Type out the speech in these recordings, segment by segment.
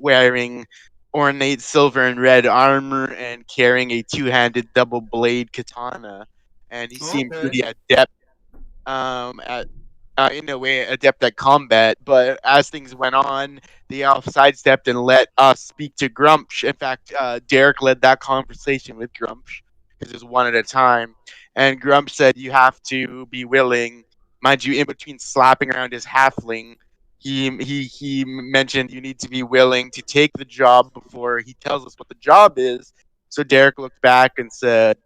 wearing ornate silver and red armor and carrying a two-handed double blade katana, and he seemed Okay. pretty adept at in a way adept at combat. But as things went on, they all sidestepped and let us speak to Grumpsh. In fact, Derek led that conversation with Grumpsh because it was one at a time. And Grumpsh said, "You have to be willing." Mind you, in between slapping around his halfling, he mentioned you need to be willing to take the job before he tells us what the job is. So Derek looked back and said,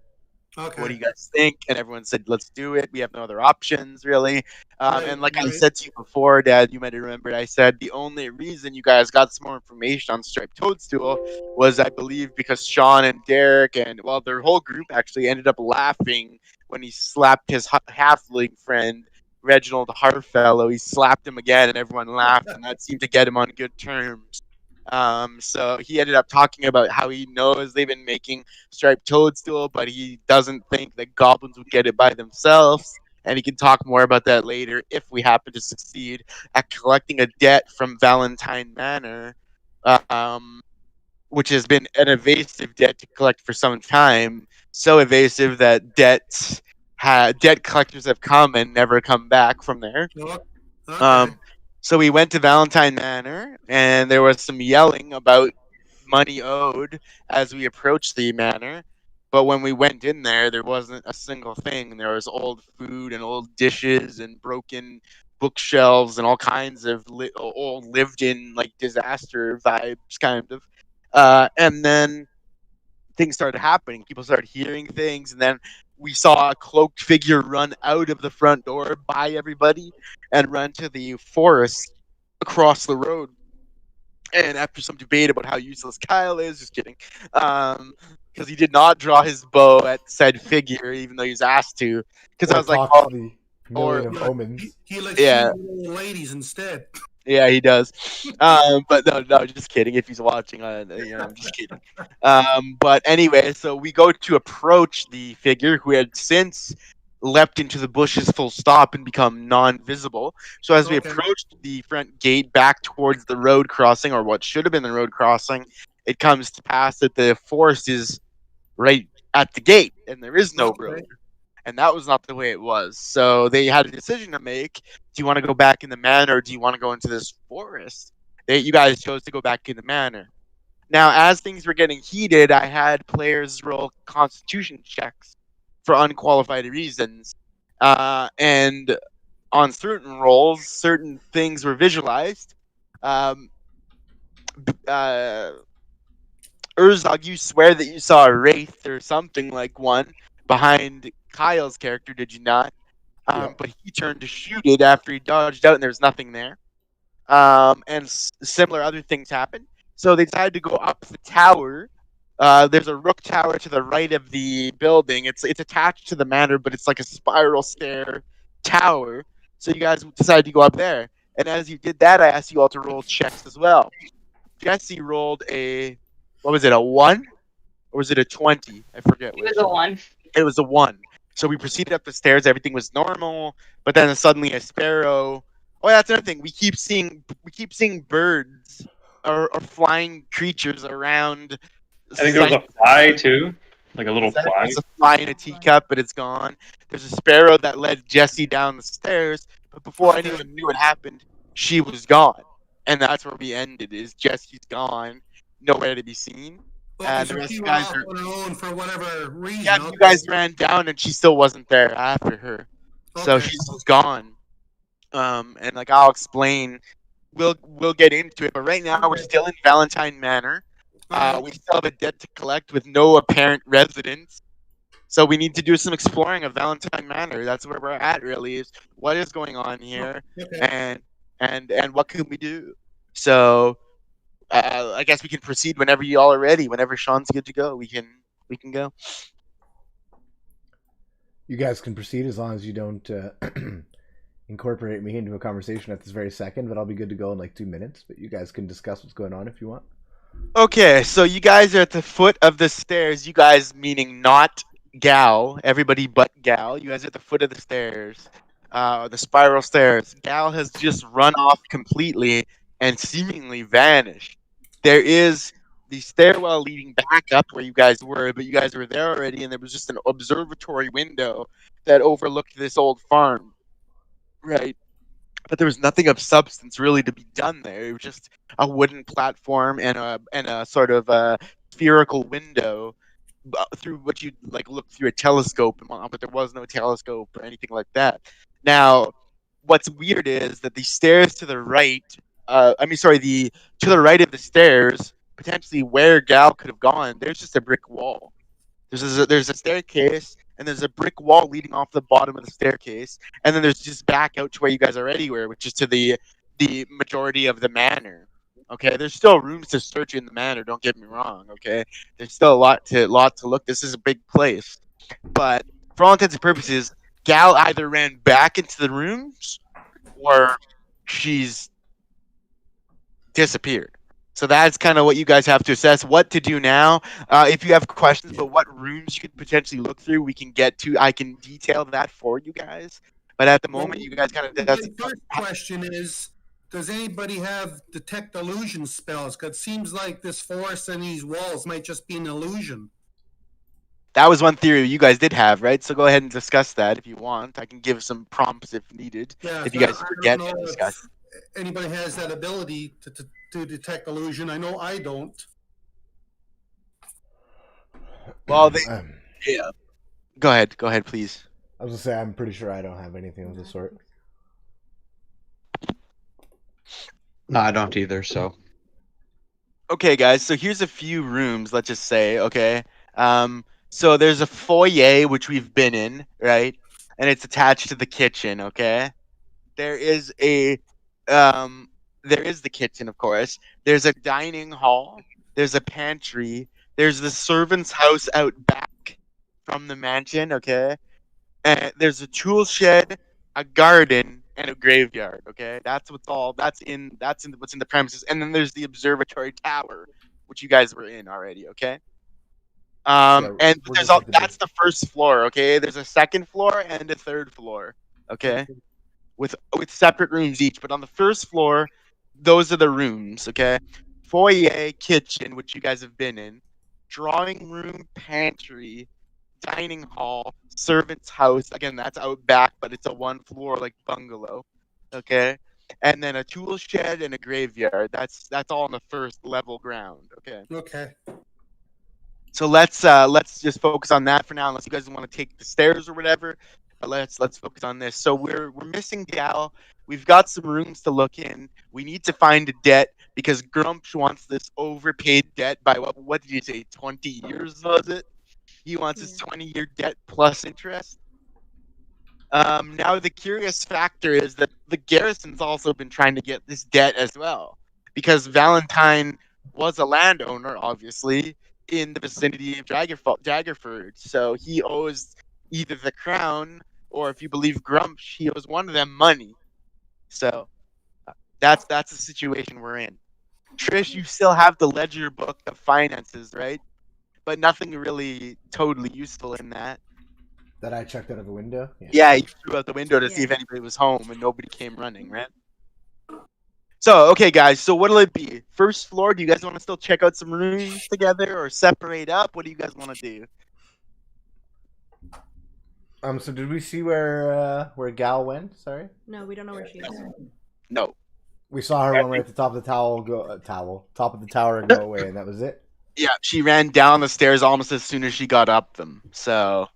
what do Okay. you guys think? And everyone said, let's do it. We have no other options, really. Right. And like I Right. said to you before, Dad, you might have remembered, I said the only reason you guys got some more information on Striped Toadstool was, I believe, because Sean and Derek and, well, their whole group actually ended up laughing when he slapped his halfling friend, Reginald Harfellow. He slapped him again, and everyone laughed, and that seemed to get him on good terms. So he ended up talking about how he knows they've been making Striped Toadstool, but he doesn't think that goblins would get it by themselves. And he can talk more about that later if we happen to succeed at collecting a debt from Valentine Manor, um, which has been an evasive debt to collect for some time. So evasive that debt collectors have come and never come back from there. Oh, okay. Um, so we went to Valentine Manor, and there was some yelling about money owed as we approached the manor. But when we went in there, there wasn't a single thing. There was old food and old dishes and broken bookshelves and all kinds of old lived-in like disaster vibes, kind of. And then things started happening. People started hearing things, and then we saw a cloaked figure run out of the front door by everybody and run to the forest across the road. And after some debate about how useless Kyle is, just kidding, because he did not draw his bow at said figure, even though he was asked to. Because I Or was like, talk oh, to the or million of omens. He likes yeah, shooting little ladies instead. yeah, he does. But no, just kidding. If he's watching, I'm just kidding. But anyway, so we go to approach the figure who had since leapt into the bushes full stop and become non-visible. So as we Okay. approached the front gate back towards the road crossing, or what should have been the road crossing, it comes to pass that the forest is right at the gate and there is no Okay. road. And that was not the way it was. So they had a decision to make. Do you want to go back in the manor, or do you want to go into this forest? You guys chose to go back in the manor. Now, as things were getting heated, I had players roll constitution checks for unqualified reasons. And on certain rolls, certain things were visualized. Um, Urzog, you swear that you saw a wraith or something like one behind Kyle's character, did you not? Yeah. But he turned to shoot it after he dodged out, and there was nothing there. And similar other things happened. So they decided to go up the tower. There's a rook tower to the right of the building. It's attached to the manor, but it's like a spiral stair tower. So you guys decided to go up there. And as you did that, I asked you all to roll checks as well. Jesse rolled a, what was it, a 1? Or was it a 20? I forget. It was a 1. It was a 1. So we proceeded up the stairs. Everything was normal. But then suddenly a sparrow. Oh, that's another thing. We keep seeing birds or flying creatures around. I think there was a fly too, like a little fly. There's a fly in a teacup, but it's gone. There's a sparrow that led Jesse down the stairs, but before anyone knew what happened, she was gone, and that's where we ended. Is Jesse's gone, nowhere to be seen. Okay, And so the rest she of went you guys off are, on her own for whatever reason. yeah, you guys ran down, and she still wasn't there after her, so Okay. she's gone. And like I'll explain, we'll get into it, but right now we're still in Valentine Manor. We still have a debt to collect with no apparent residence. So we need to do some exploring of Valentine Manor. That's where we're at, really, is what is going on here, Okay. and what can we do. So I guess we can proceed whenever you all are ready. Whenever Sean's good to go, we can go. You guys can proceed as long as you don't incorporate me into a conversation at this very second, but I'll be good to go in like 2 minutes. But you guys can discuss what's going on if you want. Okay, so you guys are at the foot of the stairs. You guys meaning not Gal, everybody but Gal. You guys are at the foot of the stairs, the spiral stairs. Gal has just run off completely and seemingly vanished. there is the stairwell leading back up where you guys were, but you guys were there already, and there was just an observatory window that overlooked this old farm, right? But there was nothing of substance really to be done there. It was just a wooden platform and a sort of a spherical window through which you like look through a telescope, but there was no telescope or anything like that. Now, what's weird is that the stairs to the right, the to the right of the stairs, potentially where Gal could have gone, there's just a brick wall. There's a staircase, and there's a brick wall leading off the bottom of the staircase, and then there's just back out to where you guys already were, which is to the majority of the manor. Okay, there's still rooms to search in the manor. Don't get me wrong. Okay, there's still a lot to look. This is a big place, but for all intents and purposes, Gal either ran back into the rooms, or she's disappeared. So that's kind of what you guys have to assess. What to do now? If you have questions about what rooms you could potentially look through, we can get to. I can detail that for you guys. But at the moment, you guys kind of. My first question is: does anybody have detect illusion spells? Because it seems like this forest and these walls might just be an illusion. That was one theory you guys did have, right? So go ahead and discuss that if you want. I can give some prompts if needed. Yeah, if you guys I forget don't to know discuss. if anybody has that ability to detect illusion. I know I don't. Well, yeah. Go ahead, please. I was gonna say I'm pretty sure I don't have anything of the sort. No, I don't either. So Okay, guys. So here's a few rooms. Let's just say, okay. So there's a foyer which we've been in, right? And it's attached to the kitchen. Okay. There is the kitchen, of course. There's a dining hall. There's a pantry. There's the servant's house out back from the mansion. Okay. And there's a tool shed, a garden, and a graveyard. Okay, that's what's in the premises. And then there's the observatory tower, which you guys were in already. Okay. And that's the first floor. Okay, there's a second floor and a third floor. Okay, with separate rooms each. But on the first floor, those are the rooms. Okay, foyer, kitchen, which you guys have been in, drawing room, pantry, dining hall, servant's house. Again, that's out back, but it's a one floor like bungalow. Okay. And then a tool shed and a graveyard. That's all on the first level ground. Okay. Okay. So let's just focus on that for now, unless you guys want to take the stairs or whatever. But let's focus on this. So we're missing Gal. We've got some rooms to look in. We need to find a debt because Grumsh wants this overpaid debt by what did you say? 20 years was it? He wants his 20-year debt plus interest. Now, the curious factor is that the garrison's also been trying to get this debt as well, because Valentine was a landowner, obviously, in the vicinity of Jaggerford. So he owes either the crown, or if you believe Grumsh, he owes one of them money. So that's the situation we're in. Trish, you still have the ledger book of finances, right? But nothing really totally useful in that. That I checked out of a window? Yeah, you threw out the window to see if anybody was home, and nobody came running, right? So, okay, guys, so what'll it be? First floor, do you guys want to still check out some rooms together or separate up? What do you guys want to do? So did we see where Gal went? Sorry? No, we don't know where she is. No. We saw her run right at the top of the top of the tower and go away, and that was it? Yeah, she ran down the stairs almost as soon as she got up them. So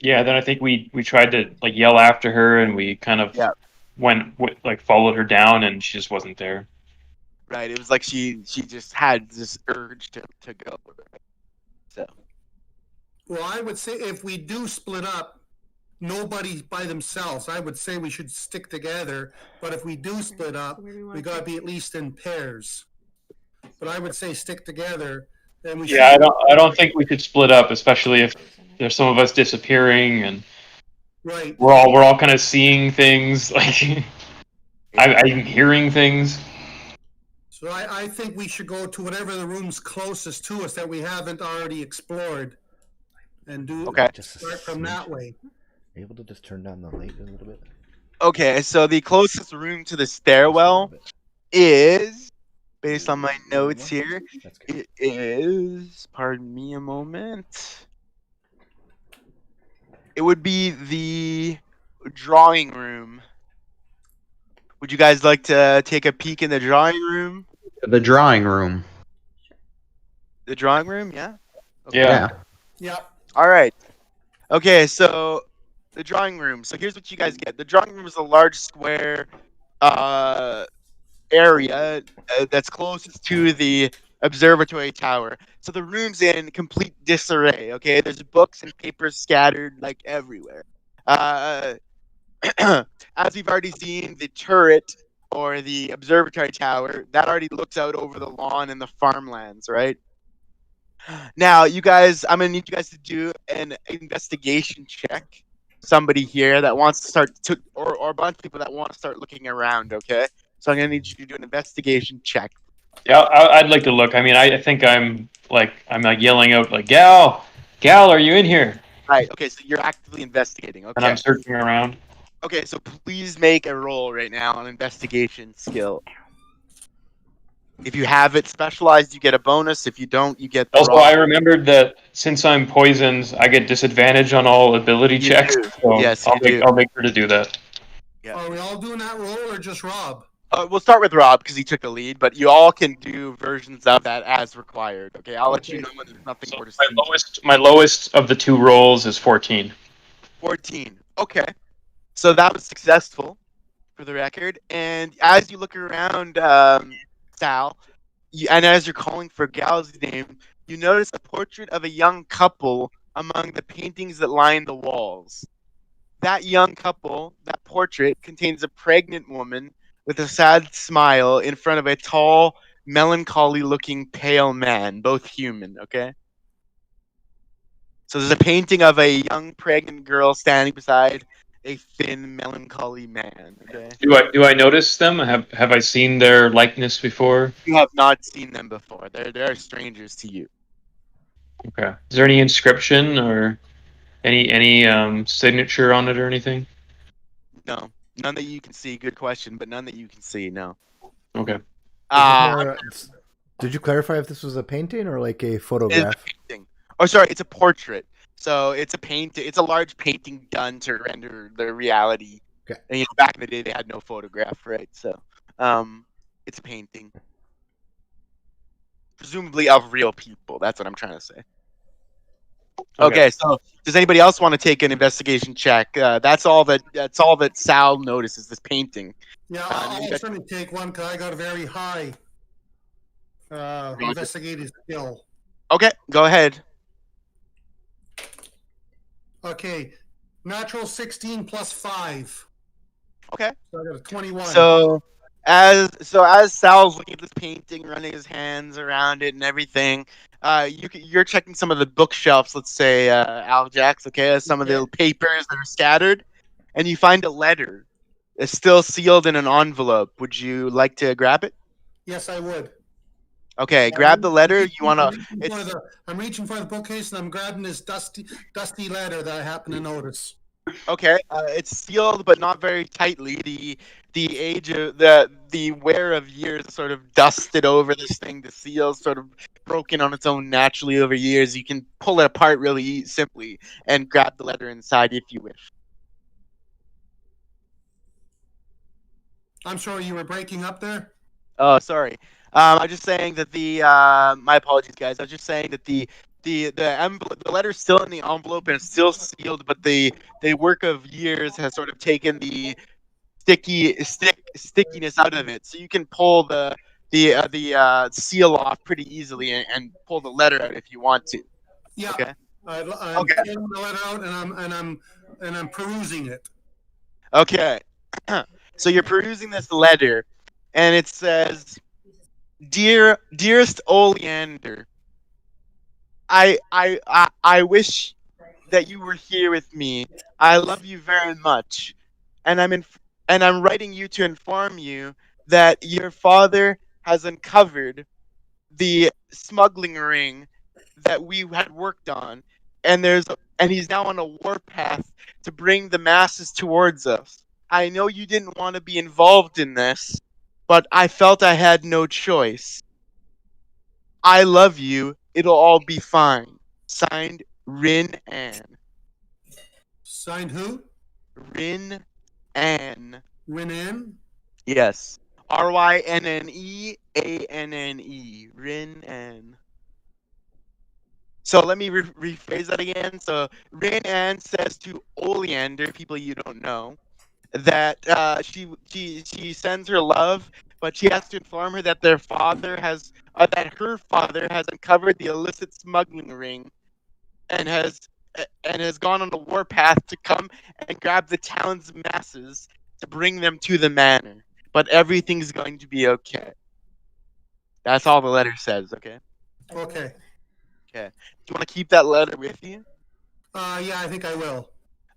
yeah, then I think we tried to like yell after her, and we kind of followed her down, and she just wasn't there. Right, it was like she just had this urge to go. So Well, I would say if we do split up, nobody by themselves. I would say we should stick together. But if we do split up, we got to be at least in pairs. But I would say stick together. And we I don't think we could split up, especially if there's some of us disappearing and right. We're all kind of seeing things. Like I'm hearing things. So I think we should go to whatever the room's closest to us that we haven't already explored, and do start from that way. Able to just turn down the light a little bit? Okay, so the closest room to the stairwell is based on my notes here. That's good. It is, pardon me a moment. It would be the drawing room. Would you guys like to take a peek in the drawing room? The drawing room. The drawing room, yeah? Okay. Yeah. Yep. All right. Okay, so the drawing room. So here's what you guys get. The drawing room is a large square area that's closest to the observatory tower. So the room's in complete disarray. Okay, there's books and papers scattered like everywhere. As we've already seen, the turret or the observatory tower that already looks out over the lawn and the farmlands, right? Now, you guys, I'm gonna need you guys to do an investigation check. Somebody here that wants to start to, or a bunch of people that want to start looking around. Okay, so I'm gonna need you to do an investigation check. Yeah, I'd like to look. I mean, I think I'm like yelling out like, Gal, are you in here? Right. Okay, so you're actively investigating. And Okay. I'm searching around. Okay, so please make a roll right now on investigation skill. If you have it specialized, you get a bonus. If you don't, you get the Also, raw. I remembered that since I'm poisoned, I get disadvantage on all ability You checks. do. So Yes, I'll you do. make sure to do that. Yeah. Are we all doing that roll or just Rob? We'll start with Rob because he took the lead, but you all can do versions of that as required. Okay, I'll let you know when there's nothing So more to say. my lowest of the two rolls is 14. 14. Okay. So that was successful, for the record. And as you look around, Sal, and as you're calling for Gal's name, you notice a portrait of a young couple among the paintings that line the walls. That young couple, that portrait, contains a pregnant woman with a sad smile in front of a tall, melancholy-looking, pale man, both human, okay? So there's a painting of a young pregnant girl standing beside a thin, melancholy man, okay? Do I notice them? Have I seen their likeness before? You have not seen them before. They're strangers to you. Okay. Is there any inscription or any signature on it or anything? No. None that you can see. Good question, but none that you can see, no. Okay. Did you clarify if this was a painting or like a photograph? painting. Oh, sorry, it's a portrait. So it's a painting. It's a large painting done to render the reality. Okay. And, back in the day, they had no photograph, right? So, it's a painting, presumably of real people. That's what I'm trying to say. Okay. So does anybody else want to take an investigation check? That's all that Sal notices. This painting. Yeah, I'll certainly take one because I got a very high investigative skill. Okay, go ahead. Okay, natural 16 plus 5. Okay. So I got a 21. So as Sal's looking at this painting, running his hands around it and everything, you're checking some of the bookshelves. Let's say Aljax, okay, some of the papers that are scattered, and you find a letter. It's still sealed in an envelope. Would you like to grab it? Yes, I would. Okay, grab the letter. You wanna? I'm reaching for the bookcase and I'm grabbing this dusty letter that I happen to notice. Okay, it's sealed but not very tightly. The age of the wear of years sort of dusted over this thing. The seal's sort of broken on its own naturally over years. You can pull it apart really simply and grab the letter inside if you wish. I'm sorry, you were breaking up there? Oh, sorry. I was just saying that my apologies, guys. I was just saying that the letter's still in the envelope and it's still sealed, but the work of years has sort of taken the stickiness out of it. So you can pull the seal off pretty easily and pull the letter out if you want to. Yeah. Okay. I'm getting the letter out and I'm perusing it. Okay. So you're perusing this letter, and it says, Dearest Oleander, I wish that you were here with me. I love you very much, and I'm writing you to inform you that your father has uncovered the smuggling ring that we had worked on, and he's now on a warpath to bring the masses towards us. I know you didn't want to be involved in this, but I felt I had no choice. I love you. It'll all be fine. Signed, Rin Ann. Signed who? Rin Ann. Renan? Yes. RYNNEANNE. Rin Ann. So let me rephrase that again. So Rin Ann says to Oleander, people you don't know, that she sends her love, but she has to inform her that her father has uncovered the illicit smuggling ring, and has gone on a warpath to come and grab the town's masses to bring them to the manor. But everything's going to be okay. That's all the letter says. Okay. Okay. Okay. Do you want to keep that letter with you? Yeah, I think I will.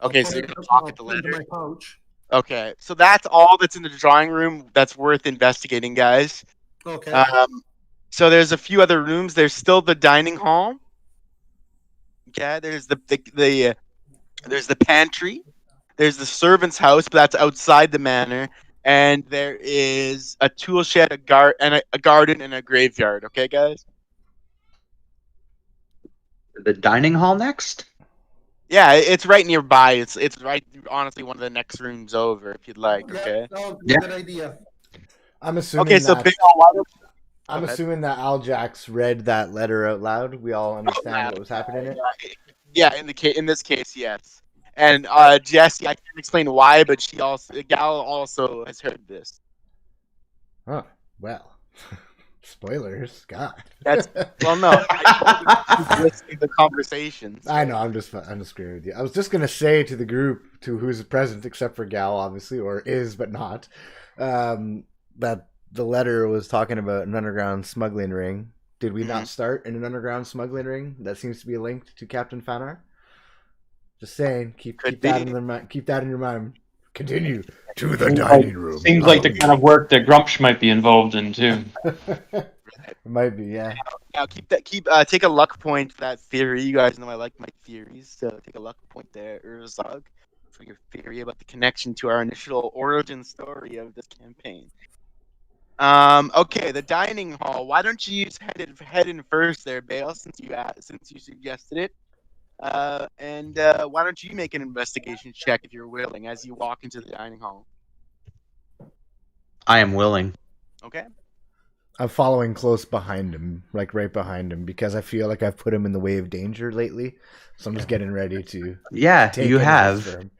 Okay, so you're gonna pocket the I'll put it in letter. my pouch. Okay, so that's all that's in the drawing room that's worth investigating, guys. Okay. So there's a few other rooms. There's still the dining hall. Okay, there's there's the pantry. There's the servant's house, but that's outside the manor. And there is a tool shed, a garden, and a graveyard. Okay, guys. The dining hall next? Yeah, it's right nearby. It's right, honestly, one of the next rooms over, if you'd like. Okay. Oh, Yeah. good idea. I'm assuming Okay, so that Big Al, why don't I'm Go ahead. assuming that Aljax read that letter out loud. We all understand what was happening in it. Yeah, in this case, yes. And Jesse, I can't explain why, but Gal also has heard this. Huh. Well. Spoilers. God. That's well, no, I'm listening to the conversations. I know. I'm just screwing with you. I was just gonna say to the group, to who's present except for Gal, obviously, or is but not, that the letter was talking about an underground smuggling ring. Did we not start in an underground smuggling ring that seems to be linked to Captain Fanar? Just saying. Keep that in your mind. Continue to the dining room. Seems like the kind of work that Grumpsh might be involved in too. It might be, yeah. Now take a luck point for that theory. You guys know I like my theories, so take a luck point there, Urzog, for your theory about the connection to our initial origin story of this campaign. Okay, the dining hall. Why don't you head in first there, Bale, since you suggested it. And why don't you make an investigation check if you're willing as you walk into the dining hall? I am willing. Okay. I'm following close behind him, like right behind him, because I feel like I've put him in the way of danger lately. So I'm just getting ready to. Yeah, take you it have. for him.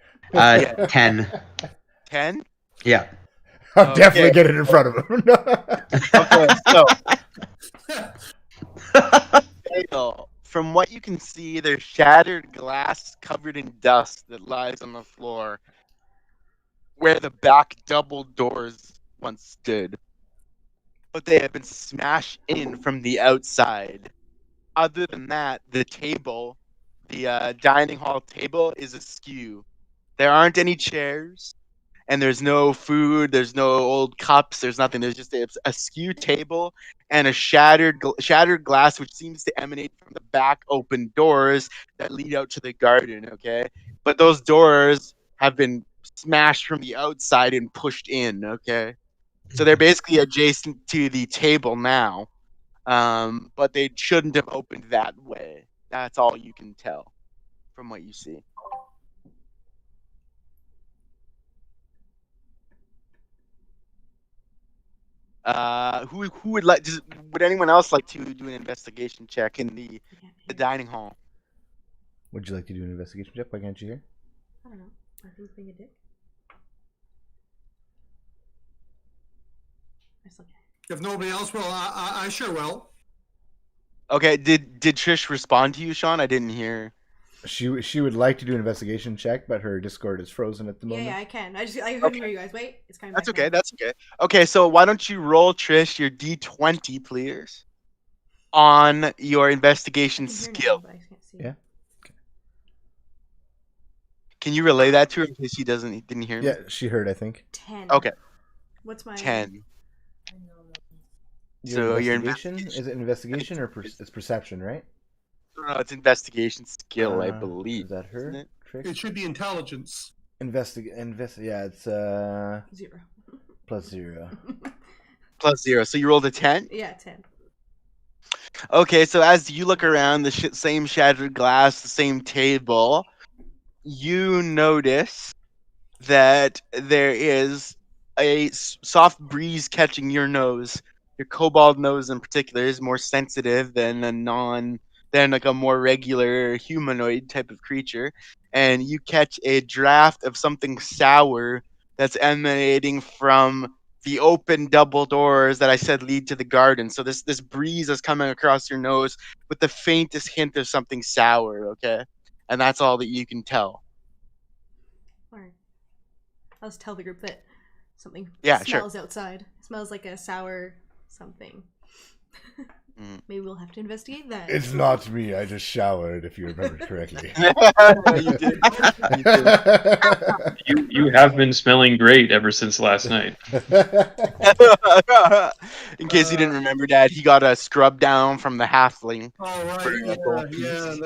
10. 10? Yeah. I'm definitely getting in front of him. Okay, so Dale, from what you can see, there's shattered glass covered in dust that lies on the floor where the back double doors once stood. But they have been smashed in from the outside. Other than that, the dining hall table is askew. There aren't any chairs, and there's no food, there's no old cups, there's nothing. There's just a askew table and a shattered glass, which seems to emanate from the back open doors that lead out to the garden, okay? But those doors have been smashed from the outside and pushed in, okay? So they're basically adjacent to the table now, but they shouldn't have opened that way. That's all you can tell from what you see. Who would like? Would anyone else like to do an investigation check in the dining hall? Would you like to do an investigation check? Why can't you hear? I don't know. I think being a dick. I still can. If nobody else will, I sure will. Okay. Did Trish respond to you, Sean? I didn't hear. She would like to do an investigation check, but her Discord is frozen at the moment. Yeah, I can. I couldn't hear you guys. Wait, it's coming. That's back okay. now. That's okay. Okay, so why don't you roll, Trish, your D20, please, on your investigation I can hear now, skill. but I can't see. Yeah. Can you relay that to her in case he didn't hear me? Yeah, she heard, I think. 10. Okay. What's my 10. Your So your investigation? Is it investigation or it's perception, right? No, it's investigation skill, I Is believe. that her? Isn't it? Trish? It should be intelligence. Yeah, it's 0? +0. Plus 0. So you rolled a 10? Yeah, 10. Okay, so as you look around the same shattered glass, the same table, you notice that there is a soft breeze catching your nose. Your kobold nose in particular is more sensitive than like a more regular humanoid type of creature, and you catch a draft of something sour that's emanating from the open double doors that I said lead to the garden. So this breeze is coming across your nose with the faintest hint of something sour, okay? And that's all that you can tell. Alright. I'll just tell the group that something Yeah, smells outside. It smells like a sour something. Maybe we'll have to investigate that. It's not me. I just showered, if you remember correctly. You did. You did. You have been smelling great ever since last night. In case you didn't remember, Dad, he got a scrub down from the halfling. All right. For a gold piece.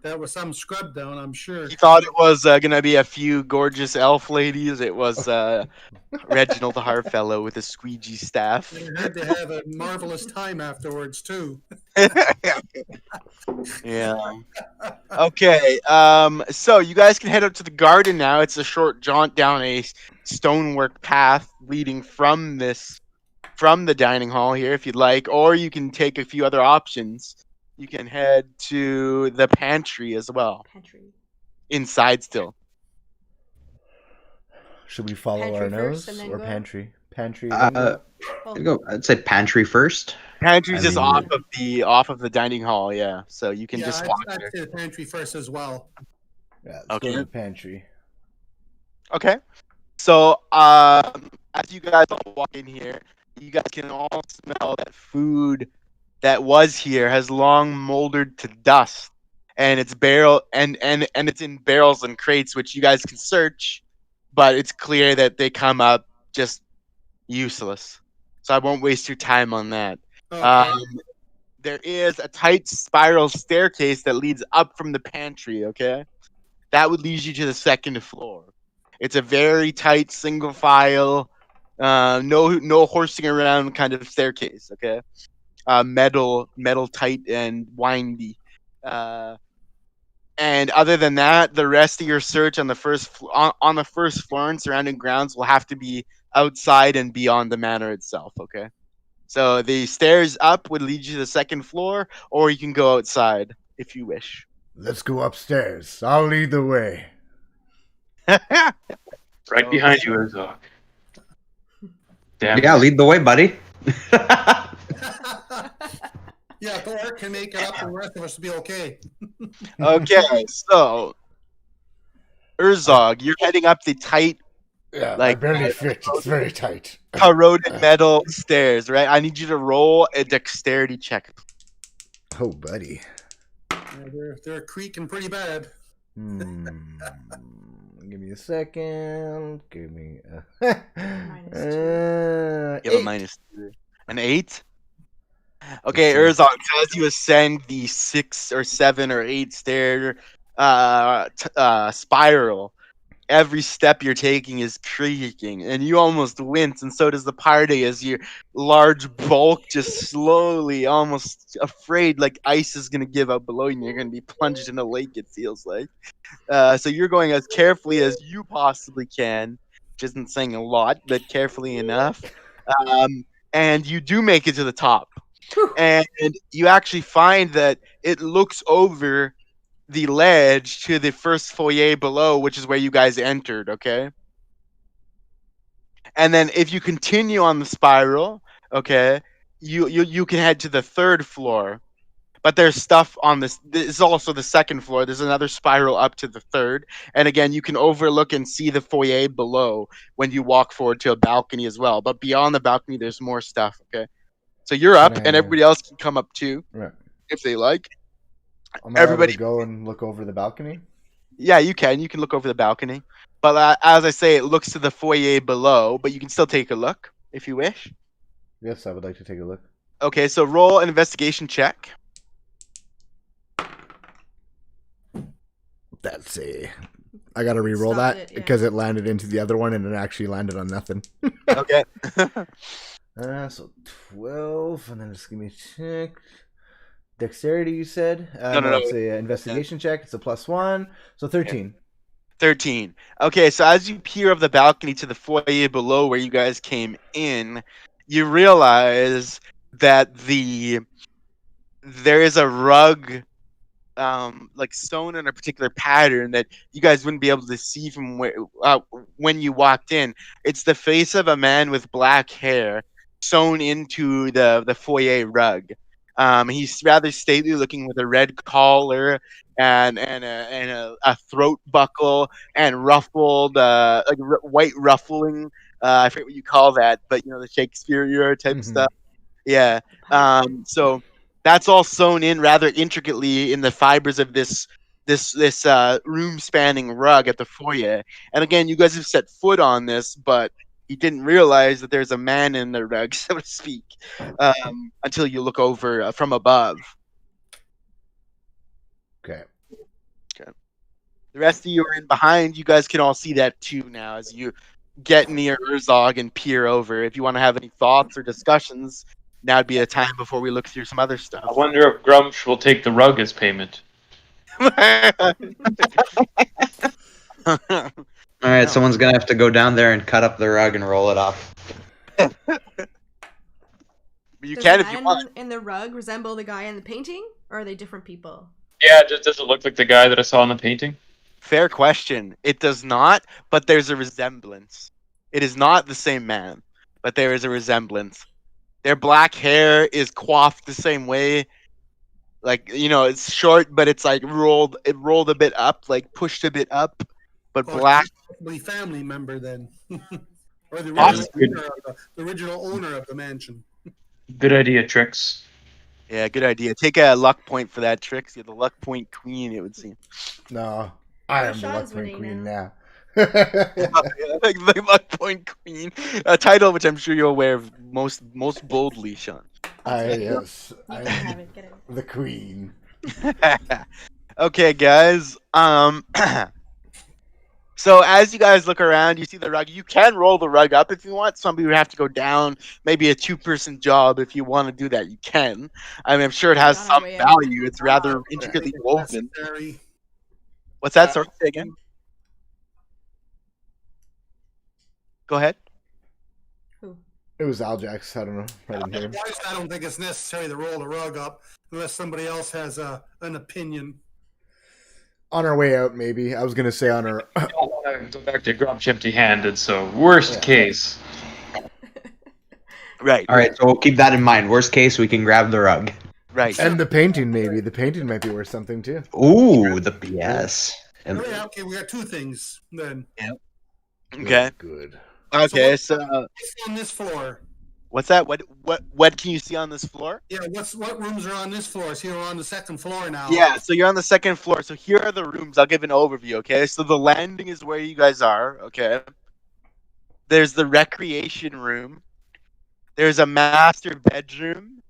That was some scrub down, I'm sure. He thought it was gonna be a few gorgeous elf ladies. It was Reginald Harfellow with a squeegee staff. They had to have a marvelous time afterwards too. Yeah. Okay. So you guys can head up to the garden now. It's a short jaunt down a stonework path leading from the dining hall here, if you'd like, or you can take a few other options. You can head to the pantry as well. Pantry. Inside still. Should we follow Pantry our first nose and then or go? pantry? Pantry. I'd say pantry first. Pantry's I just mean- off of the dining hall, yeah. So you can just walk I'd there. say the pantry first as well. Yeah, let's Okay. go to the pantry. Okay. So as you guys all walk in here, you guys can all smell that food that was here has long moldered to dust, and it's it's in barrels and crates, which you guys can search, but it's clear that they come up just useless. So I won't waste your time on that. Okay. There is a tight spiral staircase that leads up from the pantry. Okay, that would lead you to the second floor. It's a very tight single file, no horsing around kind of staircase. Okay. Metal tight and windy. And other than that, the rest of your search on the first on the first floor and surrounding grounds will have to be outside and beyond the manor itself. Okay, so the stairs up would lead you to the second floor, or you can go outside if you wish. Let's go upstairs. I'll lead the way. Right behind you, Herzog. Damn. Yeah, lead the way, buddy. Yeah, Thor can make it up, and the rest of us will be okay. Okay, so Herzog, you're heading up the tight, Yeah, I like barely fit. It's very tight. corroded metal stairs. Right, I need you to roll a dexterity check. Oh, buddy. Yeah, they're creaking pretty bad. Give me a second. Give me -2. You have a -2. An 8? Okay, Herzog, as you ascend the 6 or 7 or 8 stair spiral, every step you're taking is creaking, and you almost wince, and so does the party as your large bulk just slowly, almost afraid like ice is going to give out below you, and you're going to be plunged in a lake, it feels like. So you're going as carefully as you possibly can, which isn't saying a lot, but carefully enough. And you do make it to the top. And you actually find that it looks over the ledge to the first foyer below, which is where you guys entered, okay? And then if you continue on the spiral, okay, you can head to the third floor. But there's stuff on this is also the second floor. There's another spiral up to the third. And again, you can overlook and see the foyer below when you walk forward to a balcony as well. But beyond the balcony, there's more stuff, okay? So you're up, and everybody else can come up too, Right. if they like. Am I Everybody- able to go and look over the balcony? Yeah, you can. You can look over the balcony. But as I say, it looks to the foyer below, but you can still take a look if you wish. Yes, I would like to take a look. Okay, so roll an investigation check. That's a. I gotta re-roll Stop that it, yeah. because it landed into the other one and it actually landed on nothing. Okay. So 12, and then just give me a check. Dexterity, you said? No. It's a investigation check. It's a +1, so 13. 13. Okay, so as you peer over the balcony to the foyer below where you guys came in, you realize that there is a rug, like sewn in a particular pattern that you guys wouldn't be able to see from when you walked in. It's the face of a man with black hair sewn into the foyer rug. He's rather stately looking with a red collar and a throat buckle and ruffled white ruffling. I forget what you call that, but you know, the Shakespeare type stuff. Yeah. So that's all sewn in rather intricately in the fibers of this room spanning rug at the foyer. And again, you guys have set foot on this, but you didn't realize that there's a man in the rug, so to speak, until you look over from above. Okay. The rest of you are in behind. You guys can all see that too now as you get near Urzog and peer over. If you want to have any thoughts or discussions, now would be a time before we look through some other stuff. I wonder if Grumsh will take the rug as payment. All right, someone's gonna have to go down there and cut up the rug and roll it off. You Does can the if you man want. in the rug resemble the guy in the painting, or are they different people? Yeah, does it look like the guy that I saw in the painting? Fair question. It does not, but there's a resemblance. It is not the same man, but there is a resemblance. Their black hair is coiffed the same way. Like, you know, it's short, but it's like rolled a bit up, like pushed a bit up, but black. Probably family member then, or the Possibly. original owner of the mansion. Good idea, Trix. Yeah, good idea. Take a luck point for that, Trix. You're the luck point queen, it would seem. No, I am the Sean's luck point winning queen now. now. The luck point queen, a title which I'm sure you'll wear most boldly, Sean. Yes, You I can have am it. Get it. the queen. Okay, guys. So as you guys look around, you see the rug. You can roll the rug up if you want. Somebody would have to go down. Maybe a 2-person job if you want to do that. You can. I mean, I'm sure it has On our some way out. value. It's rather intricately woven. Necessary. What's that? Sorry, say again. Go ahead. Who? It was Aljax. I don't know. I didn't hear him. I don't think it's necessary to roll the rug up unless somebody else has an opinion. On our way out, maybe. I was gonna say on our. Go back to Grumsh empty-handed, so worst case. Right. All right, so we'll keep that in mind. Worst case, we can grab the rug. Right. And the painting, maybe. The painting might be worth something too. Ooh, yes. And Oh, yeah, okay, we got two things then. Okay. Good. Okay. So, What's on this floor? what's that? What can you see on this floor? Yeah, what rooms are on this floor? See, we're on the second floor now. Yeah, so you're on the second floor. So here are the rooms. I'll give an overview, okay? So the landing is where you guys are, okay? There's the recreation room. There's a master bedroom.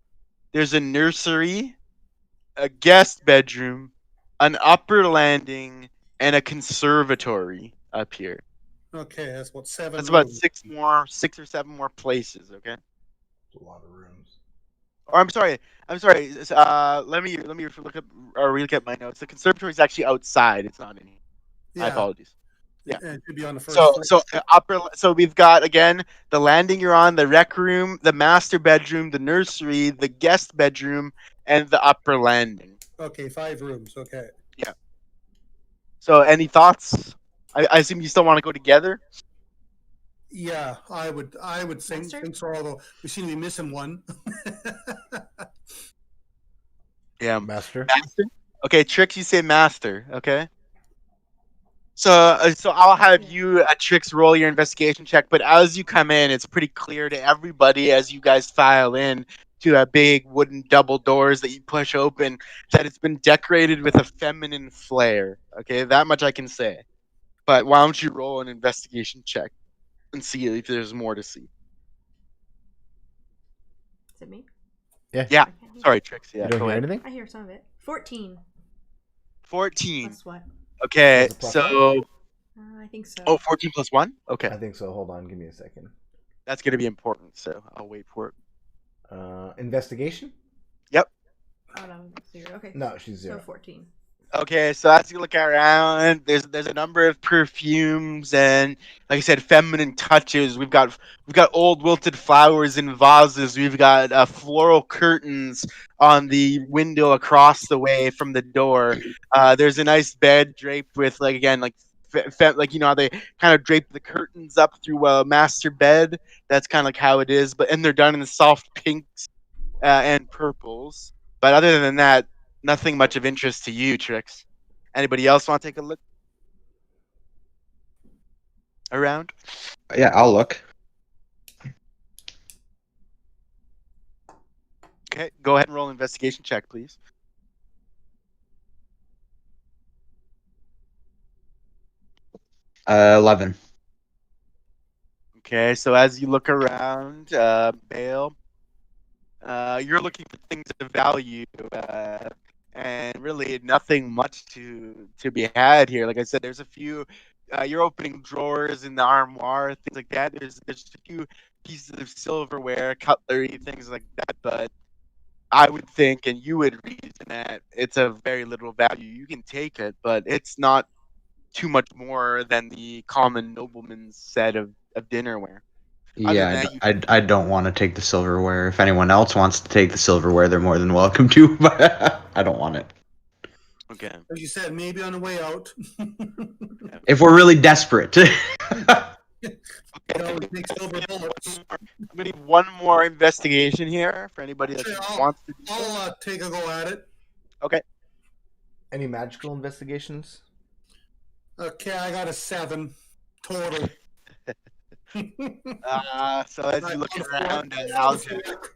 There's a nursery, a guest bedroom, an upper landing, and a conservatory up here. Okay, that's what 7. That's about rooms. 6 or 7 more places, okay? A lot of rooms. Or I'm sorry. Let me look up or relook at my notes. The conservatory is actually outside. It's not in here. My Yeah, apologies. Yeah. it could be on the first So floor. so we've got again the landing you're on, the rec room, the master bedroom, the nursery, the guest bedroom, and the upper landing. Okay, 5 rooms. Okay. So any thoughts? I assume you still want to go together. Yeah, I would think Master? so. Although we seem to be missing one. Yeah. Master. Master. Okay, Trix, you say master. Okay. So I'll have you, Trix, roll your investigation check. But as you come in, it's pretty clear to everybody as you guys file in to a big wooden double doors that you push open that it's been decorated with a feminine flair. Okay, that much I can say. But why don't you roll an investigation check and see if there's more to see? Is it me? Yeah. Yeah. I can't hear. Sorry, Trix. Yeah, You don't go hear ahead. anything? I hear some of it. 14. 14. Plus what? Okay, Plus a plus so I think so. oh, 14 plus 1? Okay. I think so. Hold on. Give me a second. That's going to be important, so I'll wait for it. Investigation? Yep. Oh no, 0. Okay. No, she's So 0. 14. Okay, so as you look around, there's a number of perfumes and, like I said, feminine touches. We've got old wilted flowers in vases. We've got floral curtains on the window across the way from the door. There's a nice bed draped with, like, again, like like, you know how they kind of drape the curtains up through a master bed. That's kind of like how it is, and they're done in soft pinks and purples. But other than that, nothing much of interest to you, Trix. Anybody else want to take a look around? Yeah, I'll look. Okay, go ahead and roll an investigation check, please. Uh, 11. Okay, so as you look around, Bale, you're looking for things of value, and really nothing much to be had here. Like I said, there's a few. You're opening drawers in the armoire, things like that. There's a few pieces of silverware, cutlery, things like that. But I would think, and you would reason that it's of very little value. You can take it, but it's not too much more than the common nobleman's set of dinnerware. Other Yeah, than that, I don't want to take the silverware. If anyone else wants to take the silverware, they're more than welcome to, but I don't want it. Okay. As you said, maybe on the way out. If we're really desperate. No, we take silver bullets. I'm gonna need one more investigation here for anybody that Sure, wants to. I'll take a go at it. Okay. Any magical investigations? Okay, I got a 7 total. So as you look around at Aljax.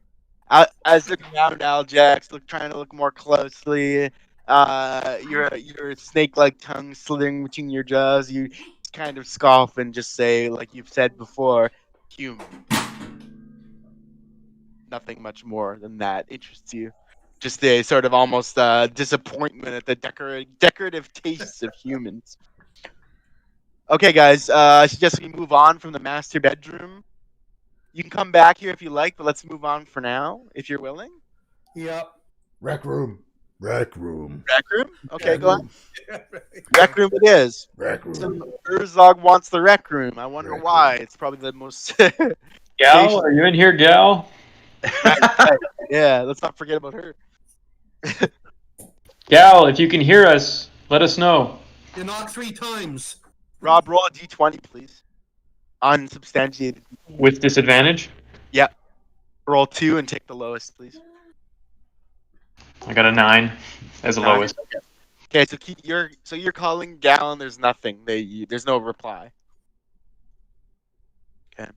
as you look around Aljax, trying to look more closely, your snake-like tongue slithering between your jaws, you kind of scoff and just say, like you've said before, human. Nothing much more than that interests you. Just a sort of almost disappointment at the decorative tastes of humans. Okay, guys, I suggest we move on from the master bedroom. You can come back here if you like, but let's move on for now, if you're willing. Yep. Rec room. Rec room. Rec room? Okay, go on. Rec Rec room it is. Rec room. So Urzog wants the rec room. I wonder Rec why. room. It's probably the most... Gal, are you in here, Gal? Yeah, let's not forget about her. Gal, if you can hear us, let us know. You knock 3 times. Rob, roll a d20, please. Unsubstantiated. With disadvantage? Yeah. Roll 2 and take the lowest, please. I got a 9 as the 9. lowest. Okay, so you're calling Gal and there's nothing. There's no reply. Okay.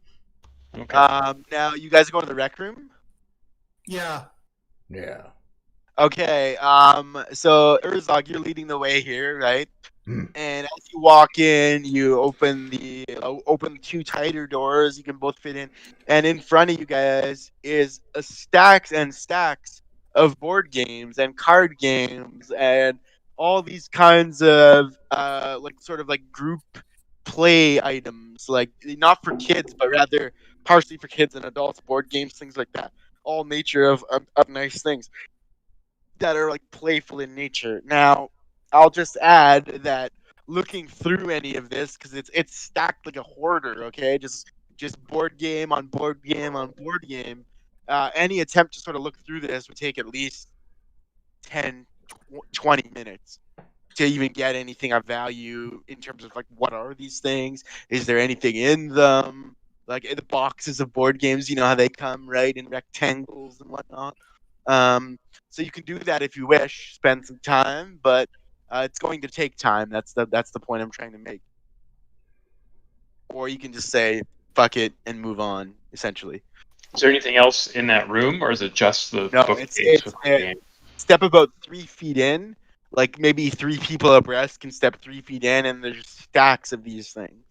Now you guys are going to the rec room? Yeah. Yeah. Okay, so Urzog, you're leading the way here, right? Hmm. And as you walk in, you open the 2 tighter doors you can both fit in, and in front of you guys is stacks and stacks of board games and card games and all these kinds of sort of group play items, like not for kids, but rather partially for kids and adults, board games, things like that. All nature of nice things that are playful in nature. Now, I'll just add that looking through any of this, because it's stacked like a hoarder, okay? Just board game on board game on board game. Any attempt to sort of look through this would take at least 10, 20 minutes to even get anything of value in terms of what are these things? Is there anything in them? Like in the boxes of board games, you know how they come, right, in rectangles and whatnot. So you can do that if you wish, spend some time, but it's going to take time. That's the point I'm trying to make. Or you can just say fuck it and move on. Essentially, Is there anything else in that room, or is it just the no. bookcase with the games? Step about 3 feet in, like maybe 3 people abreast can step 3 feet in, and there's stacks of these things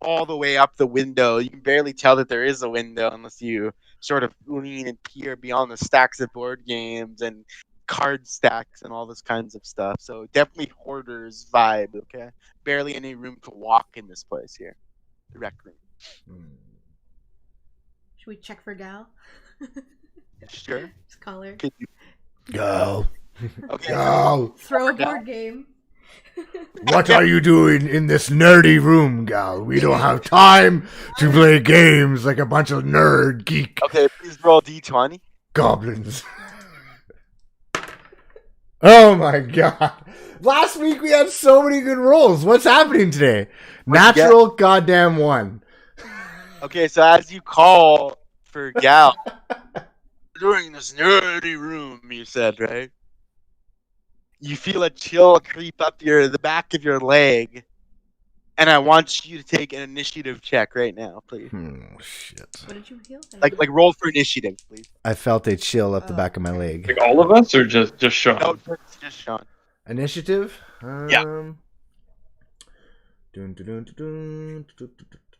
all the way up the window. You can barely tell that there is a window unless you sort of lean and peer beyond the stacks of board games and card stacks and all this kinds of stuff. So definitely hoarders vibe, okay? Barely any room to walk in this place here. The rec room. Should we check for Gal? Sure. Just call her. Go. Okay. Go. Throw a board game. What are you doing in this nerdy room, Gal? We don't have time to play games like a bunch of nerd geek Okay, please roll D20. goblins. Oh my god. Last week we had so many good rolls. What's happening today? Natural goddamn one. Okay, so as you call for Gal, during this nerdy room, you said, right? You feel a chill creep up the back of your leg, and I want you to take an initiative check right now, please. Shit. What did you feel? Like roll for initiative, please. I felt a chill up the back of my leg. Like all of us, or just Sean? No, just Sean. Initiative? Yeah.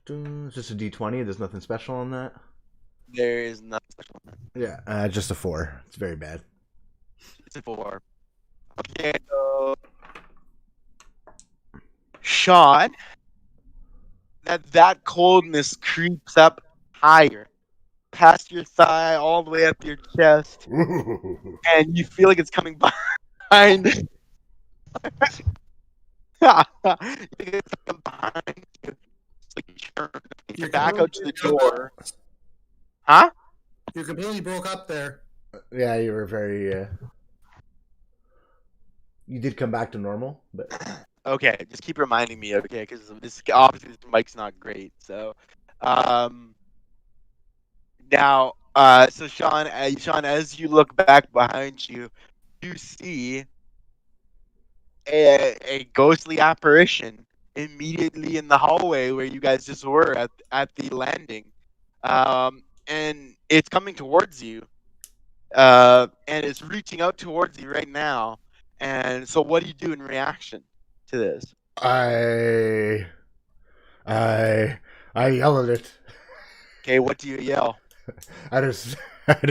It's just a D20. There's nothing special on that. There is nothing special on that. Yeah, just a 4. It's very bad. It's a 4. Okay, so Sean, that coldness creeps up higher, past your thigh, all the way up your chest, and you feel like it's coming behind. You think it's coming behind you. It's like you turn your back out to the door. Huh? You completely broke up there. Yeah, you were very. You did come back to normal, but Okay, just keep reminding me, okay? Because this obviously this mic's not great. So, now, so Sean, as you look back behind you, you see a ghostly apparition immediately in the hallway where you guys just were at the landing, and it's coming towards you, and it's reaching out towards you right now. And so, what do you do in reaction to this? I yell at it. Okay, what do you yell? I just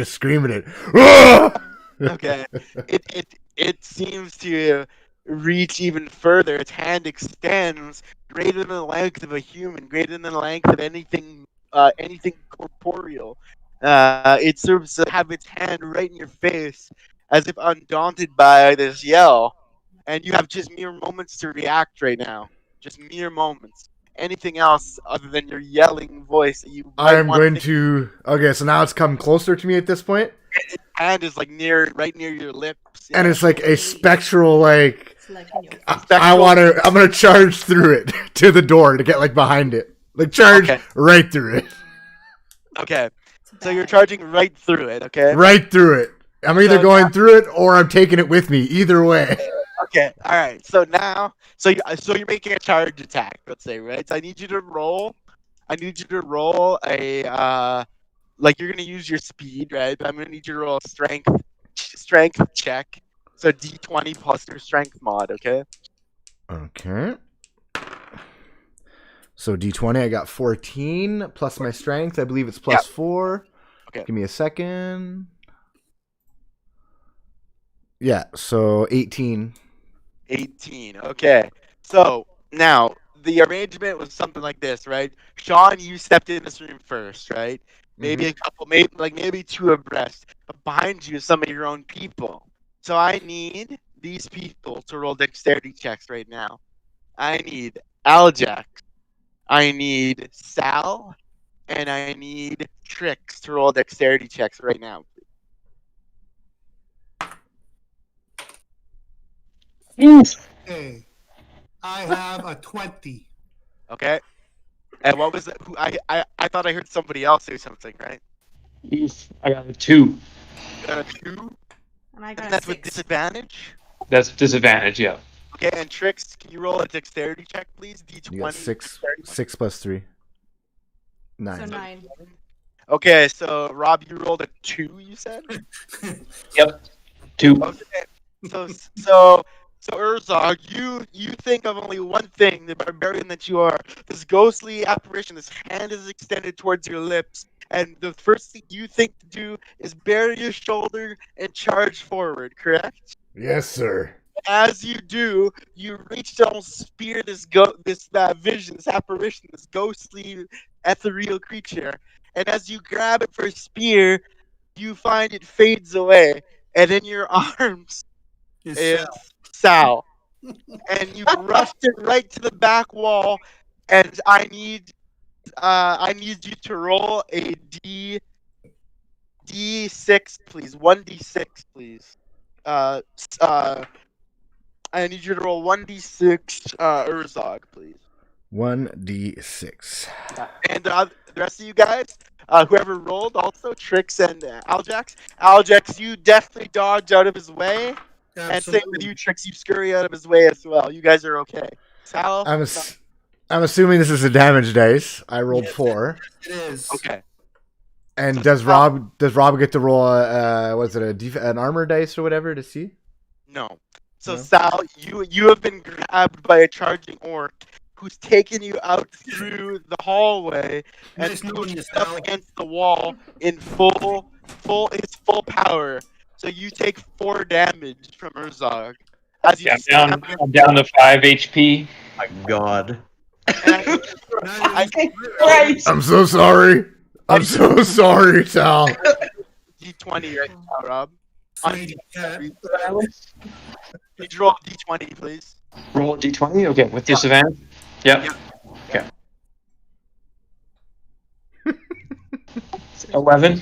scream at it. Ah! Okay, it seems to reach even further. Its hand extends greater than the length of a human, greater than the length of anything corporeal. It serves to have its hand right in your face, as if undaunted by this yell, and you have just mere moments to react right now. Just mere moments. Anything else other than your yelling voice that you might I'm want going to. Okay, so now it's come closer to me at this point, Its hand is like right near your lips, and it's like a spectral like. It's like in your I'm gonna charge through it to the door to get like behind it, like charge right through it, Okay, so you're charging right through it. Okay. right through it. I'm either going through it or I'm taking it with me. Either way. Okay. All right. So now, so you're making a charge attack. Let's say, right? So I need you to roll a like you're gonna use your speed, right? But I'm gonna need you to roll a strength check. So D20 plus your strength mod. Okay. Okay. So D20, I got 14 plus my strength. I believe it's plus 4. Okay. Give me a second. Yeah, so 18. 18. Okay. So now the arrangement was something like this, right? Sean, you stepped in this room first, right? Maybe a couple, maybe two abreast. But behind you is some of your own people. So I need these people to roll dexterity checks right now. I need Aljax, I need Sal, and I need Trix to roll dexterity checks right now. Okay. I have a 20. Okay. And what was it? I thought I heard somebody else say something, right? I got a 2. You got a 2? And I got And that's a with 6. disadvantage? That's disadvantage, yeah. Okay, and Trix, can you roll a dexterity check, please? D20. You got 6 plus 3. 9. So 9. Okay, so Rob, you rolled a 2, you said? Yep. 2. Okay. So Urzog, you think of only one thing, the barbarian that you are. This ghostly apparition, this hand is extended towards your lips, and the first thing you think to do is bury your shoulder and charge forward, correct? Yes, sir. As you do, you reach to almost spear this vision, this apparition, this ghostly, ethereal creature, and as you grab it for a spear, you find it fades away, and in your arms is Sal. And you rushed it right to the back wall, and I need you to roll a D6, please. 1d6, please. I need you to roll 1d6 Urzog, please. 1d6. And the rest of you guys, whoever rolled, also Trix and Aljax. Aljax, you definitely dodge out of his way. Absolutely. And same with you, Trix. You scurry out of his way as well. You guys are okay. Sal? I'm assuming this is a damage dice. I rolled 4. It is. Okay. And does Rob get to roll an armor dice or whatever to see? No. So No? Sal, you have been grabbed by a charging orc who's taken you out through the hallway and Nice knowing pushed you, you Sal. up against the wall in full power. So you take 4 damage from Urzog. As you Yeah, I'm down to 5 HP. My God. I'm so sorry. I'm so sorry, Sal. D20 right now, Rob. Sweetie cat. Can you roll a D20, please? Roll a D20? Okay, with disadvantage? Yep. Okay. 11.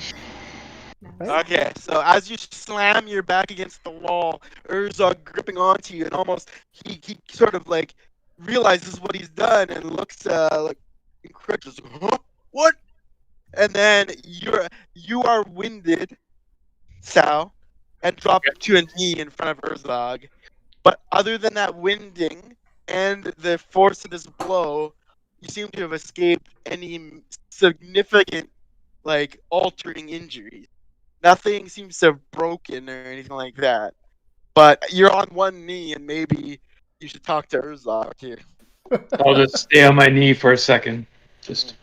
Okay, so as you slam your back against the wall, Urzog gripping onto you, and almost he sort of like realizes what he's done and looks like incredulous. Huh? What? And then you are winded, Sal, and drop to a knee in front of Urzog. But other than that winding and the force of this blow, you seem to have escaped any significant, like, altering injuries. Nothing seems to have broken or anything like that. But you're on one knee, and maybe you should talk to Urzog here. I'll just stay on my knee for a second. Just.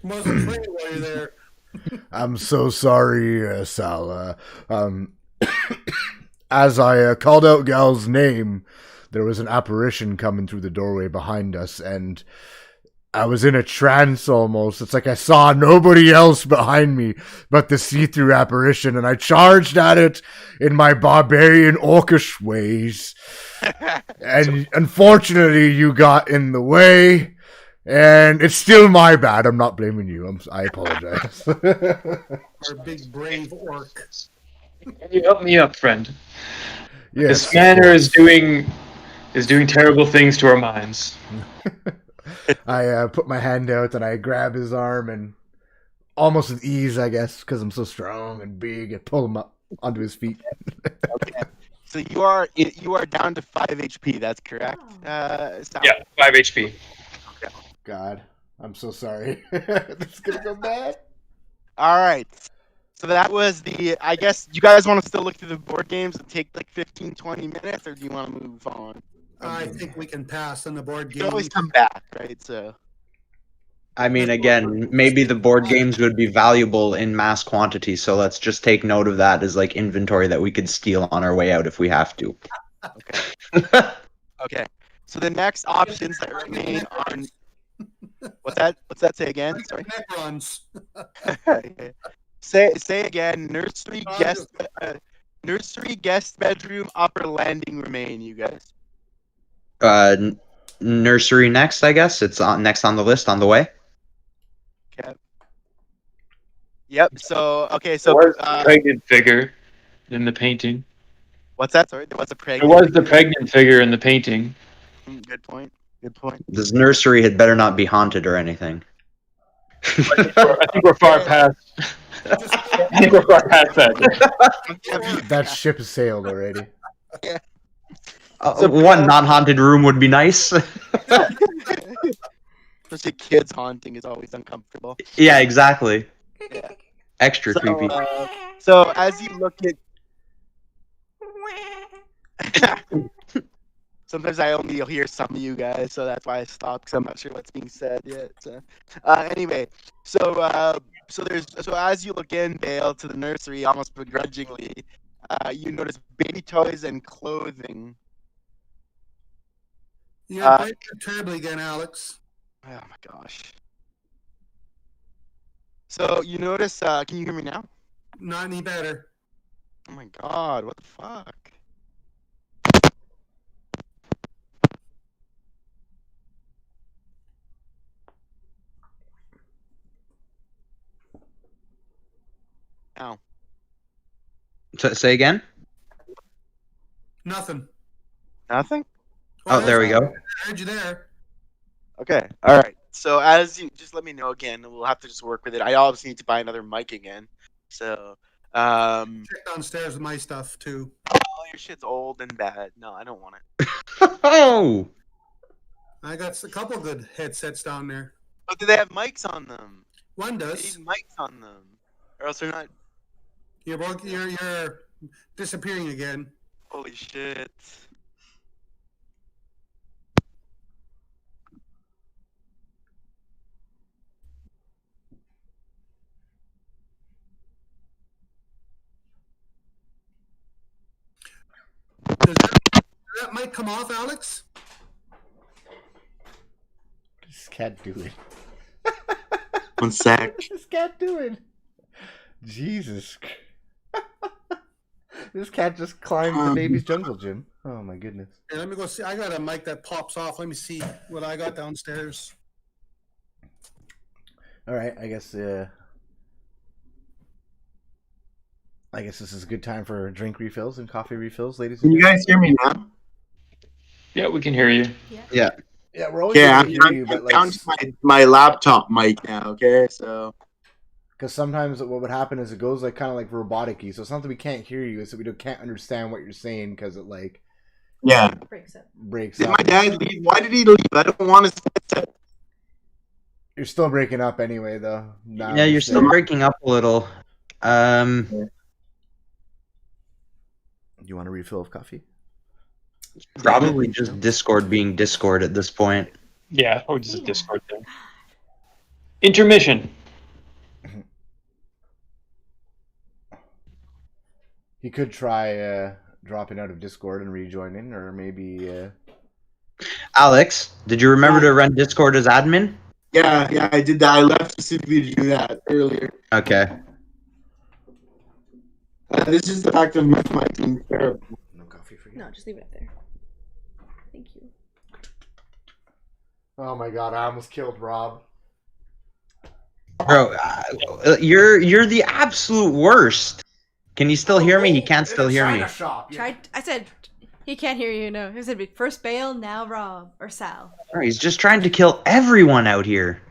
Wasn't playing while you're there. I'm so sorry, Sal. As I called out Gal's name, there was an apparition coming through the doorway behind us, and I was in a trance almost. It's like I saw nobody else behind me but the see-through apparition, and I charged at it in my barbarian orcish ways. And unfortunately, you got in the way, and it's still my bad. I'm not blaming you. I apologize. Our big brave orc. Can you help me up, friend? Yes, This manor is doing terrible things to our minds. I put my hand out and I grab his arm and almost with ease, I guess, because I'm so strong and big, I pull him up onto his feet. Okay. So you are down to 5 HP. That's correct. Sal? Yeah, 5 HP. God, I'm so sorry. This is gonna go bad. All right. So that was I guess you guys want to still look through the board games and take like 15, 20 minutes, or do you want to move on? I think we can pass on the board You game. can always come back, right? So. I mean, again, maybe the board games would be valuable in mass quantity, so let's just take note of that as like inventory that we could steal on our way out if we have to. Okay. Okay. So the next options that remain are. What's that say again? Sorry. Necrons. Okay. Say again. Nursery guest bedroom, upper landing remain. You guys. Nursery next, I guess. It's next on the list on the way. Okay. Yep. So okay. So There was the pregnant figure in the painting. what's that? Sorry. There was a There pregnant. was the pregnant figure in the painting. Good point. Good point. This nursery had better not be haunted or anything. I think we're far past. I think we're far past that. That ship has sailed already. One non-haunted room would be nice. Especially kids haunting is always uncomfortable. Yeah, exactly. Yeah. Extra creepy. So as you look at. Sometimes I only hear some of you guys, so that's why I stopped, because I'm not sure what's being said yet. So, anyway, so as you look in, Dale, to the nursery, almost begrudgingly, you notice baby toys and clothing. You're breaking terribly again, Alex. Oh my gosh. So you notice? Can you hear me now? Not any better. Oh my god! What the fuck? Ow. Say again. Nothing. Nothing. Oh, there we go. I heard you there. Okay. All right. So as you just let me know again, we'll have to just work with it. I obviously need to buy another mic again. So, Check downstairs with my stuff too. all your shit's old and bad. No, I don't want it. Oh, I got a couple good headsets down there. But do they have mics on them? One They does. need mics on them, or else they're not. You're disappearing again. Holy shit! Does that mic come off, Alex? This cat doing? 1 sec. What's this cat doing? Jesus. This cat just climbed the baby's jungle gym. Oh my goodness. Here, let me go see. I got a mic that pops off. Let me see what I got downstairs. All right, I guess this is a good time for drink refills and coffee refills, ladies and Can you gentlemen. guys hear me now? Yeah, we can hear you. Yeah, we're always Yeah, able to hear you, but like, down to my laptop mic now. Okay, so because sometimes what would happen is it goes like kind of like robotic-y. So it's not that we can't hear you; it's that we can't understand what you're saying because it like yeah. breaks Did up. my dad leave? Why did he leave? I don't want his headset. You're still breaking up anyway, though. Now yeah, you're still breaking up a little. You want a refill of coffee? Probably just Discord being Discord at this point. Yeah, or just a Discord thing. Intermission. He could try dropping out of Discord and rejoining, or maybe. Alex, did you remember to run Discord as admin? Yeah, I did that. I left specifically to do that earlier. Okay. This is the fact of my being terrible. No coffee for you. No, just leave it up there. Thank you. Oh my god! I almost killed Rob. Bro, you're the absolute worst. Can you still hear me? He can't still hear me. I said he can't hear you. No, he said first Bale, now Rob or Sal. Bro, he's just trying to kill everyone out here.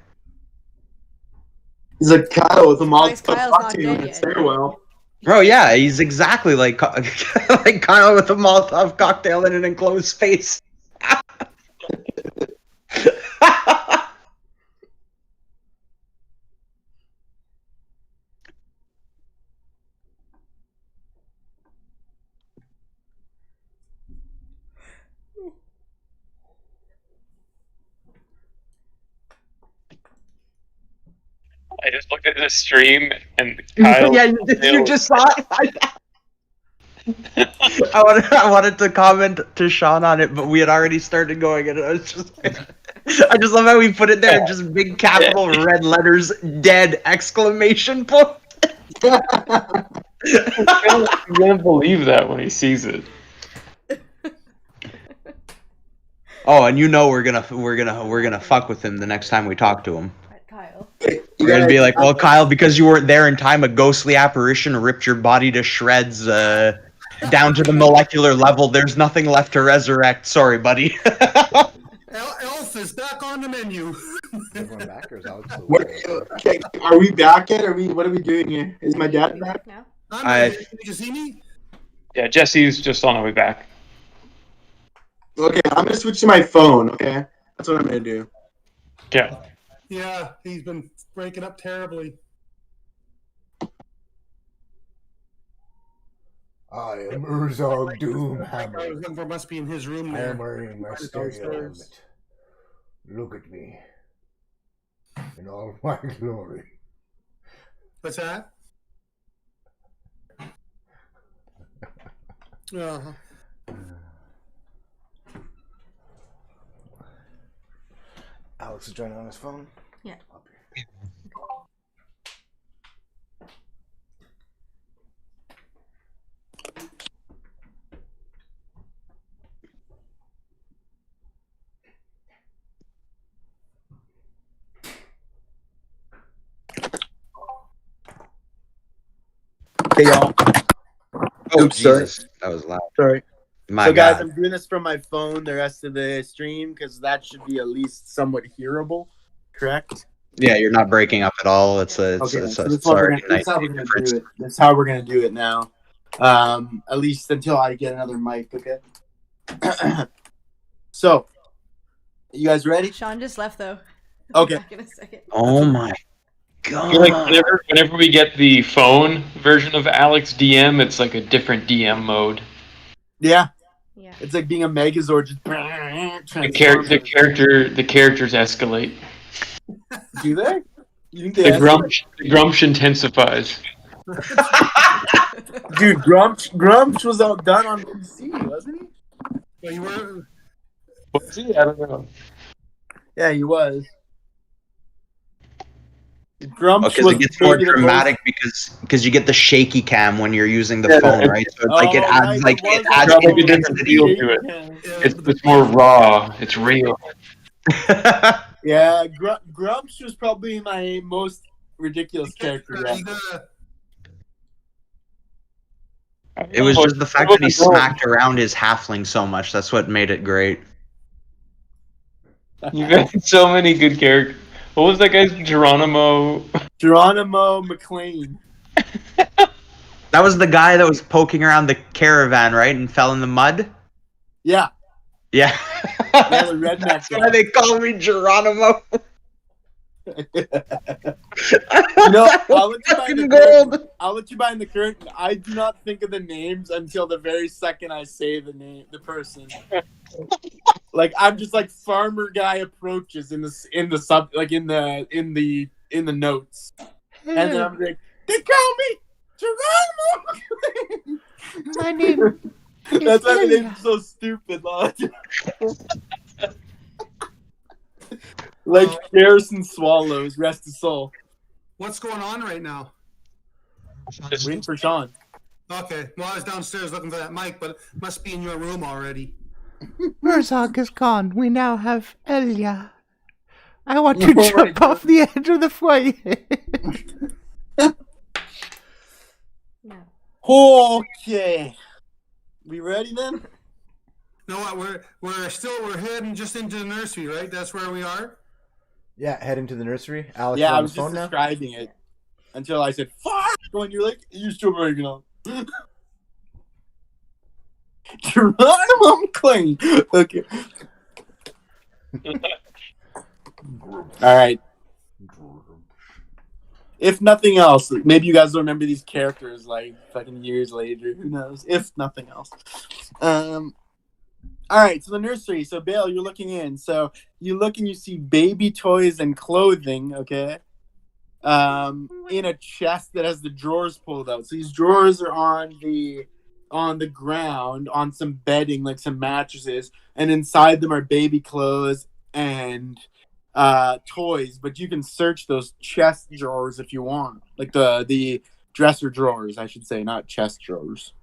He's a Kyle with a Kyle's multiple not cocktail dead in the yet. stairwell. Bro, yeah, he's exactly like like Kyle with a Molotov cocktail in an enclosed space. I just looked at the stream and Kyle. Yeah, you just saw it. I wanted to comment to Sean on it, but we had already started going, and I was just. I just love how we put it there, just big capital red letters, dead exclamation point. He won't believe that when he sees it. Oh, and you know we're gonna fuck with him the next time we talk to him. Kyle. We're gonna be like, well, Kyle, because you weren't there in time, a ghostly apparition ripped your body to shreds, down to the molecular level. There's nothing left to resurrect. Sorry, buddy. Elf is back on the menu. Everyone back, or is Alex still Okay, are we back yet? What are we doing here? Is my dad back? Now? Can you see me? Yeah, Jesse's just on the way back. Okay, I'm gonna switch to my phone. Okay, that's what I'm gonna do. Yeah. Yeah, he's been breaking up terribly. I am Urzog I Doomhammer. was looking for must be in his room I there. am wearing my Right stereo downstairs. helmet. Look at me. In all my glory. What's that? Uh-huh. Alex is joining on his phone. Yeah. Up here. Okay, y'all. Oh, Oops, sorry. Jesus. That was loud. Sorry. My So, guys, God. I'm doing this from my phone the rest of the stream because that should be at least somewhat hearable. Correct? Yeah, you're not breaking up at all. It's a, Okay, it's so a, this is how we're sorry, gonna do it. That's how we're gonna do it now. At least until I get another mic, okay? So, you guys ready? Sean just left though. Okay. Back in a second. Oh my I God. feel like whenever we get the phone version of Alex DM, it's like a different DM mode. Yeah, Yeah. it's like being a Megazord. Just The characters escalate. Do they? You think they The grumsh intensifies. Dude, Grumsh was all done on PC, wasn't he? Well, you were. Was he? I don't know. Yeah, he was. Grumsh Because was it gets more maybe the dramatic because you get the shaky cam when you're using the Yeah, phone, it- right? So it's like it Oh, adds right, like it it was adds got like a different intensity. feel to it. Yeah, It's more raw. It's real. Yeah, Grumsh was probably my most ridiculous character yet. You gotta- It was just the fact that he smacked around his halfling so much. That's what made it great. You got so many good characters. What was that guy's Geronimo? Geronimo McLean. That was the guy that was poking around the caravan, right, and fell in the mud. Yeah, Yeah. yeah, the redneck That's guy. why they call me Geronimo. I'll let you Fucking buy the gold. curtain. I'll let you buy in the curtain. I do not think of the names until the very second I say the name, the person. Like I'm just like farmer guy approaches in the sub, like in the notes, and then I'm like, they call me Geronimo. My name. That's why the name's so stupid, lad. Like Garrison Swallows, rest his soul. What's going on right now? Waiting for Sean. Okay. Well, I was downstairs looking for that mic, but it must be in your room already. Murzog is gone. We now have Elia. I want to Oh my jump off the edge of the foyer. No. Okay. We ready then? No, what? We're heading just into the nursery, right? That's where we are. Yeah, heading to the nursery. Alex, Yeah, you I on was the phone just now? describing it until I said "fuck" when you're like, "You're still breaking on." Geronimo McLean. Okay. All right. If nothing else, maybe you guys will remember these characters like fucking years later. Who knows? If nothing else. All right. So the nursery. So Bale, you're looking in. So you look and you see baby toys and clothing. Okay. In a chest that has the drawers pulled out. So these drawers are on the ground on some bedding, like some mattresses, and inside them are baby clothes and toys. But you can search those chest drawers if you want, like the dresser drawers, I should say, not chest drawers.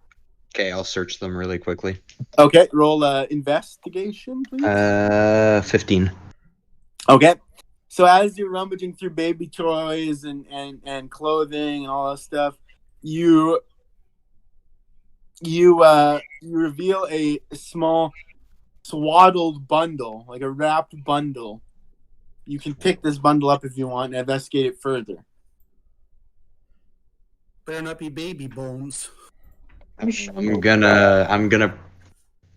Okay, I'll search them really quickly. Okay, roll investigation, please. 15. Okay. So as you're rummaging through baby toys and clothing and all that stuff, you reveal a small swaddled bundle, like a wrapped bundle. You can pick this bundle up if you want and investigate it further. Better not be baby bones. I'm gonna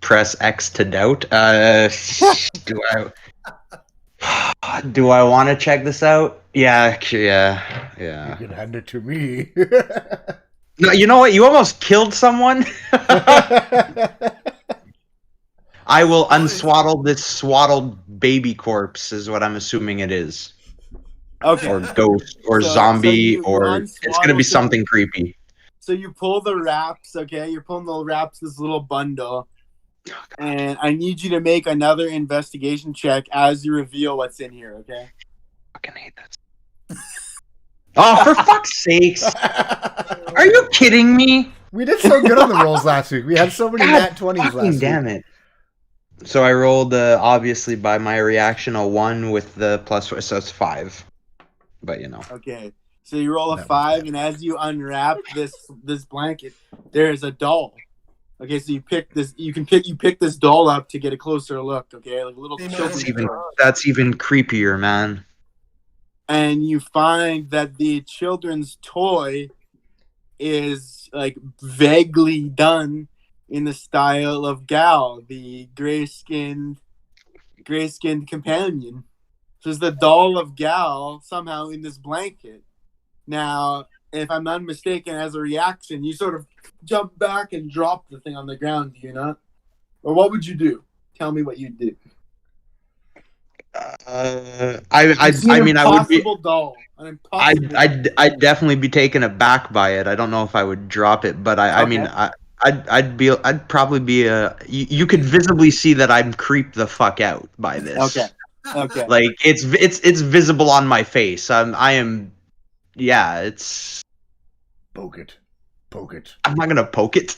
press X to doubt. Do I want to check this out? Yeah. You can hand it to me. No, you know what? You almost killed someone. I will unswaddle this swaddled baby corpse, is what I'm assuming it is. Okay. Or ghost, or So zombie, you or it's gonna be unswaddle something creepy. So you pull the wraps, okay? You're pulling the wraps, this little bundle. And I need you to make another investigation check as you reveal what's in here, okay? Fucking hate that. Oh, for fuck's sakes! Are you kidding me? We did so good on the rolls last week. We had so many nat 20s last Fucking week. damn it. So I rolled, obviously, by my reaction, a 1 with the plus, so it's 5. But, you know. Okay. So you roll a That was 5, bad. and as you unwrap this blanket, there is a doll. Okay, so you pick this. You pick this doll up to get a closer look. Okay, like a little Hey, children's That's even creepier, man. and you find that the children's toy is like vaguely done in the style of Gal, the gray-skinned companion. So it's the doll of Gal somehow in this blanket. Now, if I'm not mistaken, as a reaction, you sort of jump back and drop the thing on the ground, do you not? Or what would you do? Tell me what you'd do. I mean, I would be. Doll. An impossible I'd definitely be taken aback by it. I don't know if I would drop it, but I Okay. mean, I'd probably be you could visibly see that I'm creeped the fuck out by this. Okay. Like it's visible on my face. I am. Yeah, it's. Poke it. I'm not gonna poke it.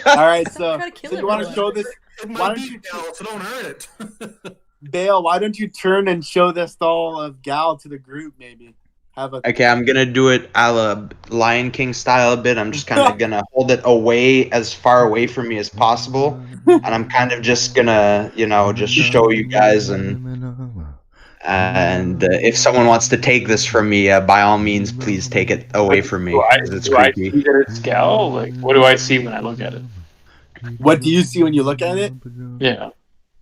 All right, so, Try to kill so you want to everyone. show this? It Why might don't be you- Gal, so don't hurt it. Bale, why don't you turn and show this doll of Gal to the group, maybe? Have a Okay, I'm gonna do it a la Lion King style a bit. I'm just kind of gonna hold it away as far away from me as possible, and I'm kind of just gonna, just show you guys and if someone wants to take this from me, by all means, please take it away from me because it's do I creepy. see that it's Gal? Like, what do I see when I look at it? What do you see when you look at it? Yeah.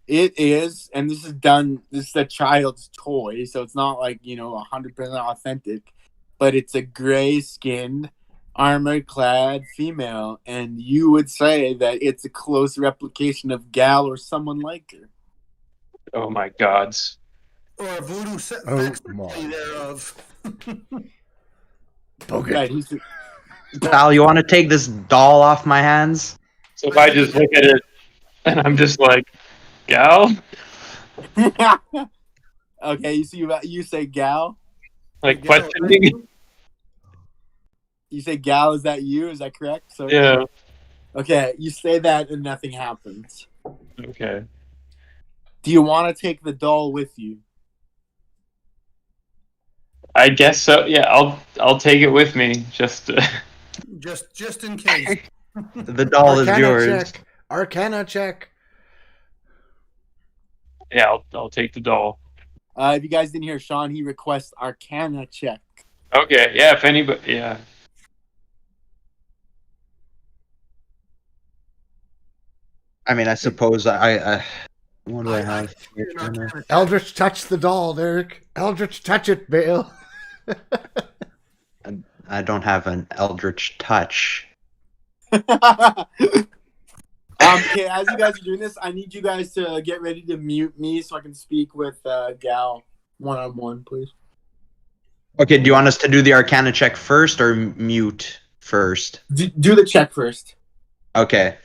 It is, and this is a child's toy, so it's not like, 100% authentic, but it's a gray-skinned, armor-clad female, and you would say that it's a close replication of Gal or someone like her. Oh my gods. Or a voodoo Oh, my. thereof. Poke it. Right, Val, you want to take this doll off my hands? So if I just look at it and I'm just like, Gal? Okay, you say Gal? Like Gal, questioning? You say Gal, is that you? Is that correct? So Yeah. Okay, you say that and nothing happens. Okay. Do you want to take the doll with you? I guess so. Yeah, I'll take it with me. Just Just in case. The doll is yours. Arcana check. yeah, I'll take the doll. If you guys didn't hear Sean, he requests Arcana check. Okay. Yeah. If anybody. Yeah. I mean, I suppose I what do I have? Eldritch touch the doll, Derek. Eldritch touch it, Bale. I don't have an Eldritch touch. Okay, as you guys are doing this, I need you guys to get ready to mute me so I can speak with Gal one-on-one, please. Okay, do you want us to do the Arcana check first or mute first? Do the check first. Okay.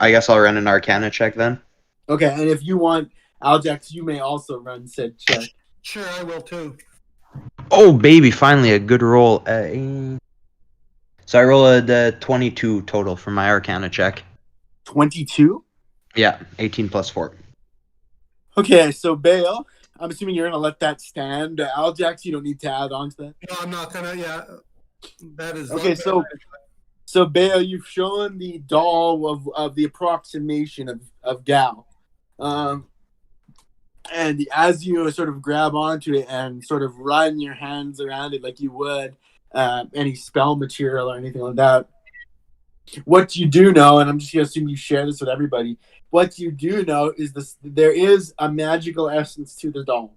I guess I'll run an Arcana check then. Okay, and if you want, Aljax, you may also run said check. Sure, I will too. Oh, baby, finally a good roll. So I roll a 22 total for my Arcana check. 22? Yeah, 18 plus 4. Okay, so Bale, I'm assuming you're going to let that stand. Aljax, you don't need to add on to that. No, I'm not gonna. Yeah, that is Okay, so Bale, you've shown the doll of the approximation of Gal. And as you sort of grab onto it and sort of run your hands around it like you would any spell material or anything like that, what you do know, and I'm just going to assume you share this with everybody, what you do know is there is a magical essence to the doll.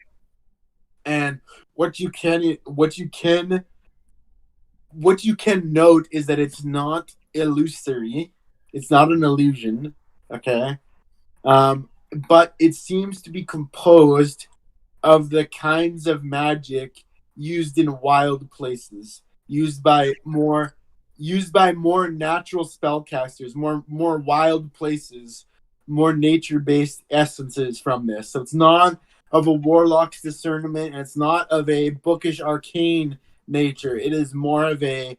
And what you can note is that it's not illusory. It's not an illusion. Okay. But it seems to be composed of the kinds of magic used in wild places, used by more natural spellcasters, more wild places, more nature-based essences from this. So it's not of a warlock's discernment, and it's not of a bookish arcane nature. It is more of a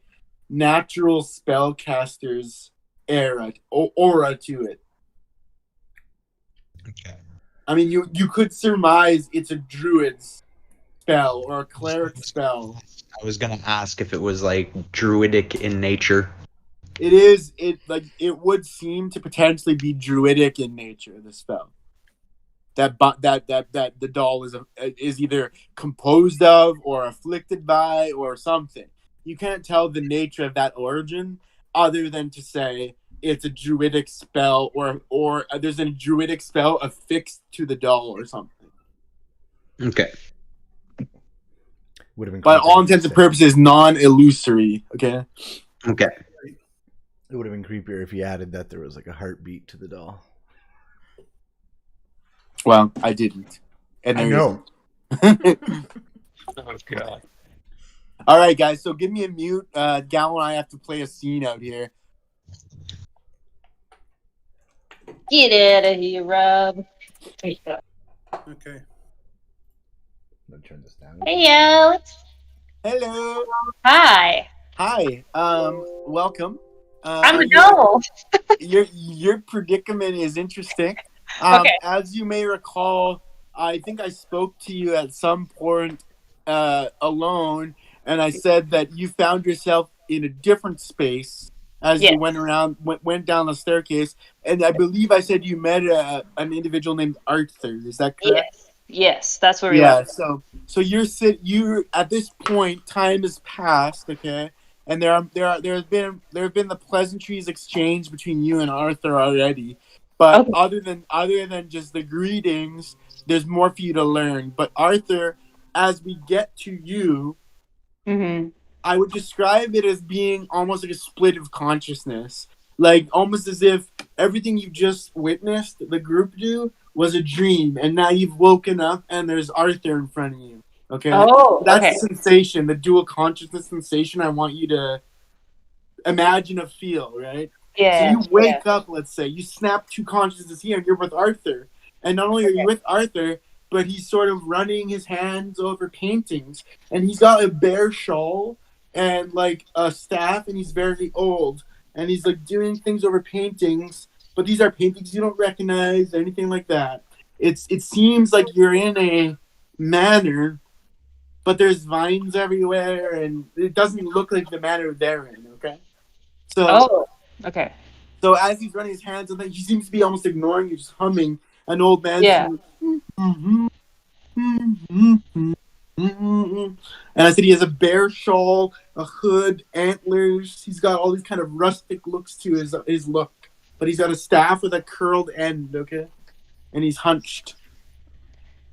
natural spellcaster's aura to it. Okay. I mean, you could surmise it's a druid's spell or a cleric spell. I was gonna ask if it was like druidic in nature. It is. It would seem to potentially be druidic in nature. The spell that the doll is either composed of or afflicted by or something. You can't tell the nature of that origin other than to say it's a druidic spell or there's a druidic spell affixed to the doll or something. Okay. Would have been. By all intents and purposes, non-illusory. Okay. Okay. It would have been creepier if you added that there was like a heartbeat to the doll. Well, I didn't. And I know. Oh god. All right, guys. So give me a mute. Gal and I have to play a scene out here. Get out of here, Rob. Okay. I'm gonna turn this down. Hey, Alex. Hello. Hi. Hi. Welcome. I'm a doll. Your predicament is interesting. Okay. As you may recall, I think I spoke to you at some point alone, and I said that you found yourself in a different space as you went down the staircase, and I believe I said you met an individual named Arthur. Is that correct? Yes, that's where we are. So you're at this point. Time has passed. Okay. And there have been the pleasantries exchanged between you and Arthur already, but other than just the greetings, there's more for you to learn. But Arthur, as we get to you, I would describe it as being almost like a split of consciousness, like almost as if everything you just witnessed the group do was a dream, and now you've woken up and there's Arthur in front of you. Okay. That's the sensation, the dual consciousness sensation I want you to imagine or feel, right? Yeah. So you wake up, let's say, you snap two consciousnesses here and you're with Arthur. And not only are you with Arthur, but he's sort of running his hands over paintings. And he's got a bear shawl and like a staff, and he's very old. And he's like doing things over paintings, but these are paintings you don't recognize or anything like that. It seems like you're in a manor, but there's vines everywhere, and it doesn't look like the manner they're in, okay? So as he's running his hands, and he seems to be almost ignoring you, just humming an old man. Yeah. And I said he has a bear shawl, a hood, antlers. He's got all these kind of rustic looks to his look. But he's got a staff with a curled end, okay? And he's hunched.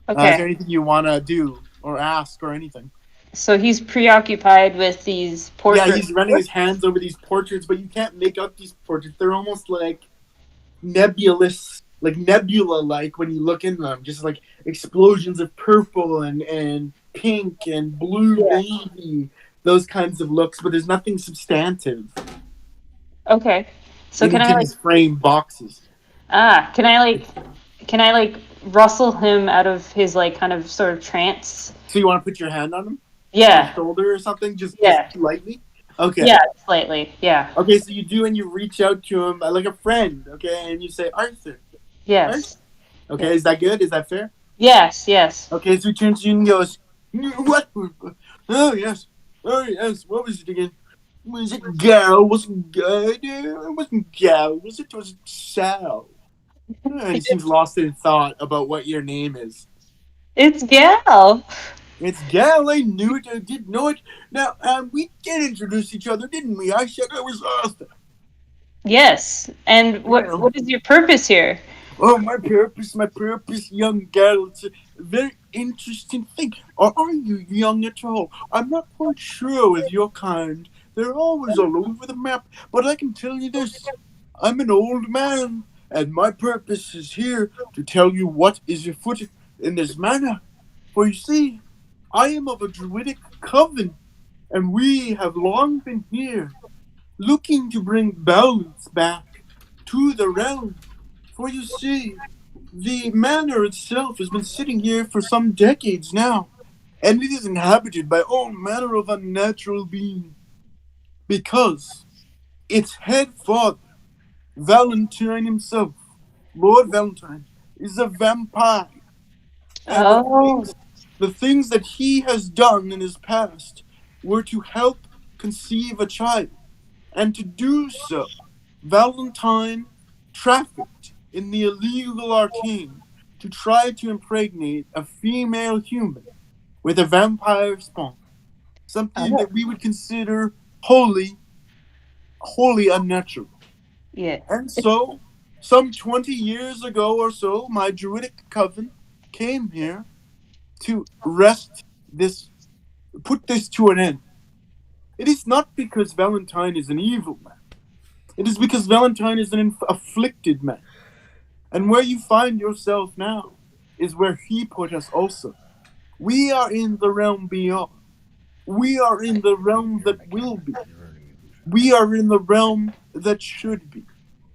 Okay. Is there anything you want to do or ask or anything? So he's preoccupied with these portraits. Yeah, he's running his hands over these portraits, but you can't make out these portraits. They're almost like nebulous, like nebula-like when you look in them. Just like explosions of purple and pink and blue navy, those kinds of looks, but there's nothing substantive. Okay. So can I like frame boxes? Can I like rustle him out of his like kind of sort of trance? So you want to put your hand on him? Yeah. His shoulder or something? Just lightly? Okay. Yeah, slightly. Yeah. Okay, so you do, and you reach out to him like a friend, okay, and you say, Arthur. Yes. Arthur? Okay, is that good? Is that fair? Yes, yes. Okay, so he turns to you and goes, what? Oh, yes. Oh, yes. What was it again? Was it Gal? Wasn't good? It wasn't Gal. Was it Sal? He seems lost in thought about what your name is. It's Gal. It's Gal. I knew it. I didn't know it. Now, we did introduce each other, didn't we? I said I was Arthur. Yes. And what is your purpose here? Oh, my purpose, young Gal. It's a very interesting thing. Or are you young at all? I'm not quite sure with your kind. They're always all over the map. But I can tell you this. I'm an old man, and my purpose is here to tell you what is afoot in this manor. For you see, I am of a druidic coven, and we have long been here, looking to bring balance back to the realm. For you see, the manor itself has been sitting here for some decades now, and it is inhabited by all manner of unnatural beings. Because its head father, Valentine himself, Lord Valentine, is a vampire. And the things that he has done in his past were to help conceive a child. And to do so, Valentine trafficked in the illegal arcane to try to impregnate a female human with a vampire spawn. Something that we would consider wholly unnatural. Yeah. And so, some 20 years ago or so, my druidic coven came here to put this to an end. It is not because Valentine is an evil man. It is because Valentine is an afflicted man. And where you find yourself now is where he put us also. We are in the realm beyond. We are in the realm that will be. We are in the realm that should be.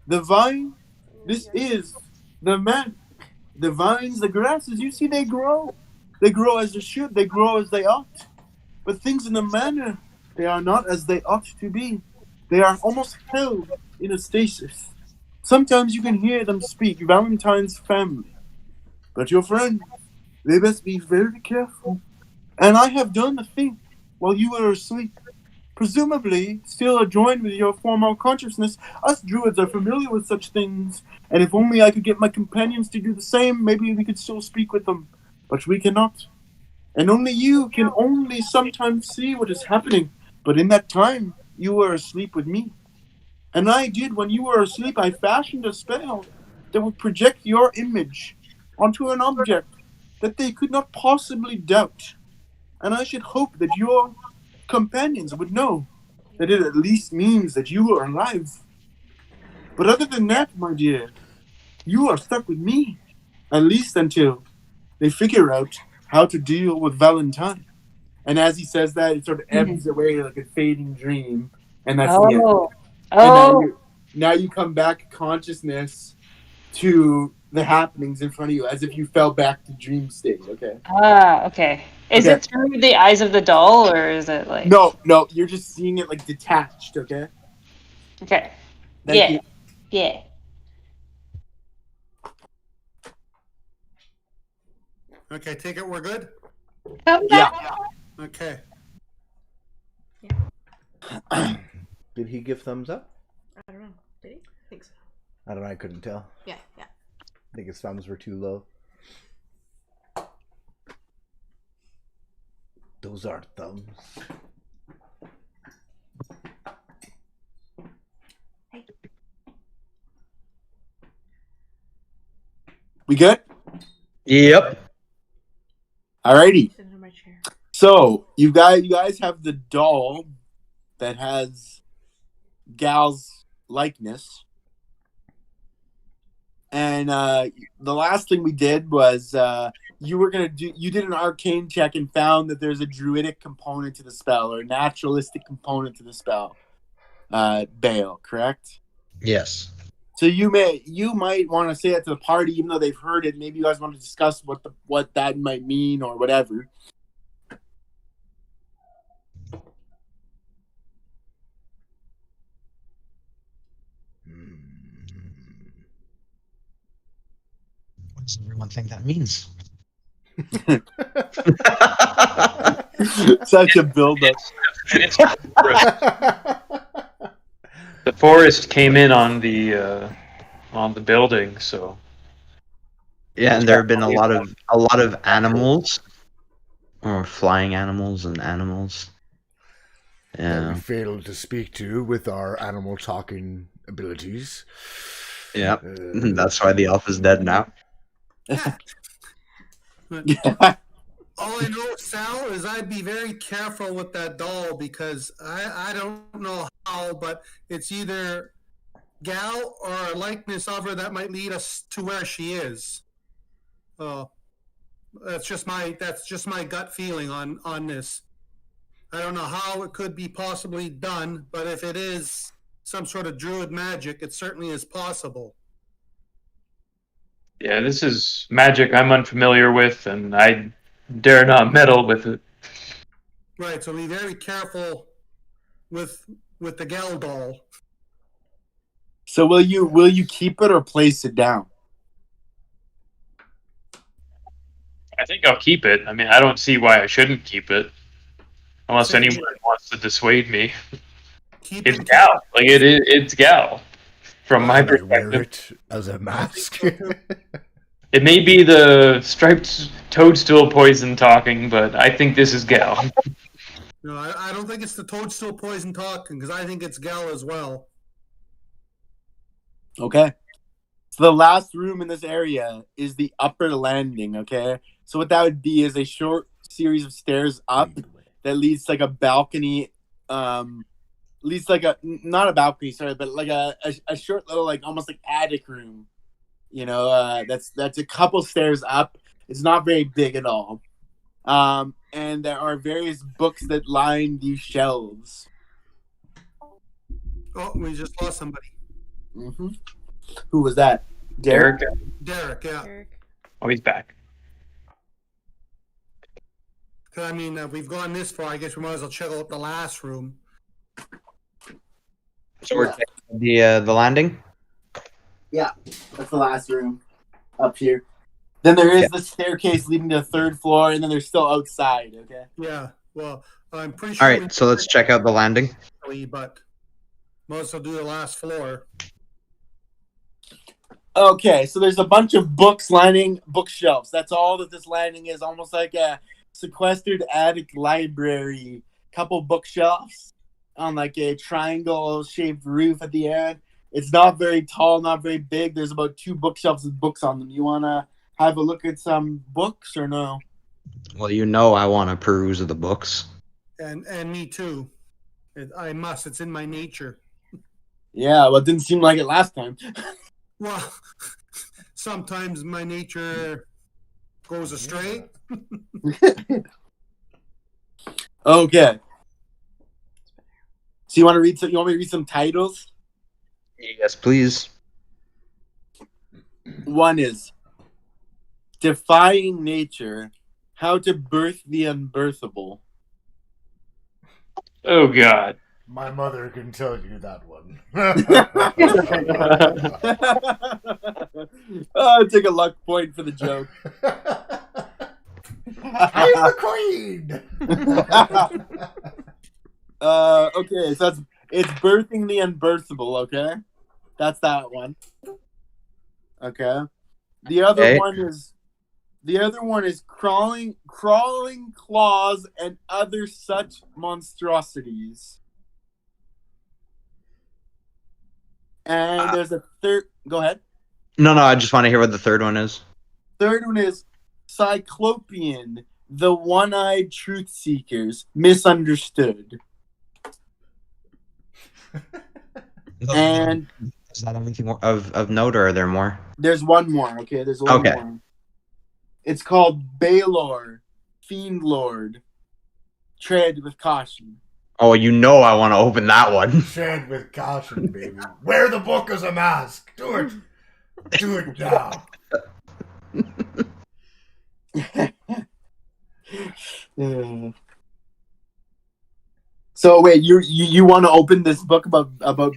The vine, this is the man. The vines, the grasses, you see, they grow. They grow as they should. They grow as they ought. But things in the manner, they are not as they ought to be. They are almost held in a stasis. Sometimes you can hear them speak, Valentine's family. But your friends, they best be very careful. And I have done the thing while you were asleep. Presumably, still adjoined with your formal consciousness, us druids are familiar with such things. And if only I could get my companions to do the same, maybe we could still speak with them. But we cannot. And only you can only sometimes see what is happening. But in that time, you were asleep with me. And I did, when you were asleep, I fashioned a spell that would project your image onto an object that they could not possibly doubt. And I should hope that your companions would know that it at least means that you are alive. But other than that, my dear, you are stuck with me, at least until they figure out how to deal with Valentine. And as he says that, it sort of ebbs away like a fading dream. And that's the end. And now you come back consciousness to the happenings in front of you, as if you fell back to dream state, okay? Okay. Is it through the eyes of the doll, or is it like... No, you're just seeing it like detached, okay? Okay. Thank you. Yeah. Okay, take it we're good? Come back. Okay. Did he give thumbs up? I don't know. Did he? I think so. I don't know. I couldn't tell. Yeah. I think his thumbs were too low. Those aren't thumbs. Hey. We good? Yep. Alrighty. Sit in my chair. So you guys have the doll that has Gal's likeness, and the last thing we did was you did an arcane check and found that there's a druidic component to the spell, or a naturalistic component to the spell. Bale, correct? Yes. So you might want to say that to the party, even though they've heard it. Maybe you guys want to discuss what that might mean or whatever. What does everyone think that means? Such a build-up. The forest came in on the building, so Yeah, and there have been a lot of animals, or flying animals and animals. That Yeah, we failed to speak to with our animal talking abilities. yeah. That's why the elf is dead now. All I know, Sal, is I'd be very careful with that doll, because I don't know how, but it's either Gal or a likeness of her that might lead us to where she is. That's just my gut feeling on this. I don't know how it could be possibly done, but if it is some sort of druid magic, it certainly is possible. yeah, this is magic I'm unfamiliar with, and I dare not meddle with it. Right, so be very careful with the Gal doll. So will you keep it or place it down? I think I'll keep it. I mean, I don't see why I shouldn't keep it, unless Same anyone here. wants to dissuade me. Keep It's it. Gal. Like it's Gal. From my And I wear perspective, it as a mask. it may be the striped toadstool poison talking, but I think this is Gal. No, I don't think it's the toadstool poison talking, because I think it's Gal as well. Okay. So the last room in this area is the upper landing, okay? So what that would be is a short series of stairs up that leads to like a balcony, leads to like a, not a balcony, sorry, but like a short little, like almost like attic room. You know, that's a couple stairs up. It's not very big at all. And there are various books that line these shelves. Oh, we just lost somebody. Mm-hmm. Who was that? Derek? Derek, yeah. Oh, he's back. I mean, we've gone this far. I guess we might as well check out the last room. So we're taking the landing. Yeah, that's the last room up here. Then there is the staircase leading to the third floor, and then they're still outside, okay? Yeah, well, I'm pretty sure. All right, so let's check out the landing. But might as well do the last floor. Okay, so there's a bunch of books lining bookshelves. That's all that this landing is, almost like a sequestered attic library. Couple bookshelves on like a triangle-shaped roof at the end. It's not very tall, not very big. There's about 2 bookshelves with books on them. You want to have a look at some books or no? Well, you know I want to peruse of the books. And me too. I must. It's in my nature. Yeah, well, it didn't seem like it last time. Well, sometimes my nature goes astray. Okay. So you want to read some? You want me to read some titles? Yes, please. One is Defying Nature: How to Birth the Unbirthable. Oh God. My mother can tell you that one. Oh, take a luck point for the joke. I'm the queen. Okay, so it's Birthing the Unbirthable. Okay, that's that one. Okay, the other one is crawling claws and other such monstrosities. And there's a third. Go ahead. No, I just want to hear what the third one is. Third one is Cyclopean, the one-eyed truth seekers, misunderstood. And is that anything of note, or are there more? There's one more. Okay, there's one more. It's called Baylor, Fiend Lord. Tread with caution. Oh, you know I want to open that one. Tread with caution, baby. Wear the book as a mask. Do it. Do it now. So wait, you want to open this book about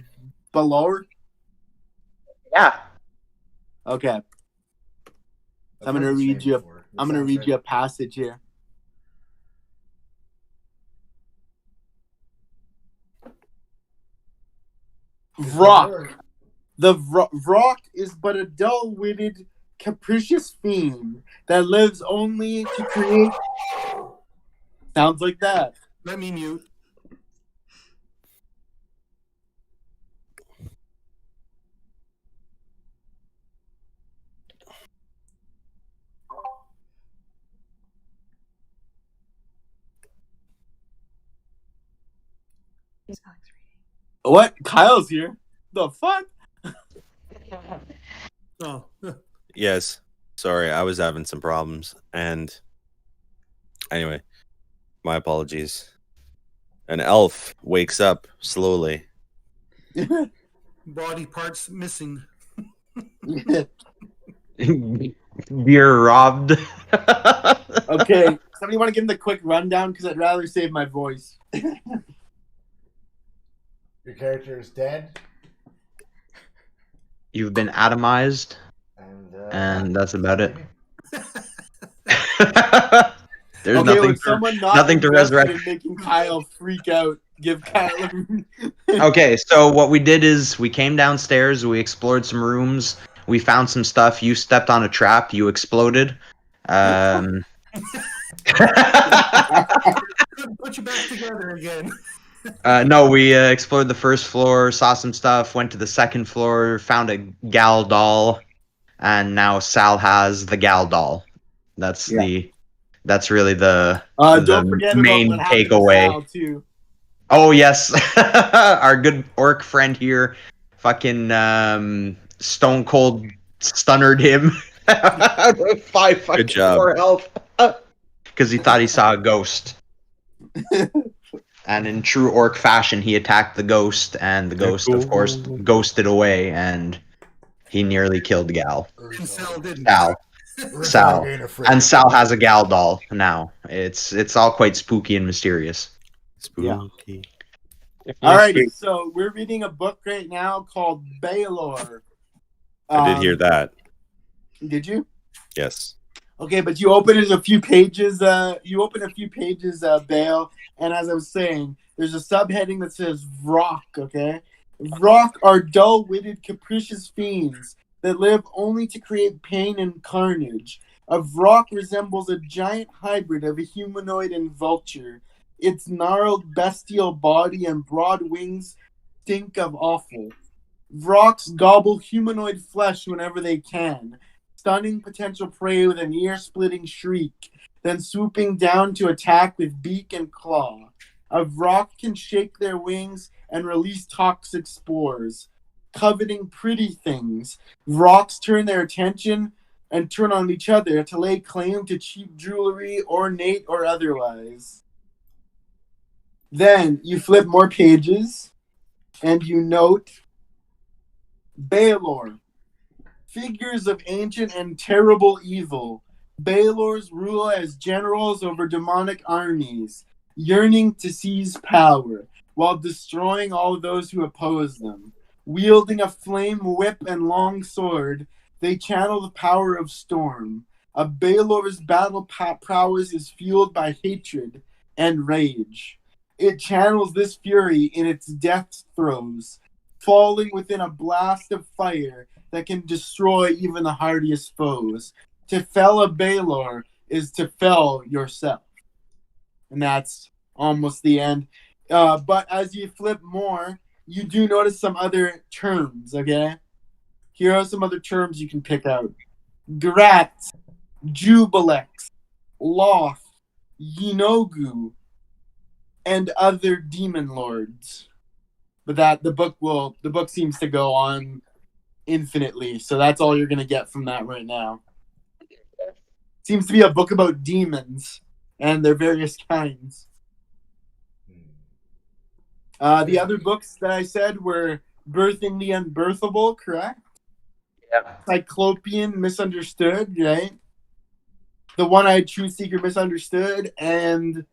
Baylor? Yeah. Okay. I'm gonna read you a passage here. Vrock. The Vrock is but a dull-witted, capricious fiend that lives only to create. Sounds like that. Let me mute. What? Kyle's here. The fuck? Oh. Yes. Sorry, I was having some problems. And anyway, my apologies. An elf wakes up slowly. Body parts missing. You're robbed. Okay. Somebody want to give him the quick rundown? Because I'd rather save my voice. Your character is dead. You've been atomized. And that's about it. There's Okay, nothing was someone not nothing to invested resurrect. in making Kyle freak out? Give Kyle Okay, so what we did is we came downstairs, we explored some rooms, we found some stuff. You stepped on a trap, you exploded. Put you back together again. No, we explored the first floor, saw some stuff, went to the second floor, found a gal doll, and now Sal has the gal doll. That's really the don't forget main about what happened to takeaway. Sal, too. Oh yes, our good orc friend here, fucking stone cold stunnered him. 5 fucking Good job. 4 health because he thought he saw a ghost. And in true orc fashion, he attacked the ghost, and the ghost, of course, ghosted away, and he nearly killed Gal. And Sal didn't. Sal. And Sal has a Gal doll now. It's all quite spooky and mysterious. Spooky. Alrighty, so we're reading a book right now called Baelor. I did hear that. Did you? Yes. Okay, but you open it a few pages. Bale, and as I was saying, there's a subheading that says Vrock. Okay, Vrock are dull-witted, capricious fiends that live only to create pain and carnage. A Vrock resembles a giant hybrid of a humanoid and vulture. Its gnarled, bestial body and broad wings stink of offal. Vrocks gobble humanoid flesh whenever they can, stunning potential prey with an ear-splitting shriek, then swooping down to attack with beak and claw. A Vrock can shake their wings and release toxic spores. Coveting pretty things, Vrocks turn their attention and turn on each other to lay claim to cheap jewelry, ornate or otherwise. Then you flip more pages and you note Baelor. Figures of ancient and terrible evil. Baelors rule as generals over demonic armies, yearning to seize power, while destroying all those who oppose them. Wielding a flame whip and long sword, they channel the power of storm. A Baelor's battle prowess is fueled by hatred and rage. It channels this fury in its death throes, falling within a blast of fire that can destroy even the hardiest foes. To fell a Baelor is to fell yourself. And that's almost the end. But as you flip more, you do notice some other terms, okay? Here are some other terms you can pick out. Grat, Jubilex, Loth, Yinogu, and other demon lords. But the book seems to go on infinitely, so that's all you're gonna get from that right now. Seems to be a book about demons and their various kinds. The other books that I said were Birthing the Unbirthable, correct? Yeah. Cyclopean Misunderstood, right? The One-Eyed Truth Seeker Misunderstood, and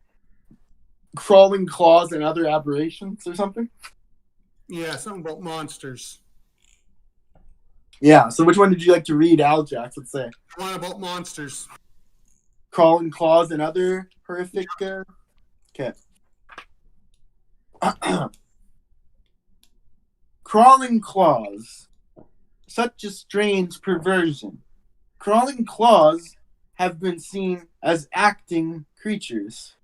Crawling Claws and Other Aberrations or something? Yeah, something about monsters. Yeah, so which one did you like to read, Aljax, let's say? One about monsters. Crawling Claws and Other Horrific... Okay. Crawling Claws. Such a strange perversion. Crawling Claws have been seen as acting creatures,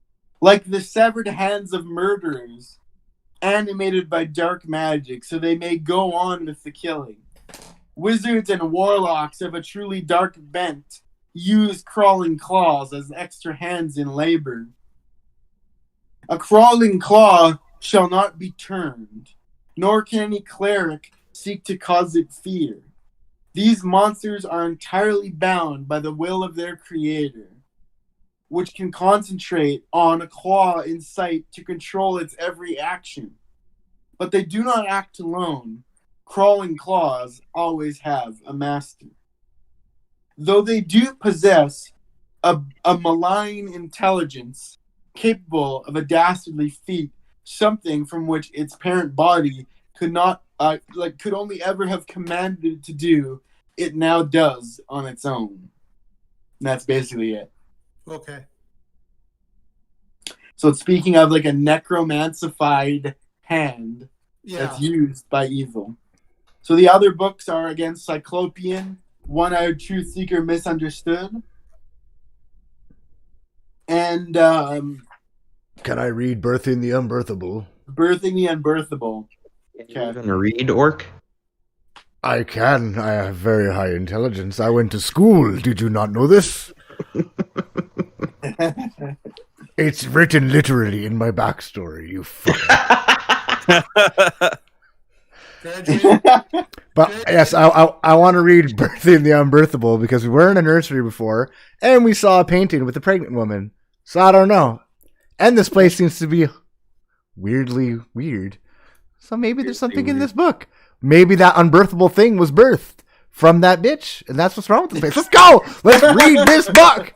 like the severed hands of murderers, animated by dark magic, so they may go on with the killing. Wizards and warlocks of a truly dark bent use crawling claws as extra hands in labor. A crawling claw shall not be turned, nor can any cleric seek to cause it fear. These monsters are entirely bound by the will of their creator, which can concentrate on a claw in sight to control its every action. But they do not act alone. Crawling claws always have a master. Though they do possess a malign intelligence capable of a dastardly feat, something from which its parent body could only ever have commanded it to do, it now does on its own. And that's basically it. Okay. So it's speaking of like a necromancified hand Yeah. that's used by evil. So the other books are again Cyclopean, One-Eyed Truth Seeker Misunderstood, and Can I read Birthing the Unbirthable? Birthing the Unbirthable. Can you even read Orc? I can. I have very high intelligence. I went to school. Did you not know this? It's written literally in my backstory, you fucker. But yes, I want to read Birthing the Unbirthable because we were in a nursery before and we saw a painting with a pregnant woman. So I don't know. And this place seems to be weirdly weird. So maybe there's something in this book. Maybe that unbirthable thing was birthed from that bitch, and that's what's wrong with this place. Let's go! Let's read this book!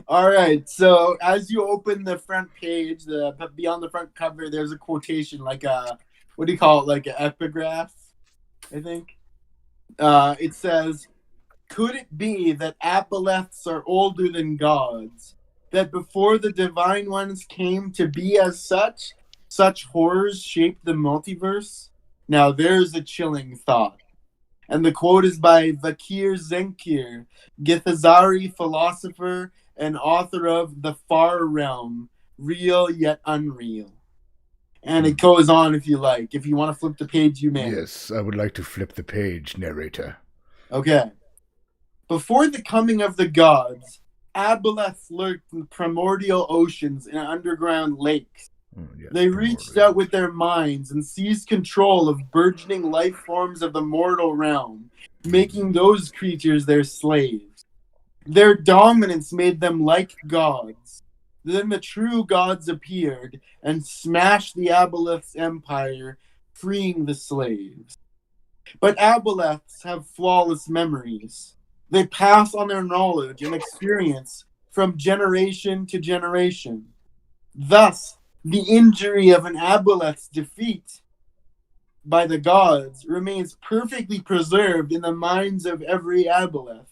All right, so as you open the front page, beyond the front cover, there's a quotation, like a, what do you call it, like an epigraph, I think. It says, "Could it be that Aboleths are older than gods, that before the divine ones came to be as such horrors shaped the multiverse? Now there's a chilling thought." And the quote is by Vakir Zenkir, Githazari philosopher and author of The Far Realm, Real Yet Unreal. And it goes on if you like. If you want to flip the page, you may. Yes, I would like to flip the page, narrator. Okay. Before the coming of the gods, Aboleth lurked in primordial oceans and underground lakes. Yes, they reached out with their minds and seized control of burgeoning life forms of the mortal realm, making those creatures their slaves. Their dominance made them like gods. Then the true gods appeared and smashed the Aboleth's empire, freeing the slaves. But Aboleths have flawless memories. They pass on their knowledge and experience from generation to generation. Thus, the injury of an Aboleth's defeat by the gods remains perfectly preserved in the minds of every Aboleth.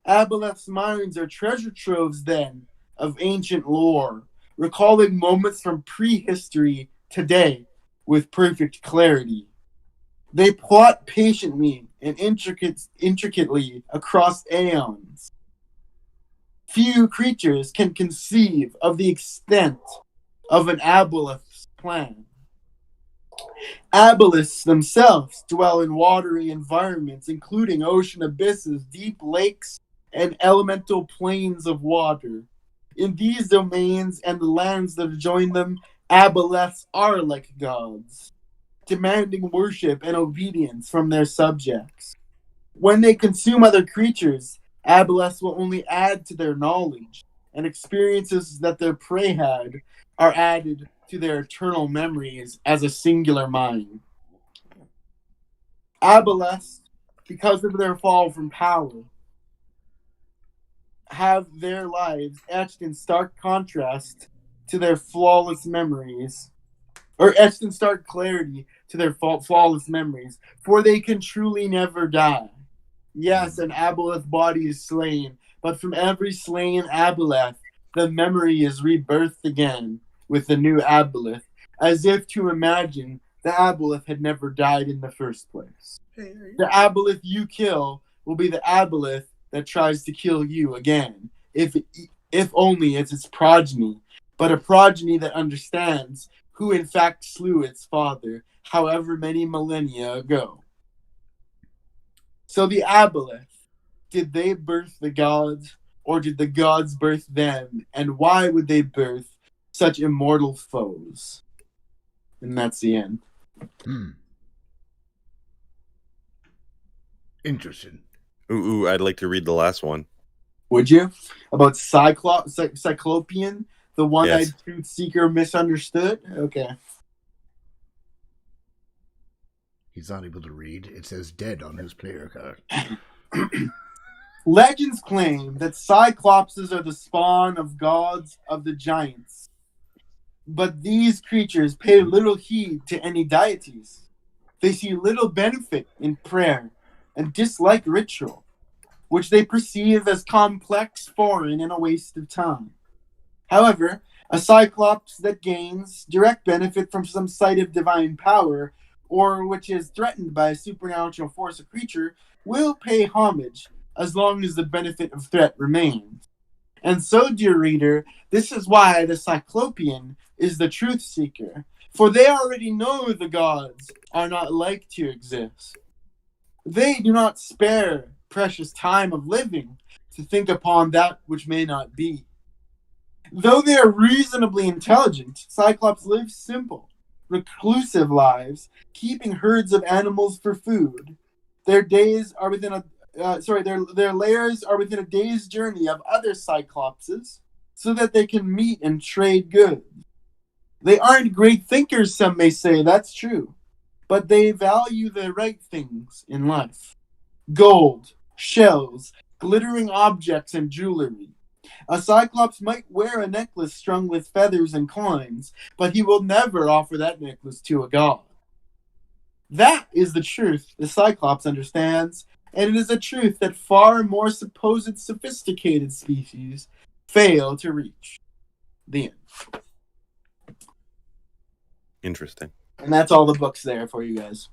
Aboleth's minds are treasure troves, then, of ancient lore, recalling moments from prehistory today with perfect clarity. They plot patiently and intricately across aeons. Few creatures can conceive of the extent of an Aboleth's plan. Aboleths themselves dwell in watery environments, including ocean abysses, deep lakes, and elemental plains of water. In these domains and the lands that adjoin them, Aboleths are like gods, demanding worship and obedience from their subjects. When they consume other creatures, Aboleths will only add to their knowledge, and experiences that their prey had are added to their eternal memories as a singular mind. Aboleths, because of their fall from power, have their lives etched in stark contrast to their flawless memories, or etched in stark clarity to their flawless memories, for they can truly never die. Yes, an Aboleth body is slain, but from every slain Aboleth, the memory is rebirthed again with the new Aboleth, as if to imagine the Aboleth had never died in the first place. The Aboleth you kill will be the Aboleth that tries to kill you again, if only it's its progeny, but a progeny that understands who in fact slew its father, however many millennia ago. So the Aboleth, did they birth the gods, or did the gods birth them, and why would they birth such immortal foes? And that's the end. Interesting. Ooh, I'd like to read the last one. Would you? About Cyclopean, the one-eyed truth seeker misunderstood? Okay. He's not able to read. It says dead on his player card. Legends claim that Cyclopses are the spawn of gods of the giants. But these creatures pay little heed to any deities. They see little benefit in prayer and dislike ritual. which they perceive as complex, foreign, and a waste of time. However, a Cyclops that gains direct benefit from some site of divine power, or which is threatened by a supernatural force or creature, will pay homage as long as the benefit of threat remains. And so, dear reader, this is why the Cyclopean is the truth seeker, for they already know the gods are not like to exist. They do not spare precious time of living to think upon that which may not be. Though they are reasonably intelligent, Cyclops live simple, reclusive lives, keeping herds of animals for food. Their days are within their lairs are within a day's journey of other Cyclopses, so that they can meet and trade goods. They aren't great thinkers, some may say, that's true, but they value the right things in life. Gold, shells, glittering objects, and jewelry. A Cyclops might wear a necklace strung with feathers and coins, but he will never offer that necklace to a god. That is the truth the Cyclops understands, and it is a truth that far more supposed sophisticated species fail to reach. The end. Interesting. And that's all the books there for you guys.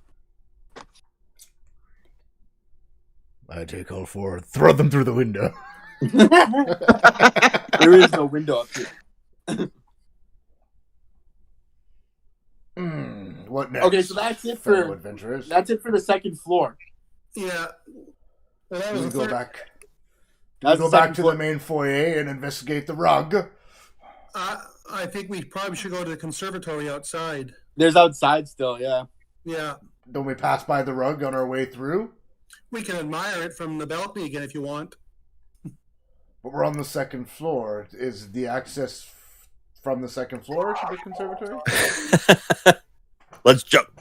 I take all four, throw them through the window. There is no window up here. What next? Okay, so that's it fellow for adventurers. that's it for the second floor. Yeah. Well, that was We the go third. back. That's Go the back second to floor. the main foyer and investigate the rug. I think we probably should go to the conservatory outside. There's outside still, yeah. Yeah. Don't we pass by the rug on our way through? We can admire it from the balcony again if you want. But we're on the second floor. Is the access from the second floor to the conservatory? Let's jump.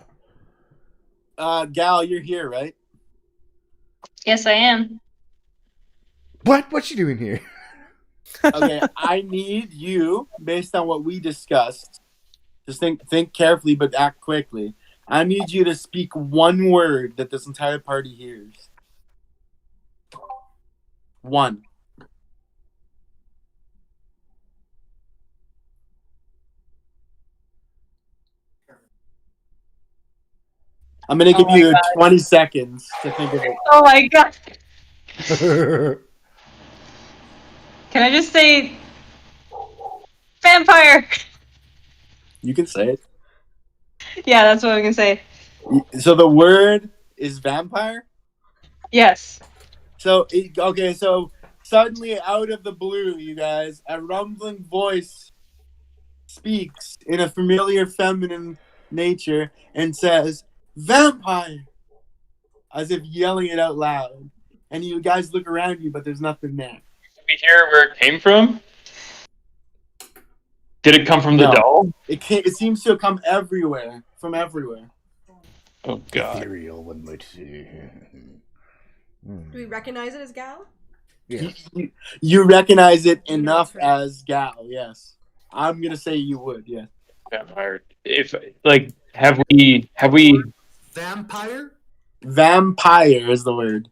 Gal, you're here, right? Yes, I am. What? What's she doing here? Okay, I need you, based on what we discussed, just think carefully but act quickly. I need you to speak one word that this entire party hears. One. I'm going to give you 20 seconds to think of it. Oh my god. Can I just say vampire? You can say it. Yeah, that's what I'm gonna say. So the word is vampire? Yes. So suddenly out of the blue, you guys, a rumbling voice speaks in a familiar feminine nature and says, "Vampire!" as if yelling it out loud. And you guys look around you, but there's nothing there. Did we hear where it came from? Did it come from the No. doll? It seems to come everywhere, from everywhere. Oh god. Ethereal, one might say. Do we recognize it as Gal? Yeah. You recognize it You know enough it's her. as Gal, yes. I'm gonna say you would, yeah. Vampire. If like have we Vampire? Vampire is the word.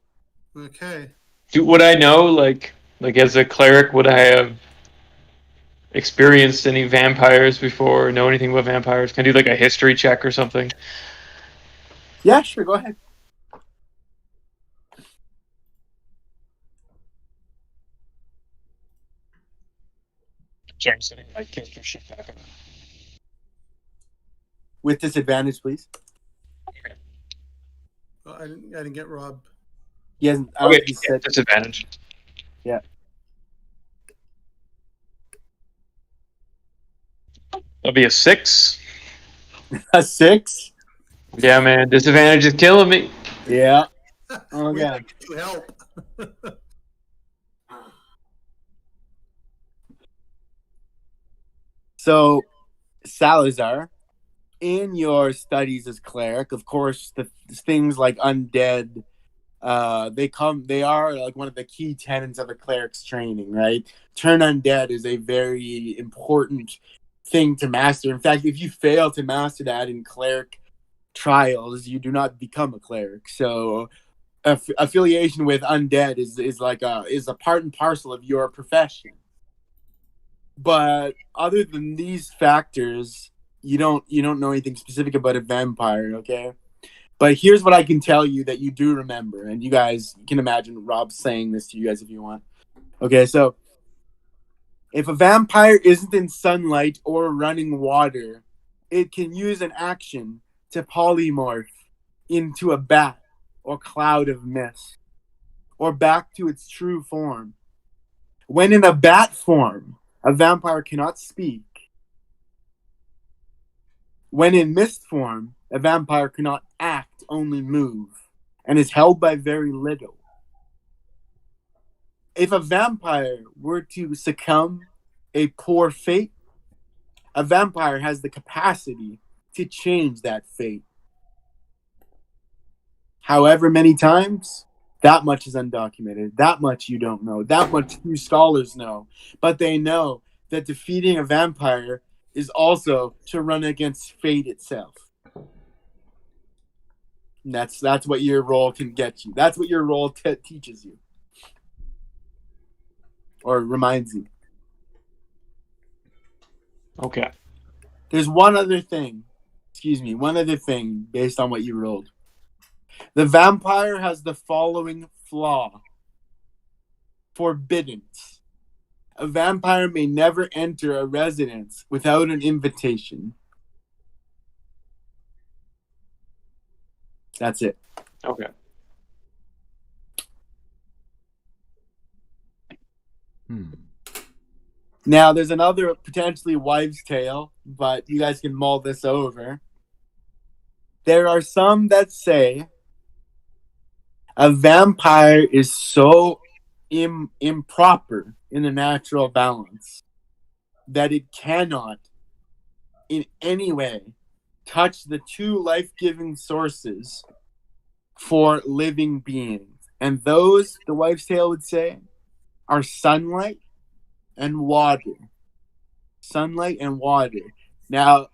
Okay. would I know like as a cleric would I have experienced any vampires before, know anything about vampires? Can I do like a history check or something? Yeah, sure, go ahead. Sorry, I'm setting my character sheet back up. With disadvantage, please. I didn't get Rob. He hasn't. I don't Okay, think he said. disadvantage. Yeah. That'll be a 6. A 6. Yeah, man, disadvantage is killing me. Yeah. We Okay. like to help. So, Salazar, in your studies as cleric, of course, the things like undead, they are like one of the key tenets of a cleric's training, right? Turn undead is a very important thing to master. In fact, if you fail to master that in cleric trials, you do not become a cleric. So affiliation with undead is a part and parcel of your profession. But other than these factors, you don't know anything specific about a vampire, okay? But here's what I can tell you that you do remember, and you guys can imagine Rob saying this to you guys if you want. Okay, so if a vampire isn't in sunlight or running water, it can use an action to polymorph into a bat or cloud of mist, or back to its true form. When in a bat form, a vampire cannot speak. When in mist form, a vampire cannot act, only move, and is held by very little. If a vampire were to succumb a poor fate, a vampire has the capacity to change that fate. However many times, that much is undocumented. That much you don't know. That much few scholars know. But they know that defeating a vampire is also to run against fate itself. And that's what your role can get you. That's what your role teaches you. Or reminds you. Okay. There's one other thing based on what you rolled. The vampire has the following flaw. Forbiddance. A vampire may never enter a residence without an invitation. That's it. Okay. Now, there's another potentially wives' tale, but you guys can mull this over. There are some that say a vampire is so improper in the natural balance that it cannot in any way touch the two life-giving sources for living beings. And those, the wives' tale would say, are sunlight and water. Sunlight and water. Now,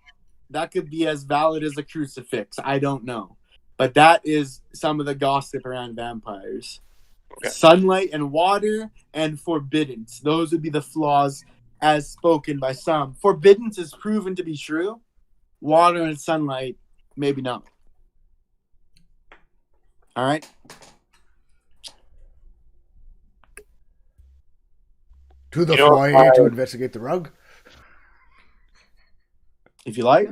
that could be as valid as a crucifix. I don't know. But that is some of the gossip around vampires. Okay. Sunlight and water and forbiddance. Those would be the flaws as spoken by some. Forbiddance is proven to be true. Water and sunlight, maybe not. All right? To the foyer to investigate the rug? If you like.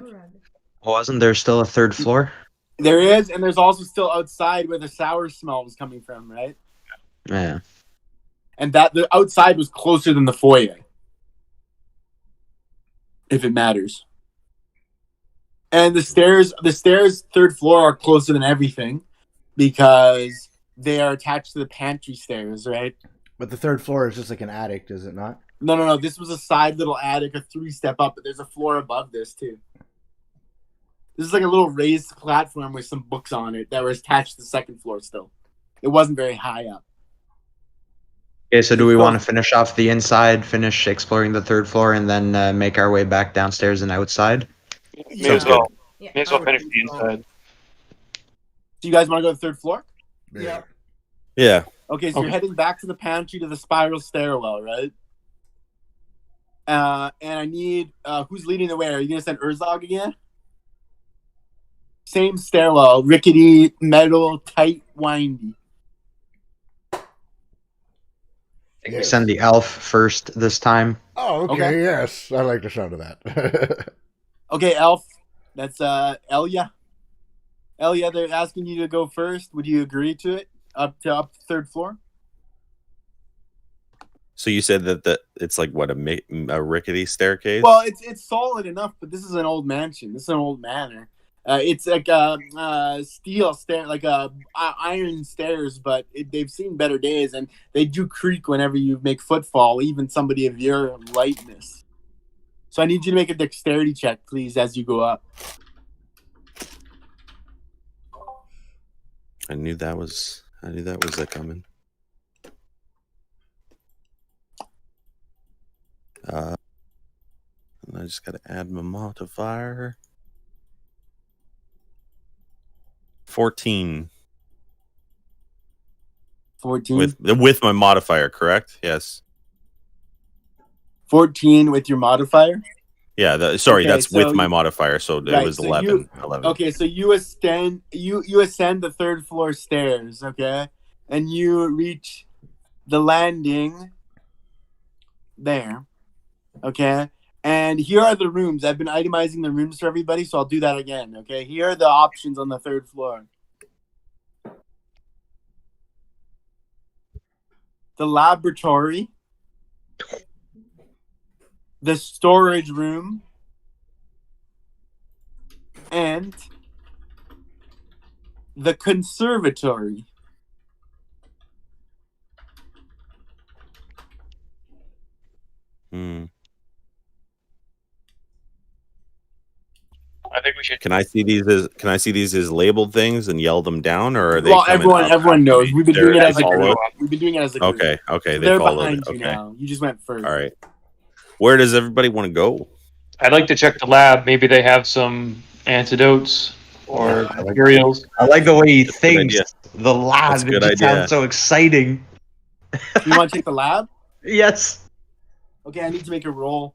Wasn't there still a third floor? There is, and there's also still outside where the sour smell was coming from, right? Yeah. And that the outside was closer than the foyer. If it matters. And the stairs, third floor, are closer than everything because they are attached to the pantry stairs, right? But the third floor is just like an attic, is it not? No. This was a side little attic, a 3-step up, but there's a floor above this too. This is like a little raised platform with some books on it that were attached to the second floor still. It wasn't very high up. Okay, so do we want to finish off the inside, finish exploring the third floor, and then make our way back downstairs and outside? May as well. May as well finish the inside. Do you guys want to go to the third floor? Yeah. Yeah. Okay, so you're heading back to the pantry to the spiral stairwell, right? And I need who's leading the way? Are you gonna send Urzog again? Same stairwell, rickety, metal, tight, windy. We send the elf first this time. Oh, okay. Yes, I like the sound of that. Okay, elf. That's Elia. Elia, they're asking you to go first. Would you agree to it? Up to third floor? So you said that it's like what a rickety staircase? Well, it's solid enough, but this is an old mansion. This is an old manor. It's like a steel stair, like iron stairs, but they've seen better days, and they do creak whenever you make footfall, even somebody of your lightness. So I need you to make a dexterity check, please, as you go up. I knew that was coming. I just gotta add my modifier. 14. 14? With my modifier, correct? Yes. 14 with your modifier? Yeah, that's with my modifier, so it was 11. 11. Okay, so you ascend the third floor stairs, okay? And you reach the landing there, okay? And here are the rooms. I've been itemizing the rooms for everybody, so I'll do that again, okay? Here are the options on the third floor. The laboratory, the storage room, and the conservatory. I think we should. Can I see these as labeled things and yell them down, or are they? Well, everyone knows. We've been doing it as a group. We've been doing it as a group. Okay, So they they're followed behind it. you Okay, now. You just went first. all right. Where does everybody want to go? I'd like to check the lab. Maybe they have some antidotes or materials. I like the way he That's a good thinks. idea. The lab. That's a It good just idea. sounds so exciting. You want to take the lab? Yes. Okay, I need to make a roll.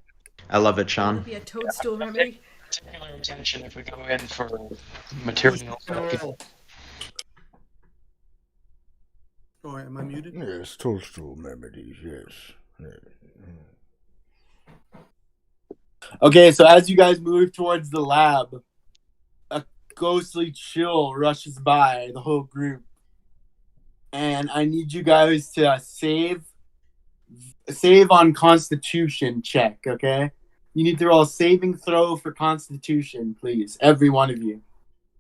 I love it, Would Sean. be a toadstool remedy. Particular attention if we go in for materials. Oh, am I muted? Yes, toadstool remedies, yes. Okay, so as you guys move towards the lab, a ghostly chill rushes by the whole group. And I need you guys to save on Constitution check, okay? You need to roll a saving throw for Constitution, please. Every one of you.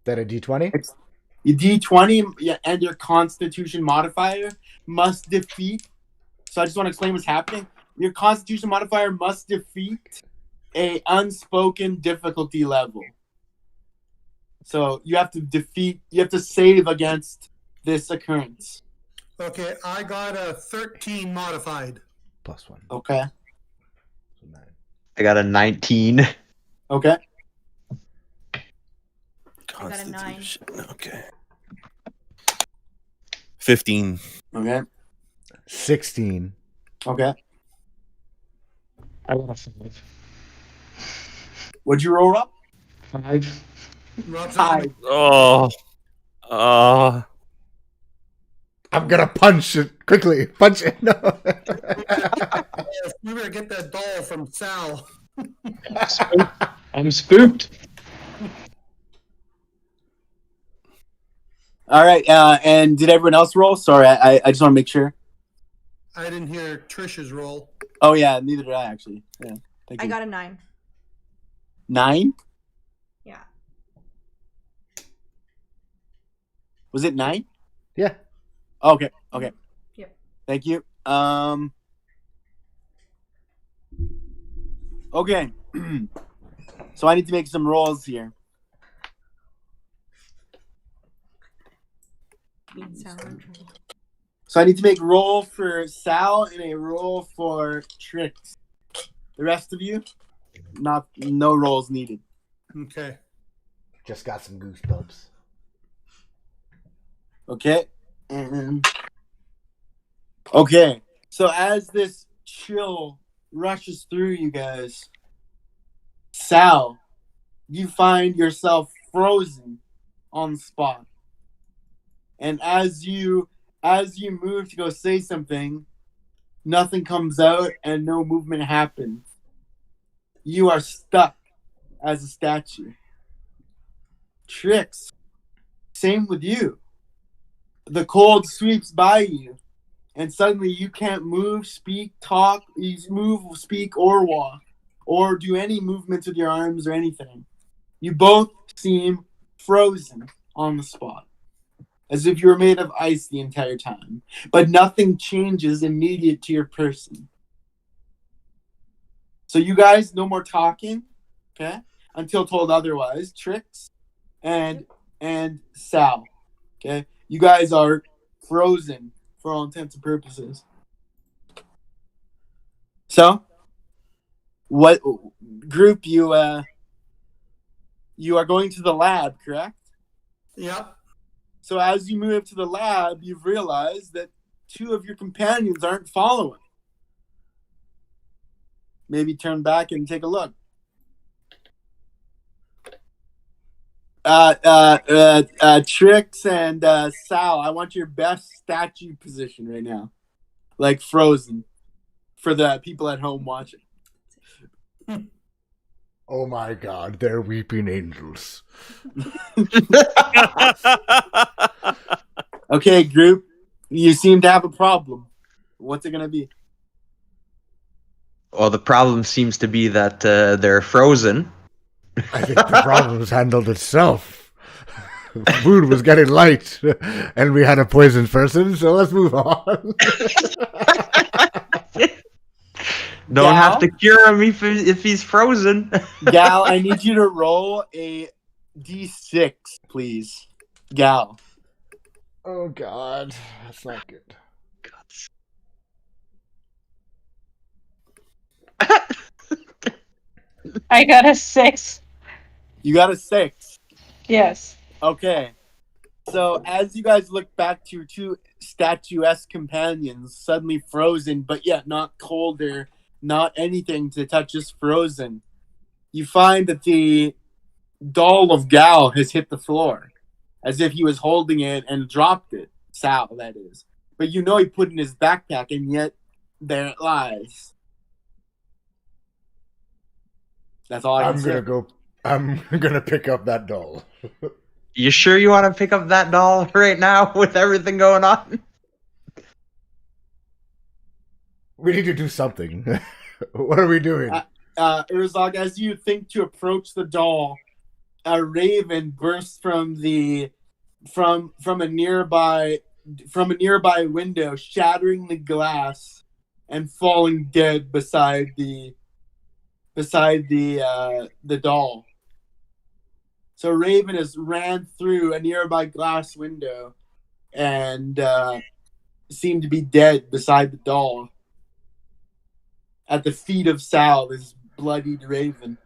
That a D20? Your D20 and your Constitution modifier must defeat. So I just want to explain what's happening. Your Constitution modifier must defeat a unspoken difficulty level. So you have to save against this occurrence. Okay, I got a 13 modified. +1. Okay. So 9. I got a 19. Okay. I got a 9. Okay. 15. Okay. 16. Okay. I got a 5. What'd you roll up? 5. Rob's Hi. Oh. I'm gonna punch it quickly. Punch it. No. We better get that doll from Sal. I'm spooked. All right. And did everyone else roll? Sorry, I just want to make sure. I didn't hear Trisha's roll. Oh yeah, neither did I actually. Yeah. Thank I you. got a 9. 9? Yeah. Was it 9? Yeah. Okay. Okay. Yep. Thank you. Okay. So I need to make some rolls here. So I need to make roll for Sal and a roll for Trix. The rest of you, no rolls needed. Okay. Just got some goosebumps. Okay. And okay. So as this chill rushes through you guys, Sal, you find yourself frozen on the spot. And as you move to go say something, nothing comes out and no movement happens. You are stuck as a statue. Trix, same with you. The cold sweeps by you, and suddenly you can't move, speak, talk, speak, or walk, or do any movements with your arms or anything. You both seem frozen on the spot, as if you were made of ice the entire time. But nothing changes immediate to your person. So you guys, no more talking, okay? Until told otherwise. Trix and Sal, okay? You guys are frozen for all intents and purposes. So, what group you are going to the lab, correct? Yep. So as you move to the lab, you've realized that two of your companions aren't following. Maybe turn back and take a look. Trix and Sal, I want your best statue position right now. Like Frozen. For the people at home watching. Oh my god, they're weeping angels. Okay, group. You seem to have a problem. What's it going to be? Well, the problem seems to be that they're frozen. I think the problem's handled itself. Food was getting light, and we had a poisoned person, so let's move on. Don't have to cure him if he's frozen. Gal, I need you to roll a d6, please. Gal. Oh god, that's not good. I got a 6. You got a 6. Yes. Okay. So as you guys look back to your two statuesque companions, suddenly frozen, but yet not colder, not anything to touch, just frozen, you find that the doll of Gal has hit the floor, as if he was holding it and dropped it. Sal, that is. But you know he put it in his backpack, and yet there it lies. That's all I can say. I'm gonna pick up that doll. You sure you want to pick up that doll right now with everything going on? We need to do something. What are we doing? Urzog, as you think to approach the doll, a raven bursts from a nearby window, shattering the glass and falling dead beside the doll. So Raven has ran through a nearby glass window and seemed to be dead beside the doll. At the feet of Sal, this bloodied Raven.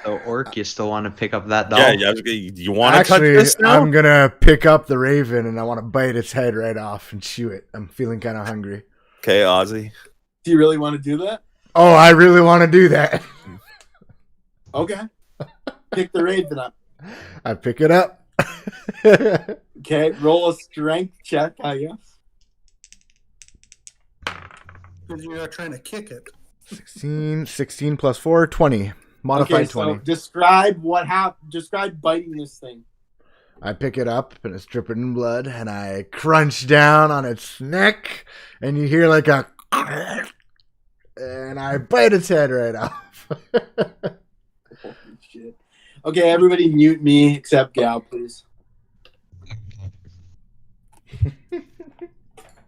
So, Orc, you still want to pick up that doll? Yeah, you want to touch this now? I'm gonna pick up the Raven and I want to bite its head right off and chew it. I'm feeling kind of hungry. Okay, Ozzy. Do you really want to do that? Oh, I really want to do that. Okay. Pick the Raven up. I pick it up. Okay, roll a strength check, I guess. Because you're not trying to kick it. 16 plus 4, 20. Modified okay, 20. So describe what happened. Describe biting this thing. I pick it up and it's dripping in blood, and I crunch down on its neck, and you hear like a, and I bite its head right off. Holy shit. Okay, everybody mute me except Gal, please.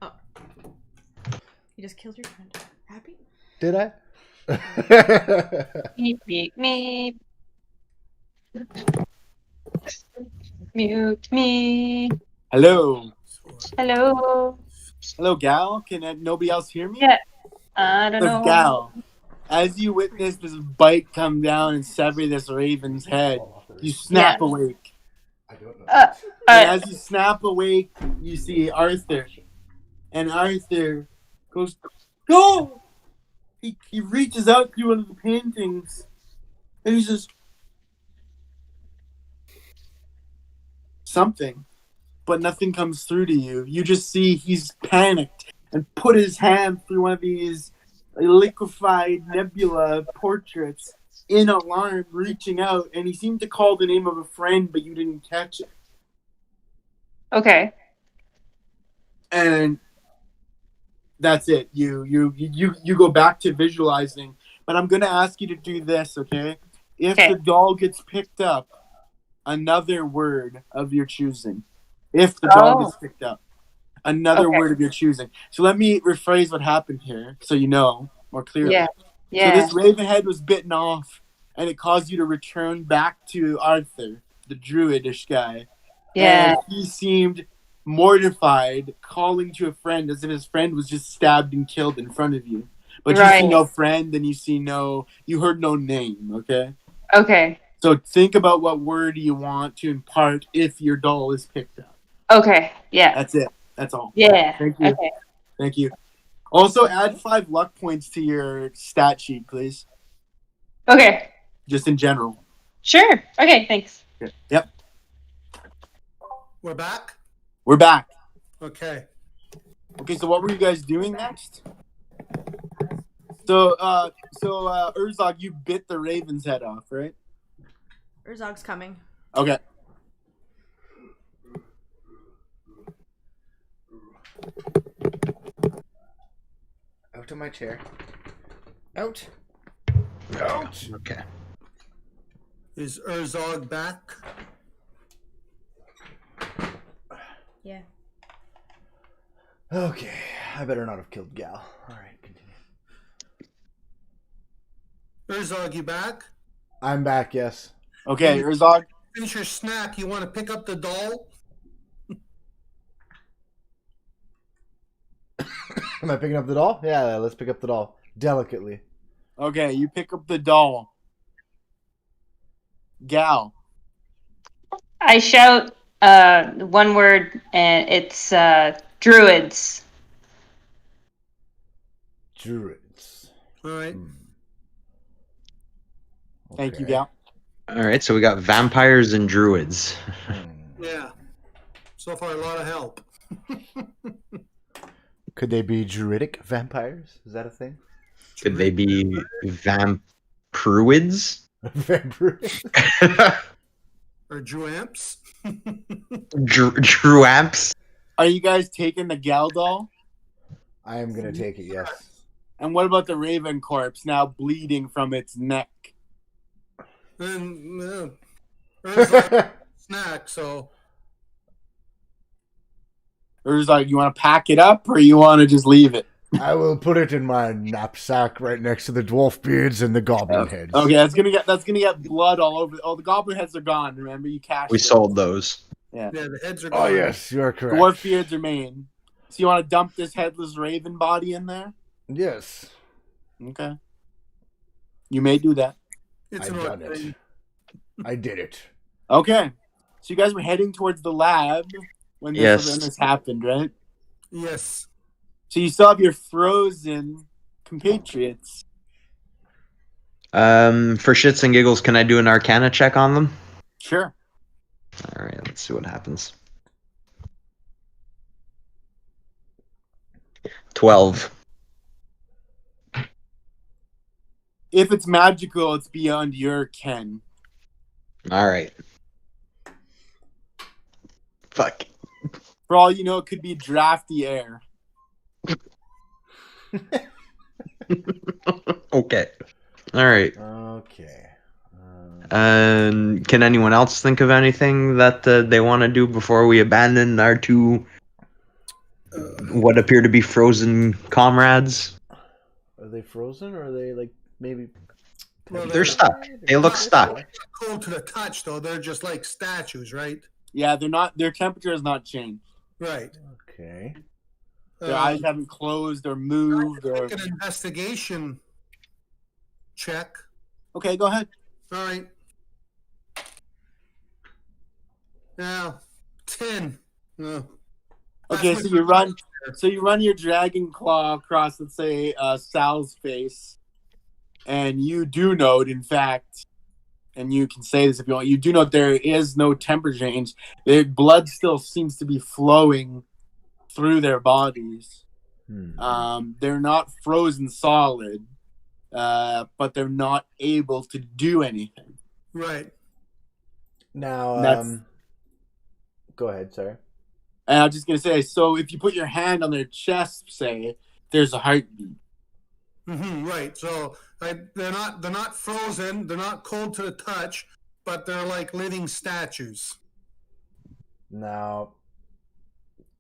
Oh. You just killed your friend. Happy? Did I? Meep, meep, meep. Mute me. Hello. Hello. Hello, Gal. Can nobody else hear me? Yeah. I don't know. Gal, as you witness this bite come down and sever this raven's head, you snap awake. I don't know. And as you snap awake, you see Arthur. And Arthur goes, "Go!" He reaches out through one of the paintings. And he says, something. But nothing comes through to you. You just see he's panicked and put his hand through one of these liquefied nebula portraits in alarm, reaching out. And he seemed to call the name of a friend, but you didn't catch it. Okay. And that's it. You go back to visualizing. But I'm gonna ask you to do this, okay? If the doll gets picked up, another word of your choosing. If the doll gets picked up, another word of your choosing. So let me rephrase what happened here, so you know more clearly. Yeah. So this raven head was bitten off, and it caused you to return back to Arthur, the druidish guy. Yeah. And he seemed mortified, calling to a friend as if his friend was just stabbed and killed in front of you. But you see no friend, and you heard no name, okay? Okay. So think about what word you want to impart if your doll is picked up. Okay. Yeah. That's it. That's all. Yeah. Thank you. Okay. Thank you. Also, add 5 luck points to your stat sheet, please. Okay. Just in general. Sure. Okay, thanks. Yep. We're back? We're back. Okay. Okay, so what were you guys doing next? So Urzog, you bit the raven's head off, right? Urzog's coming. Okay. Out of my chair. Out. Out. Okay. Is Urzog back? Yeah. Okay, I better not have killed Gal. All right, continue. Urzog, you back? I'm back. Yes. Okay, Urzog. Finish your snack. You want to pick up the doll? Am I picking up the doll? Yeah, let's pick up the doll delicately. Okay, you pick up the doll. Gal. I shout one word, and it's druids. Druids. All right. Thank you, Gal. All right, so we got vampires and druids. Yeah. So far, a lot of help. Could they be druidic vampires? Is that a thing? Could they be vampruids? Or Druamps? Druamps? Are you guys taking the Gal doll? I am gonna take it. Yes. And what about the raven corpse now bleeding from its neck? And Urzog snack. So. Urzog, you want to pack it up or you want to just leave it? I will put it in my knapsack right next to the dwarf beards and the goblin heads. Okay, that's gonna get blood all over. Oh, the goblin heads are gone. Remember, you cashed. We sold those. Yeah. Yeah, the heads are gone. Oh yes, you are correct. Dwarf beards remain. So you want to dump this headless raven body in there? Yes. Okay. You may do that. It's I've an done it. I did it. Okay. So you guys were heading towards the lab when this happened, right? Yes. So you still have your frozen compatriots. For shits and giggles, can I do an Arcana check on them? Sure. All right, let's see what happens. 12. If it's magical, it's beyond your ken. All right. Fuck. For all you know, it could be drafty air. Okay. All right. Okay. Can anyone else think of anything that they want to do before we abandon our two what appear to be frozen comrades? Are they frozen or are they like maybe? Well, They're stuck. They look stuck. Cold to the touch, though. They're just like statues, right? Yeah, they're not. Their temperature has not changed. Right. Okay. Their eyes haven't closed or moved or. Make an investigation check. Okay, go ahead. All right. Now, 10. No. Okay, so you run. So you run your dragon claw across, let's say, Sal's face, and you do note, in fact, and you can say this if you want. You do note there is no temperature change. Their blood still seems to be flowing through their bodies. They're not frozen solid, but they're not able to do anything. Right. Now, go ahead, sorry. And I'm just gonna say, so if you put your hand on their chest, say, there's a heartbeat. Right. So they're not frozen. They're not cold to the touch, but they're like living statues. Now,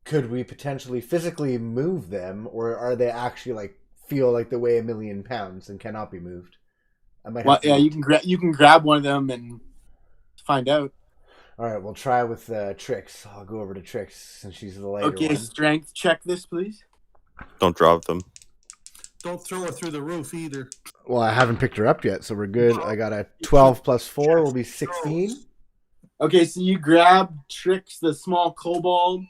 could we potentially physically move them, or are they actually like feel like they weigh 1,000,000 pounds and cannot be moved? I might. Well, yeah, you can grab one of them and find out. All right, we'll try with Trix. I'll go over to Trix since she's the lighter Okay, one. strength check this, please. Don't drop them. Don't throw her through the roof either. Well, I haven't picked her up yet, so we're good. I got a 12 plus 4 will be 16. Okay, so you grab Trix, the small kobold,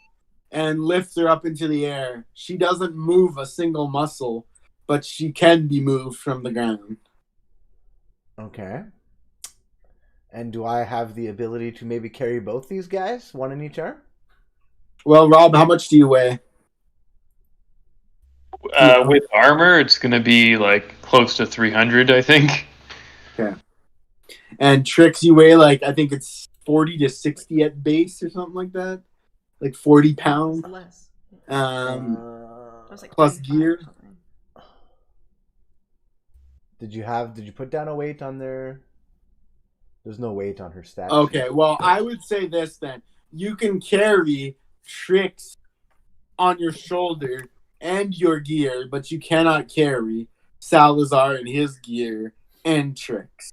and lifts her up into the air. She doesn't move a single muscle, but she can be moved from the ground. Okay. And do I have the ability to maybe carry both these guys, one in each arm? Well, Rob, how much do you weigh? With armor, it's going to be like close to 300, I think. Okay. And Trix, you weigh like, I think it's 40 to 60 at base or something like that. Like 40 pounds. It's less. Like Plus gear. Did you put down a weight on their... There's no weight on her stat. Okay, well, I would say this then. You can carry Trix on your shoulder and your gear, but you cannot carry Salazar and his gear and Trix.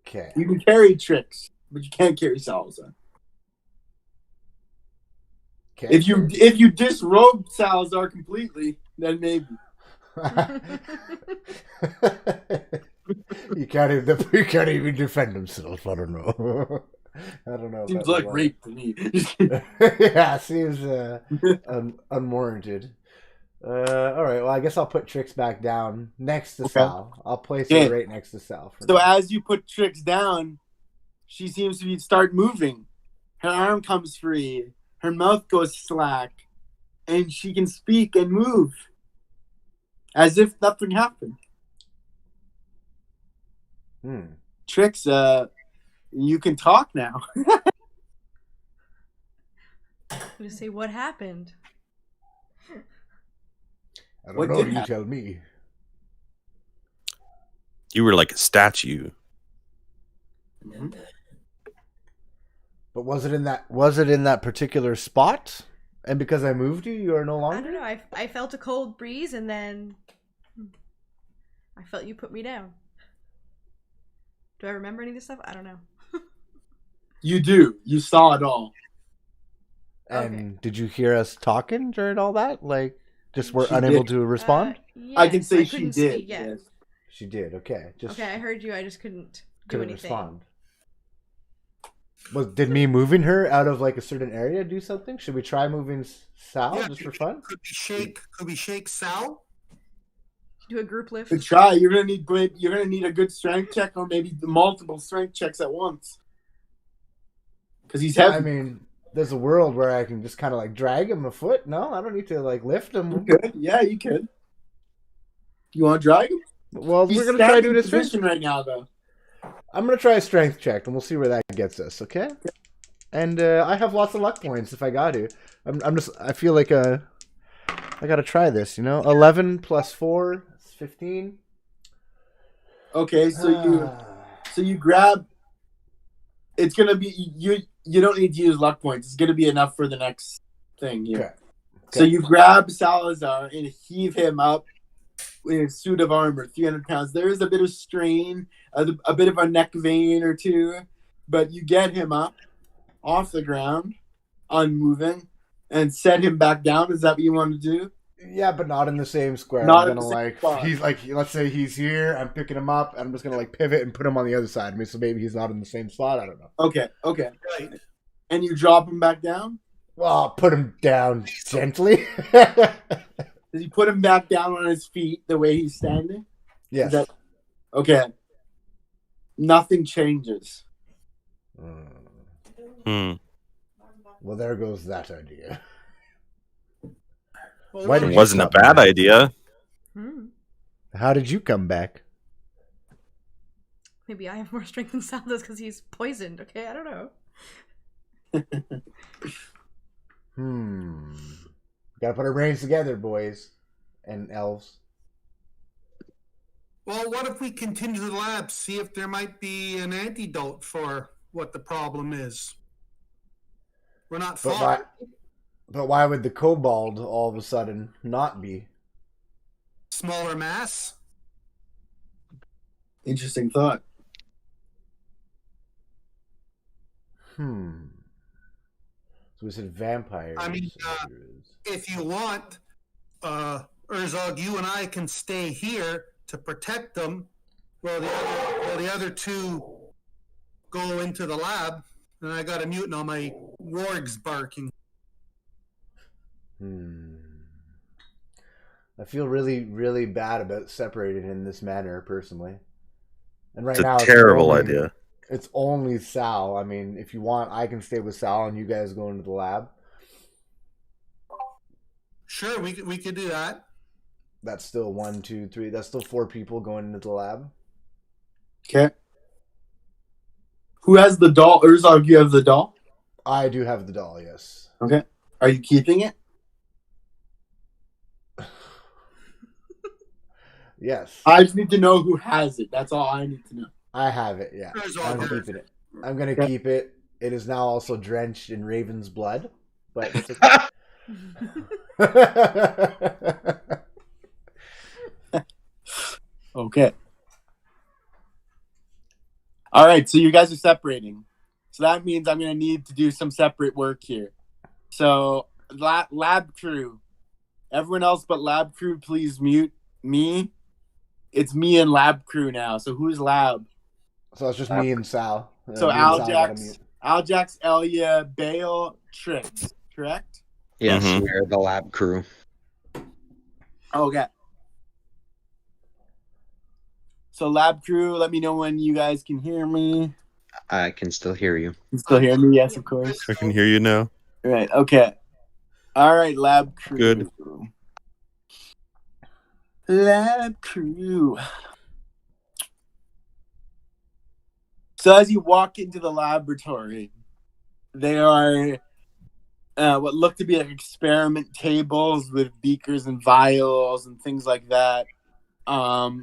Okay. You can carry Trix, but you can't carry Salazar. Okay. If you disrobe Salazar completely, then maybe. You can't even defend himself. I don't know. I don't know. Seems like rape to me. Yeah, seems unwarranted. All right. Well, I guess I'll put Trix back down next to Sal. I'll place her right next to Sal. So as you put Trix down, she seems to start moving. Her arm comes free. Her mouth goes slack, and she can speak and move as if nothing happened. Trix, you can talk now. I'm gonna say what happened. I don't know. You tell me. You were like a statue. Mm-hmm. But was it in that particular spot? And because I moved you are no longer? I don't know. I felt a cold breeze and then I felt you put me down. Do I remember any of this stuff? I don't know. You do. You saw it all. And did you hear us talking during all that? Like, just were unable to respond? Yes, I can say she did. Speak, yeah. Yes. She did. Okay. Okay, I heard you. I just couldn't do Couldn't anything. respond. Did me moving her out of like a certain area do something? Should we try moving Sal just for fun? Could we shake Sal? Do a group lift. Good try. You're gonna need a good strength check, or maybe multiple strength checks at once. Because he's heavy. I mean, there's a world where I can just kind of like drag him a foot. No, I don't need to like lift him. You could. Yeah, you could. You want to drag him? Well, He's we're gonna try to do this position right now, though. I'm gonna try a strength check, and we'll see where that gets us. Okay. And I have lots of luck points if I got to. I feel like I gotta try this. 11 plus 4 is 15. Okay, so you grab. It's gonna be you don't need to use luck points. It's gonna be enough for the next thing here. Okay. So you grab Salazar and heave him up in a suit of armor, 300 pounds. There is a bit of strain, a bit of a neck vein or two, but you get him up off the ground, unmoving, and set him back down. Is that what you want to do? Yeah, but not in the same square. Not I'm in gonna the same spot. he's like, let's say he's here. I'm picking him up, and I'm just gonna like pivot and put him on the other side of me. So maybe he's not in the same spot. I don't know. Okay. And you drop him back down? Well, I'll put him down gently. Does he put him back down on his feet the way he's standing? Yes. Okay. Nothing changes. Well, there goes that idea. It wasn't a bad idea. How did you come back? Maybe I have more strength than Sal does because he's poisoned. Okay, I don't know. Gotta put our brains together, boys and elves. Well, what if we continue the lab, see if there might be an antidote for what the problem is? We're not far. But why would the kobold all of a sudden not be? Smaller mass? Interesting thought. So we said vampires. I mean, if you want, Urzog, you and I can stay here to protect them while the other two go into the lab And I got a mutant on my wargs barking. I feel really, really bad about separating in this manner, personally. And right It's now, a terrible idea. It's only Sal. I mean, if you want, I can stay with Sal and you guys go into the lab. Sure, we could do that. That's still 1, 2, 3. That's still 4 people going into the lab. Okay. Who has the doll? Urzog, you have the doll? I do have the doll, yes. Okay. Are you keeping it? Yes. I just need to know who has it. That's all I need to know. I have it, yeah. I'm keeping it. I'm going to keep it. It is now also drenched in Raven's blood. But it's Okay. All right, so you guys are separating. So that means I'm going to need to do some separate work here. So, lab crew. Everyone else but lab crew, please mute me. It's me and lab crew now. So who's lab? So it's just me and Sal. So Aljax, Elia, Bale, Trix, correct? Yes, Mhm. we're the lab crew. Okay. So lab crew, let me know when you guys can hear me. I can still hear you. You still hear me? Yes, of course. I can hear you now. Right. Okay. All right, lab crew. Good. Lab crew. So as you walk into the laboratory, there are what look to be like experiment tables with beakers and vials and things like that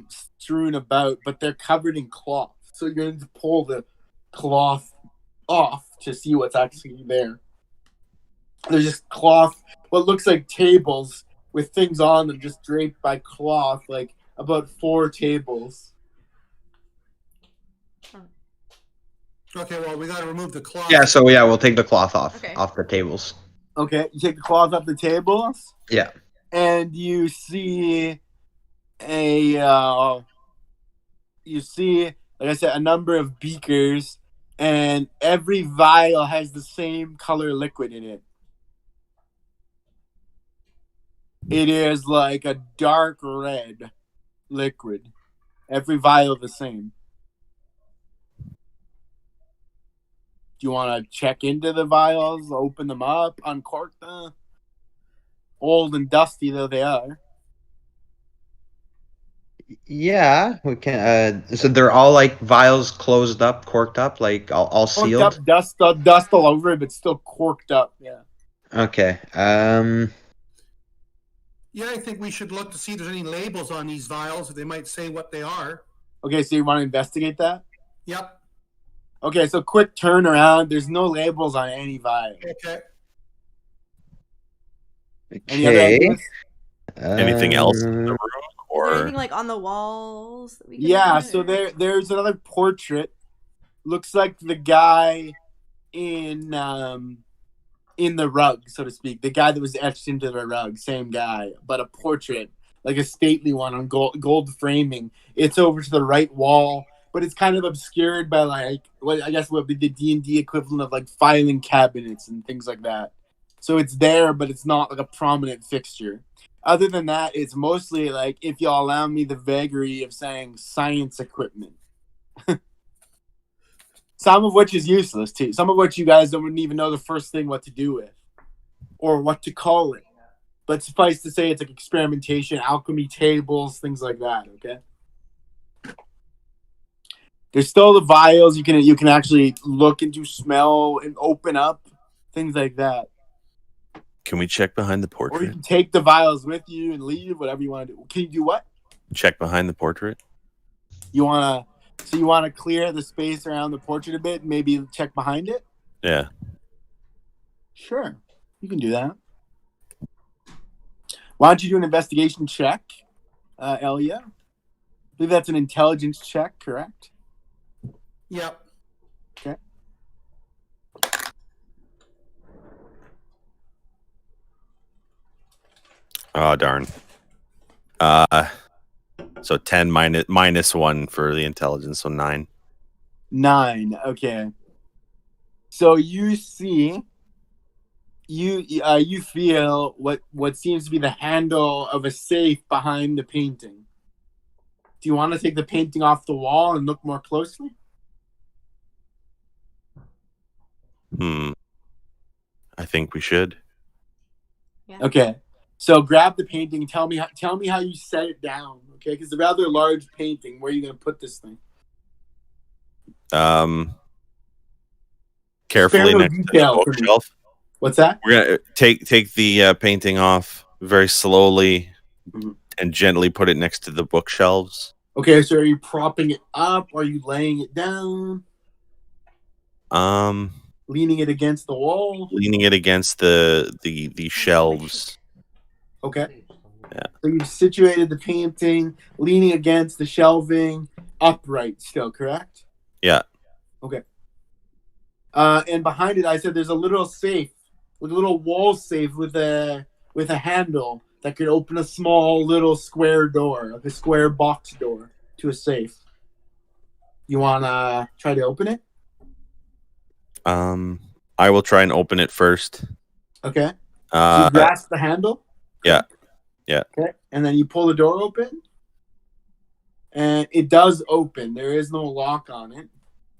strewn about, but they're covered in cloth. So you're going to pull the cloth off to see what's actually there. There's just cloth, what looks like tables with things on them just draped by cloth, like about 4 tables. Okay, well, we got to remove the cloth. Yeah, so we'll take the cloth off Okay. off the tables. Okay, you take the cloth off the tables, Yeah. and you see like I said, a number of beakers, and every vial has the same color liquid in it. It is like a dark red liquid. Every vial the same. Do you want to check into the vials, open them up, uncork them? Old and dusty though they are. Yeah, we can. So they're all like vials closed up, corked up, like all Corked sealed. up, dust all over it, but still corked up. Yeah. Okay. Yeah, I think we should look to see if there's any labels on these vials. They might say what they are. Okay, so you want to investigate that? Yep. Okay, so quick turnaround. There's no labels on any vial. Okay. Any other Okay. ideas? Anything else in the room? Is there Or anything like on the walls that we can Yeah, look at, so or- there's another portrait. Looks like the guy in the rug, so to speak. The guy that was etched into the rug, same guy, but a portrait, like a stately one on gold framing. It's over to the right wall, but it's kind of obscured by like what I guess would be the D&D equivalent of like filing cabinets and things like that. So it's there, but it's not like a prominent fixture. Other than that, it's mostly like, if y'all allow me the vagary of saying, science equipment. Some of which is useless too. Some of which you guys don't even know the first thing what to do with or what to call it. But suffice to say, it's like experimentation, alchemy tables, things like that. Okay. There's still the vials you can actually look into, smell, and open up, things like that. can we check behind the Or you portrait? can take the vials with you and leave, whatever you want to do. Can you do what? Check behind the portrait? You want to clear the space around the portrait a bit, maybe check behind it? Yeah. Sure. You can do that. Why don't you do an investigation check, Elia? I believe that's an intelligence check, correct? Yep. Okay. Oh darn. So 10 minus 1 for the intelligence, so 9. 9. Okay. So you see, you feel what seems to be the handle of a safe behind the painting. Do you want to take the painting off the wall and look more closely? I think we should. Yeah. Okay. So grab the painting. Tell me how you set it down. Okay, because it's a rather large painting. Where are you going to put this thing? Carefully Spare no next to the detail for me. bookshelf. What's that? We're gonna take the painting off very slowly Mhm. and gently put it next to the bookshelves. Okay, so are you propping it up? Or are you laying it down? Leaning it against the wall? Leaning it against the shelves. Okay. Yeah. So you've situated the painting, leaning against the shelving, upright still, correct? Yeah. Okay. And behind it, I said there's a little safe, a little wall safe with a handle that could open a small little square door, like a square box door to a safe. You wanna try to open it? I will try and open it first. Okay. So you grasp the handle? Yeah. Yeah. Okay. And then you pull the door open. And it does open. There is no lock on it.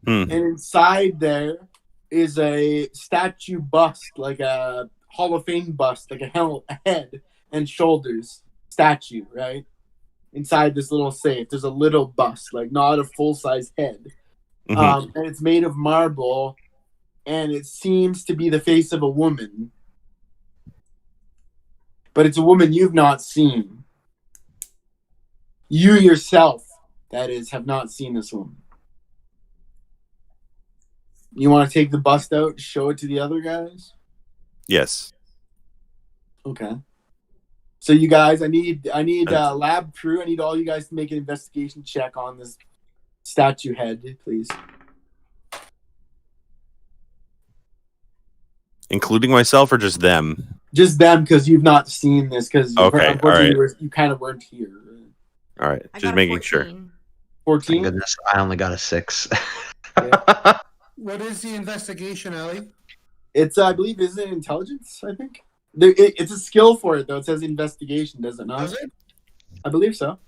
And inside there is a statue bust, like a Hall of Fame bust, like a head and shoulders statue, right? Inside this little safe, there's a little bust, like not a full-size head. And it's made of marble, and it seems to be the face of a woman. But it's a woman you've not seen. You yourself, that is, have not seen this woman. You want to take the bust out, show it to the other guys? Yes. Okay. So you guys, I need lab crew. I need all you guys to make an investigation check on this statue head, please. Including myself or just them? Just them, because you've not seen this. Because okay, all right. You kind of weren't here. All right, just making sure. 14. Goodness, I only got a 6. Yeah. What is the investigation, Ellie? It's, I believe, is it intelligence? I think it's a skill for it though. It says investigation, does it not? Does it? I believe so.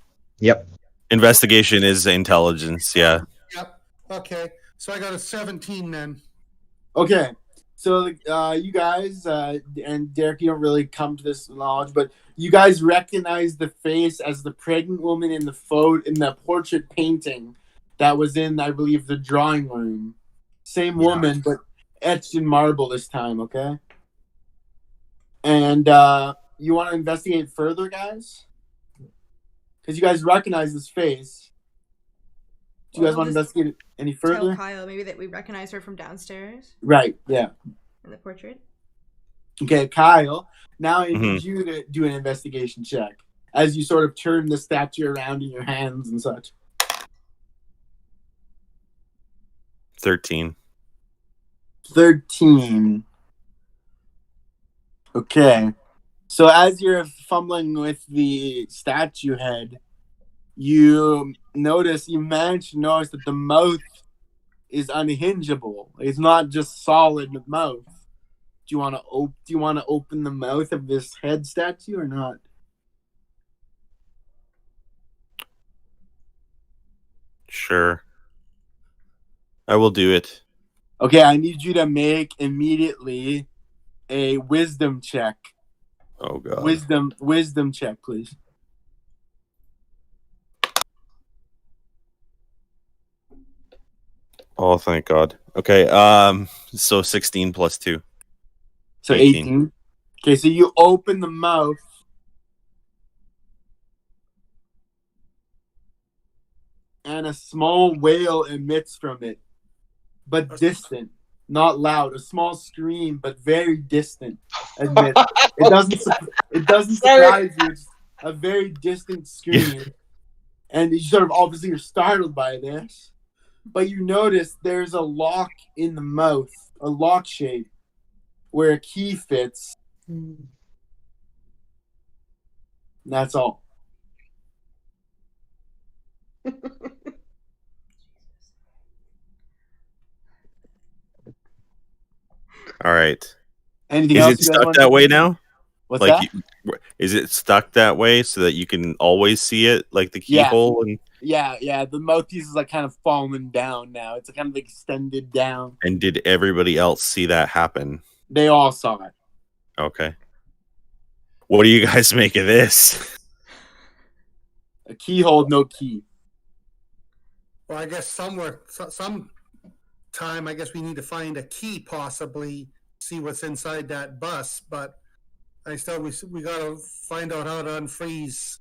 Yep. Investigation is intelligence. Yeah. Yep. Okay. So I got a 17 then. Okay. So you guys and Derek, you don't really come to this knowledge, but you guys recognize the face as the pregnant woman in the portrait painting that was in, I believe, the drawing room. Same woman, but etched in marble this time. Okay. And you want to investigate further, guys? Because you guys recognize this face. Do you guys want to investigate it any further? Tell Kyle maybe that we recognize her from downstairs. Right, yeah. In the portrait. Okay, Kyle, now I need you to do an investigation check as you sort of turn the statue around in your hands and such. 13. 13. Okay. So as you're fumbling with the statue head, you manage to notice that the mouth is unhingeable. It's not just solid mouth. Do you want to open the mouth of this head statue or not? Sure. I will do it. Okay, I need you to make immediately a wisdom check. Oh god. Wisdom check, please. Oh, thank God. Okay, so 16 plus 2. So 18. Okay, so you open the mouth. And a small wail emits from it, but distant, not loud. A small scream, but very distant. Admit. It doesn't surprise you. It's a very distant scream, and you sort of obviously you're startled by this, but you notice there's a lock in the mouth, a lock shape, where a key fits. And that's all. All right. Anything Is else it you guys stuck want that to way do? now? What's Like, that? is it stuck that way so that you can always see it, like the Yeah. keyhole? And Yeah. The mouthpiece is like kind of falling down now. It's kind of extended down. did everybody else see that happen? They all saw it. Okay. What do you guys make of this? A keyhole, no key. Well, I guess some time, I guess we need to find a key, possibly see what's inside that bus. But I still we gotta find out how to unfreeze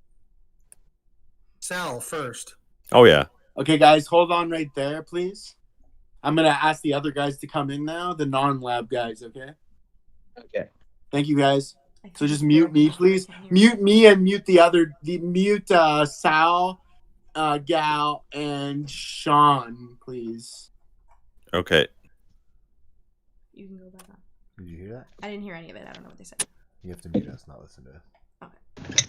Sal first. Oh yeah. Okay, guys, hold on right there, please. I'm gonna ask the other guys to come in now, the non-lab guys. Okay. Okay. Thank you, guys. So just mute me, please. Mute me and mute mute Sal, Gal, and Sean, please. Okay. You can go back on. Did you hear that? I didn't hear any of it. I don't know what they said. You have to mute us, not listen to us. Okay.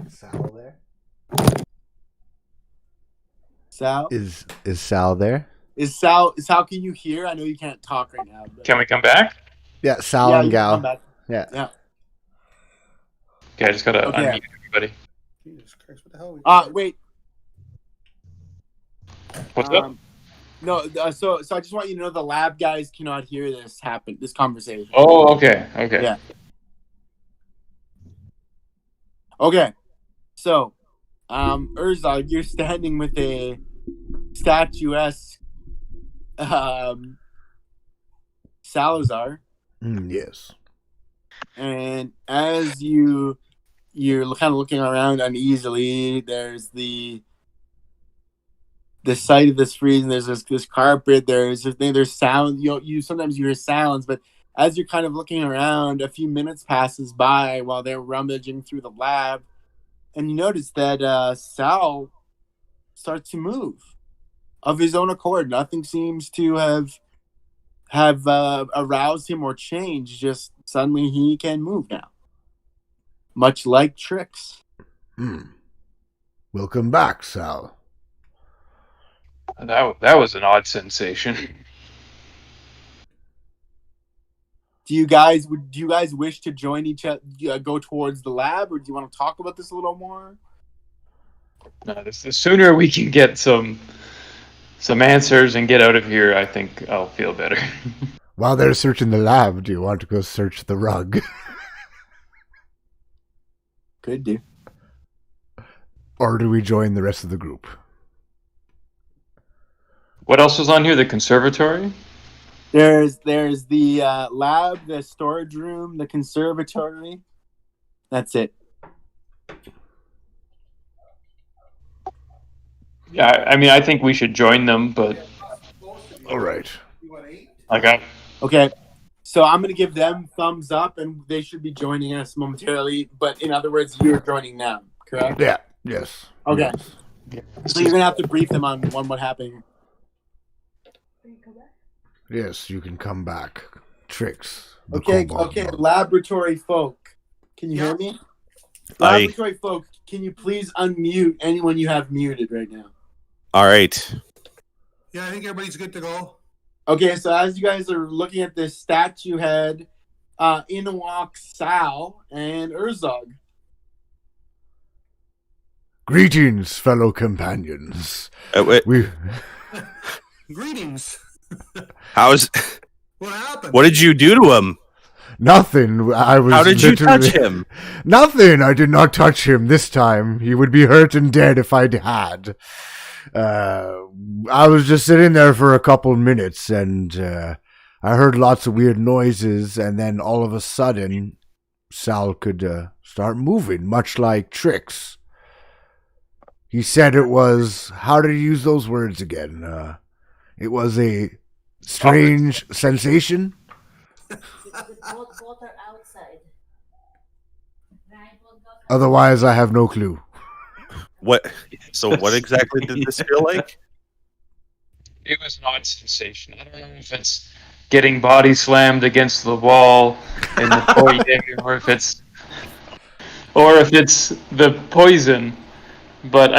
Sal there? Sal? Is Sal there? Is Sal, can you hear? I know you can't talk right now. But... Can we come back? Yeah, Sal Yeah, and you can come Gal. back. Yeah. Yeah. Okay, I just gotta Okay. unmute everybody. Jesus Christ, what the hell? Wait. What's up? No, so I just want you to know the lab guys cannot hear this conversation. Oh, okay. Okay. Yeah. Okay. So, Urzog, you're standing with a statuesque Salazar. Yes. And as you're kind of looking around uneasily, there's the site of this freeze, and there's this carpet. There's sound. You sometimes you hear sounds, but as you're kind of looking around, a few minutes passes by while they're rummaging through the lab, and you notice that Sal starts to move of his own accord. Nothing seems to have aroused him or changed. Just suddenly he can move now, much like Trix. Welcome back, Sal. That was an odd sensation. Do you guys wish to join each other, go towards the lab, or do you want to talk about this a little more? No, the sooner we can get some answers and get out of here, I think I'll feel better. While they're searching the lab, do you want to go search the rug? Could do. Or do we join the rest of the group? What else was on here? The conservatory? There's the lab, the storage room, the conservatory. That's it. Yeah, I mean, I think we should join them, but All right. Okay. So I'm gonna give them thumbs up, and they should be joining us momentarily. But in other words, you're joining them, correct? Yeah. Yes. Okay. Yes. So you're gonna have to brief them on what happened. Yes, you can come back. Trix. the Okay. kobold Okay. monk. Laboratory folk, can you hear me? Laboratory folk, can you please unmute anyone you have muted right now? All right. Yeah, I think everybody's good to go. Okay, so as you guys are looking at this statue head, in walks Sal and Urzog. Greetings, fellow companions. Wait, We Greetings. How's What happened? What did you do to him? Nothing. I was. How did you literally- touch him? Nothing. I did not touch him this time. He would be hurt and dead if I had. I was just sitting there for a couple minutes, and I heard lots of weird noises, and then all of a sudden, Sal could start moving, much like Trix. He said it was. How did he use those words again? It was a strange sensation. Otherwise, I have no clue. What? So what exactly did this feel like? It was an odd sensation. I don't know if it's getting body slammed against the wall in the foyer, or if it's the poison but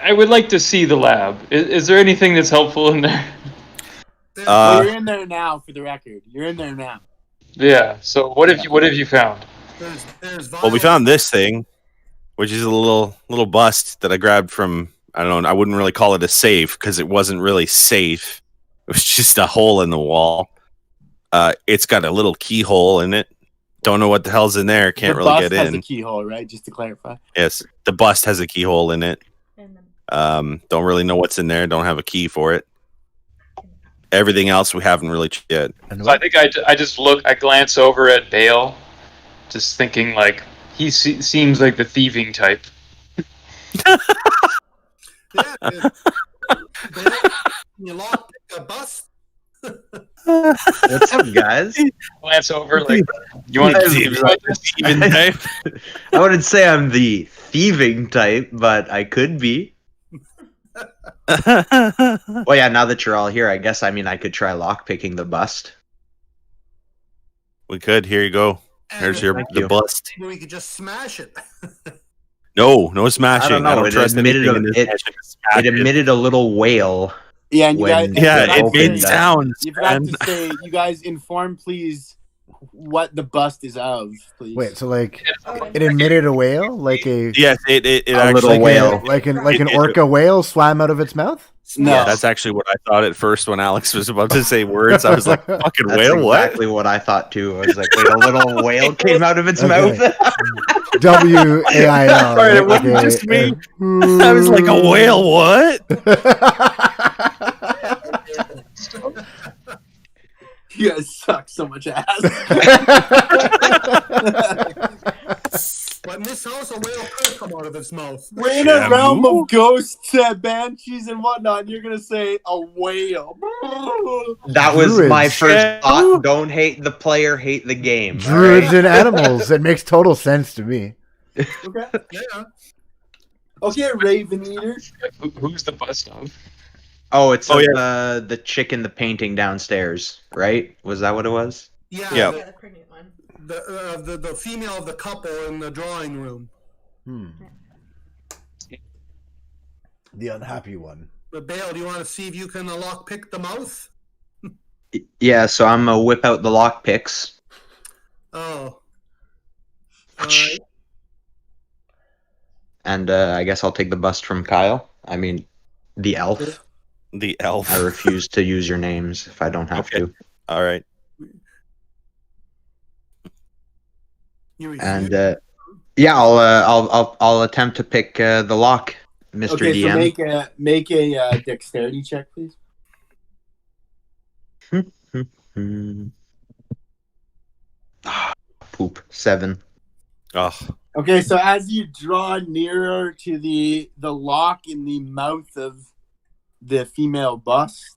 I would like to see the lab. Is there anything that's helpful in there? Well, you're in there now, for the record. You're in there now. Yeah. So what have you found? Well, we found this thing, which is a little bust that I grabbed from, I don't know, I wouldn't really call it a safe because it wasn't really safe. It was just a hole in the wall. It's got a little keyhole in it. Don't know what the hell's in there. Can't really get in. The bust has a keyhole, right? Just to clarify. Yes, the bust has a keyhole in it. Don't really know what's in there. Don't have a key for it. Everything else we haven't really checked yet. So I think I glance over at Bale, just thinking like he seems like the thieving type. You locked a bus. What's up, guys? Glance over like you want to thieving type? I wouldn't say I'm the thieving type, but I could be. Well, yeah. Now that you're all here, I guess I could try lockpicking the bust. We could. Here you go. Here's the bust. We could just smash it. No smashing. I don't know. It emitted a little wail. Yeah, and it made sounds. You forgot to say, you guys inform, please, what the bust is of, please. Wait, so like it emitted a whale, like a yes, it a actually little whale, like an orca whale swam out of its mouth. No, yeah, that's actually what I thought at first when Alex was about to say words. I was like, "Fucking That's whale, what?" Exactly what I thought too. I was like, "Wait, a little whale came out of its mouth." WAIL. Sorry, it wasn't just me. I was like, "A whale, what?" You guys suck so much ass. But in this house, a whale could come out of its mouth. We're in a realm of ghosts, banshees, and whatnot. And you're gonna say a whale. That was my first thought. Don't hate the player, hate the game. Druids and animals. It makes total sense to me. Okay. Yeah. Okay, Raven Eater. Who's the bust of? Oh, it's the chick in the painting downstairs, right? Was that what it was? Yeah. Yeah. The female of the couple in the drawing room. The unhappy one. But Bale, do you want to see if you can lockpick the mouth? Yeah, so I'm gonna whip out the lock picks. Oh. Alright. And I guess I'll take the bust from Kyle. I mean, the elf. The elf. I refuse to use your names if I don't have to. All right. And yeah, I'll attempt to pick the lock, Mr. Okay, DM. so make a dexterity check, please. Poop. 7. Oh. Okay, so as you draw nearer to the lock in the mouth of the female bust,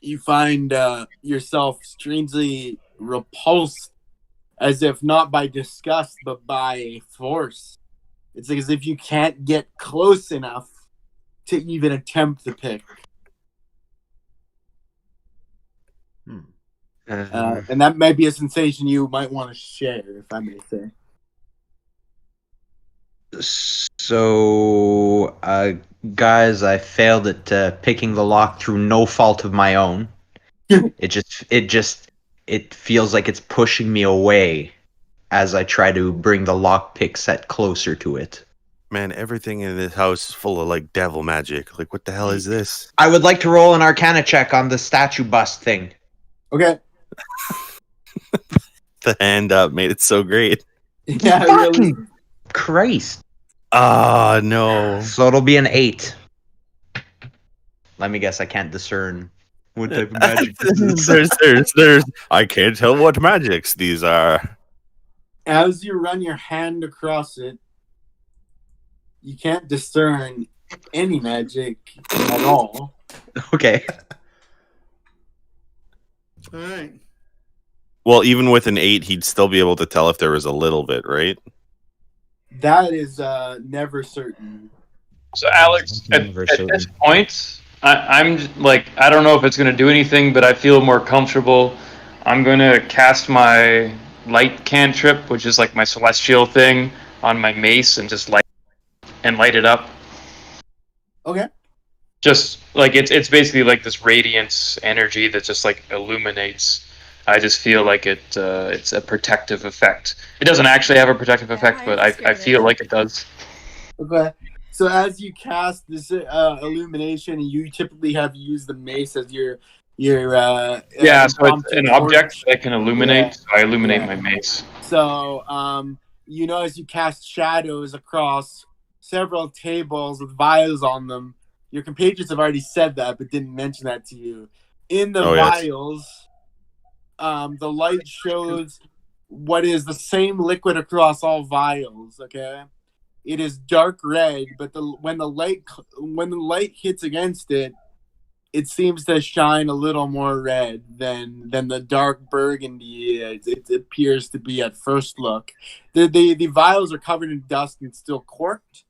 you find yourself strangely repulsed, as if not by disgust but by force. It's like as if you can't get close enough to even attempt the pick. And that might be a sensation you might want to share, if I may say. So, guys, I failed at picking the lock through no fault of my own. It feels like it's pushing me away as I try to bring the lockpick set closer to it. Man, everything in this house is full of like devil magic. Like, what the hell is this? I would like to roll an Arcana check on the statue bust thing. Okay. The hand up made it so great. Yeah, really. Christ. Ah, no. So it'll be an 8. Let me guess, I can't discern what type of magic this is. There's. I can't tell what magics these are. As you run your hand across it, you can't discern any magic at all. Okay. All right. Well, even with an 8, he'd still be able to tell if there was a little bit, right? That is never certain. So, Alex, at this point, I'm like, I don't know if it's going to do anything, but I feel more comfortable. I'm going to cast my light cantrip, which is like my celestial thing, on my mace and just light it up. Okay. Just like it's basically like this radiance energy that just like illuminates. I just feel like it's a protective effect. It doesn't actually have a protective effect, but I feel like it does. Okay. So as you cast this illumination, you typically have used the mace as your so it's an object that can illuminate. Yeah. So I illuminate my mace. So as you cast shadows across several tables with vials on them, your compatriots have already said that, but didn't mention that to you. In the vials, the light shows what is the same liquid across all vials. Okay. It is dark red, but when the light hits against it, it seems to shine a little more red than the dark burgundy it appears to be at first look. The vials are covered in dust and still corked.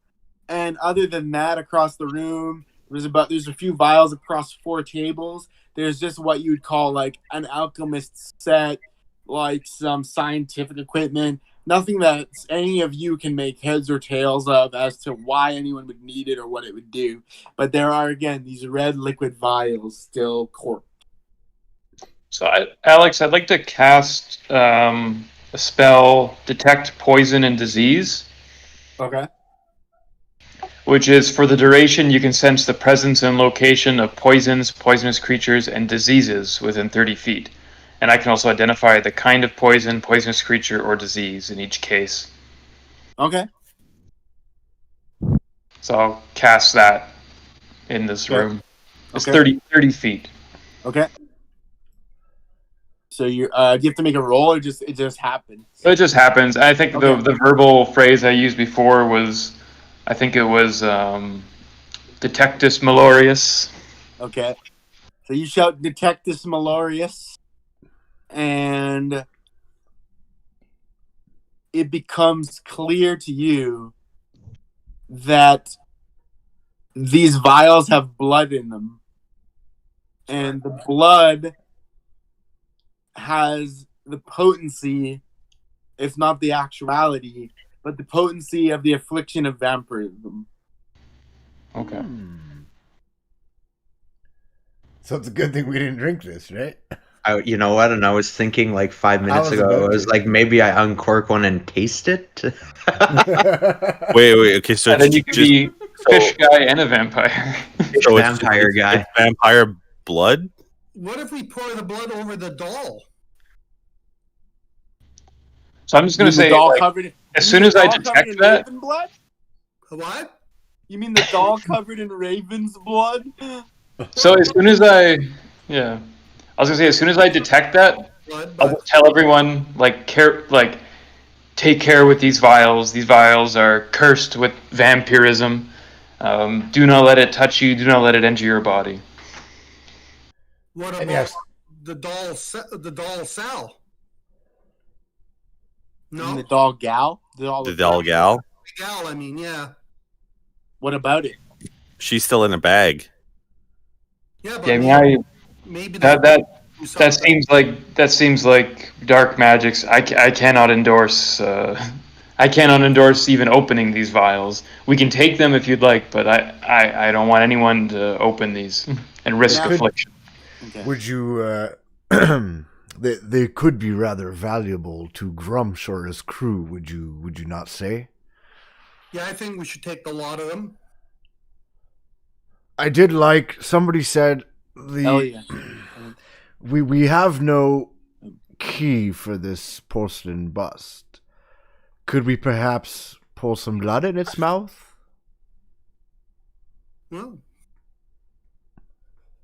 And other than that, across the room, there's a few vials across 4 tables. There's just what you'd call like an alchemist set, like some scientific equipment. Nothing that any of you can make heads or tails of as to why anyone would need it or what it would do. But there are, again, these red liquid vials still corked. So, Alex, I'd like to cast a spell, Detect Poison and Disease. Okay. Which is, for the duration, you can sense the presence and location of poisons, poisonous creatures, and diseases within 30 feet. And I can also identify the kind of poison, poisonous creature, or disease in each case. Okay. So I'll cast that in this room. It's Okay. 30 feet. Okay. So do you have to make a roll, or it just happens? So it just happens. I think the verbal phrase I used before was, I think it was Detectus Malorius. Okay. So you shout Detectus Malorius, and it becomes clear to you that these vials have blood in them. And the blood has the potency, if not the actuality, but the potency of the affliction of vampirism. Okay. So it's a good thing we didn't drink this, right? You know what? And I was thinking like 5 minutes ago, I was like, maybe I uncork one and taste it. Wait. Okay, so and then you could be fish guy and a vampire. So vampire guy. It's vampire blood? What if we pour the blood over the doll? So I'm just going to say, as soon as I detect that... Blood? What? You mean the doll covered in raven's blood? So as soon as I was going to say, as soon as I detect that, I'll just tell everyone, take care with these vials. These vials are cursed with vampirism. Do not let it touch you. Do not let it enter your body. What about the doll Sal? No. The doll gal? The doll gal? Gal, I mean, yeah. What about it? She's still in a bag. Yeah, but maybe that seems like dark magics. I cannot endorse. I cannot endorse even opening these vials. We can take them if you'd like, but I don't want anyone to open these and risk affliction. Okay. Would you? They could be rather valuable to Grumsh or his crew. Would you not say? Yeah, I think we should take the lot of them. I did like somebody said we have no key for this porcelain bust. Could we perhaps pull some blood in its mouth? Well,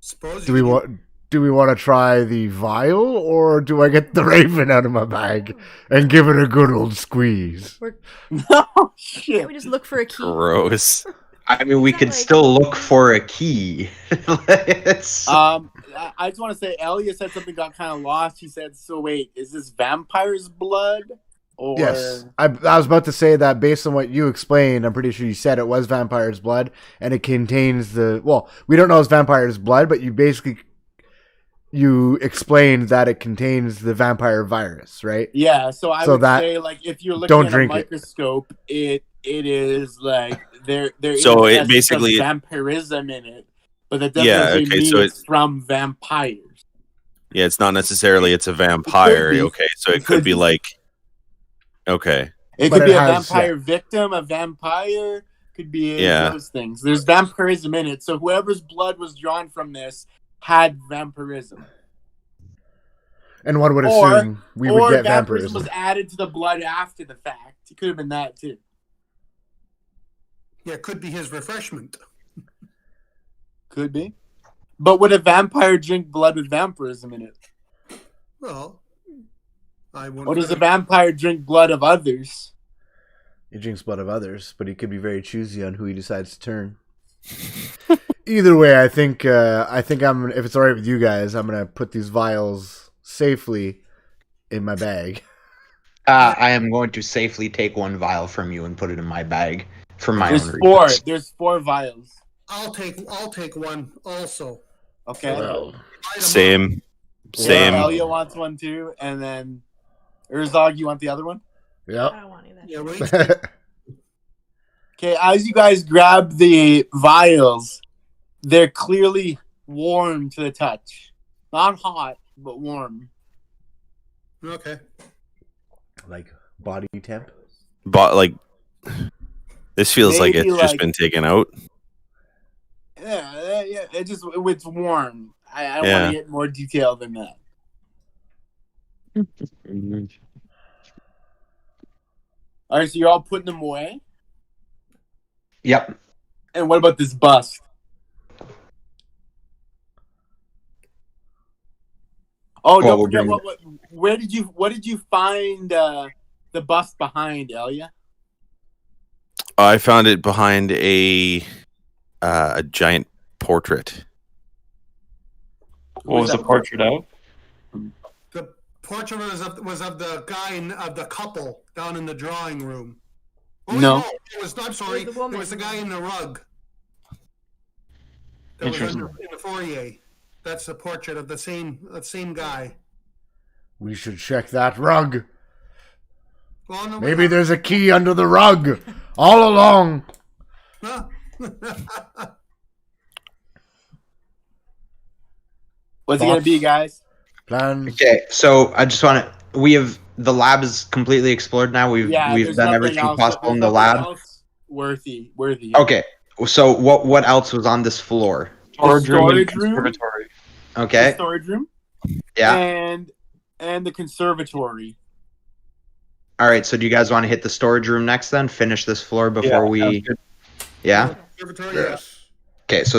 suppose do we want to try the vial, or do I get the raven out of my bag and give it a good old squeeze? No shit. Can't we just look for a key? Gross. I mean, we could still look for a key. I just want to say, Elia said something got kind of lost. He said, "So wait, is this vampire's blood?" Or... Yes, I was about to say that based on what you explained, I'm pretty sure you said it was vampire's blood, and it contains we don't know it's vampire's blood, but you you explained that it contains the vampire virus, right? Yeah, so I So would that- say like if you're looking don't at a drink it. microscope, it is like there So is it essence basically- of vampirism in it, but that doesn't Yeah, necessarily okay, mean so it's from vampires. Yeah, it's not necessarily it's a vampire. be. Okay, so It it could could be be. like, okay, It But could be it a has, vampire victim, a vampire, could be Yeah. those things. There's vampirism in it, so whoever's blood was drawn from this had vampirism. And one would Or- assume we would get vampirism. was added to the blood after the fact. It could have been that too. Yeah, it could be his refreshment. Could be. But would a vampire drink blood with vampirism in it? Well, I wouldn't. Or does a vampire drink blood of others? He drinks blood of others, but he could be very choosy on who he decides to turn. Either way, I think I'm. If it's all right with you guys, I'm gonna put these vials safely in my bag. I am going to safely take one vial from you and put it in my bag for my There's own four. reasons. There's 4 vials. I'll take one also. Okay. Light 'em same, same. Elia wants one too, and then Urzog, you want the other one? I Yep. don't want any of that. Yeah, we Okay, as you guys grab the vials, they're clearly warm to the touch. Not hot, but warm. okay. Like body temp. But like, this feels like Maybe, it's just like- been taken out. Yeah, it's warm. I don't Yeah. want to get more detail than that. All right, so you're all putting them away. Yep. And what about this bust? Oh, Well, don't we'll forget bring what did you find the bust behind, Elia? I found it behind a giant portrait. What was the portrait of? The portrait was of the guy of the couple down in the drawing room. Oh, No. it was. I'm sorry. It was the It woman. was the guy in the rug. That was Interesting. in the foyer. That's the portrait of the same guy. We should check that rug. Well, no, Maybe there's a key under the rug all along. Huh? What's it gonna be, guys? Plans. Okay, so I just want to. We have the lab is completely explored now. We've There's done nothing everything else- possible in there's the nothing lab. else worthy. Okay, so what else was on this floor? Storage room and storage room? conservatory. The Okay, storage room. yeah. And the conservatory. All right. So do you guys want to hit the storage room next? Then finish this floor before Yeah, we. sounds good. Yeah. Conservatory, yes. Okay. So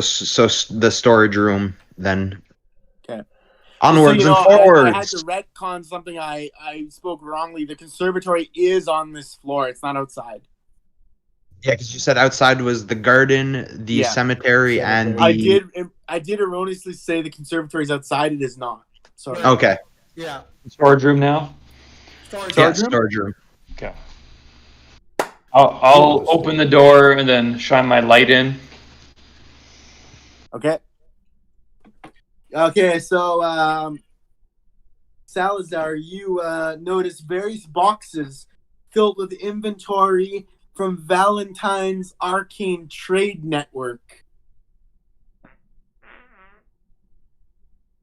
the storage room then. Okay. Onwards So, you know, and I had forwards. to retcon something I spoke wrongly. The conservatory is on this floor. It's not outside. Yeah, because you said outside was the garden, the Yeah. cemetery, and the. I did erroneously say the conservatory is outside. It is not. Sorry. Okay. Yeah. Storage room now. Storage Yeah, room. storage room. Okay. I'll open the door and then shine my light in. Okay. Okay, so Salazar, you notice various boxes filled with inventory from Valentine's Arcane Trade Network.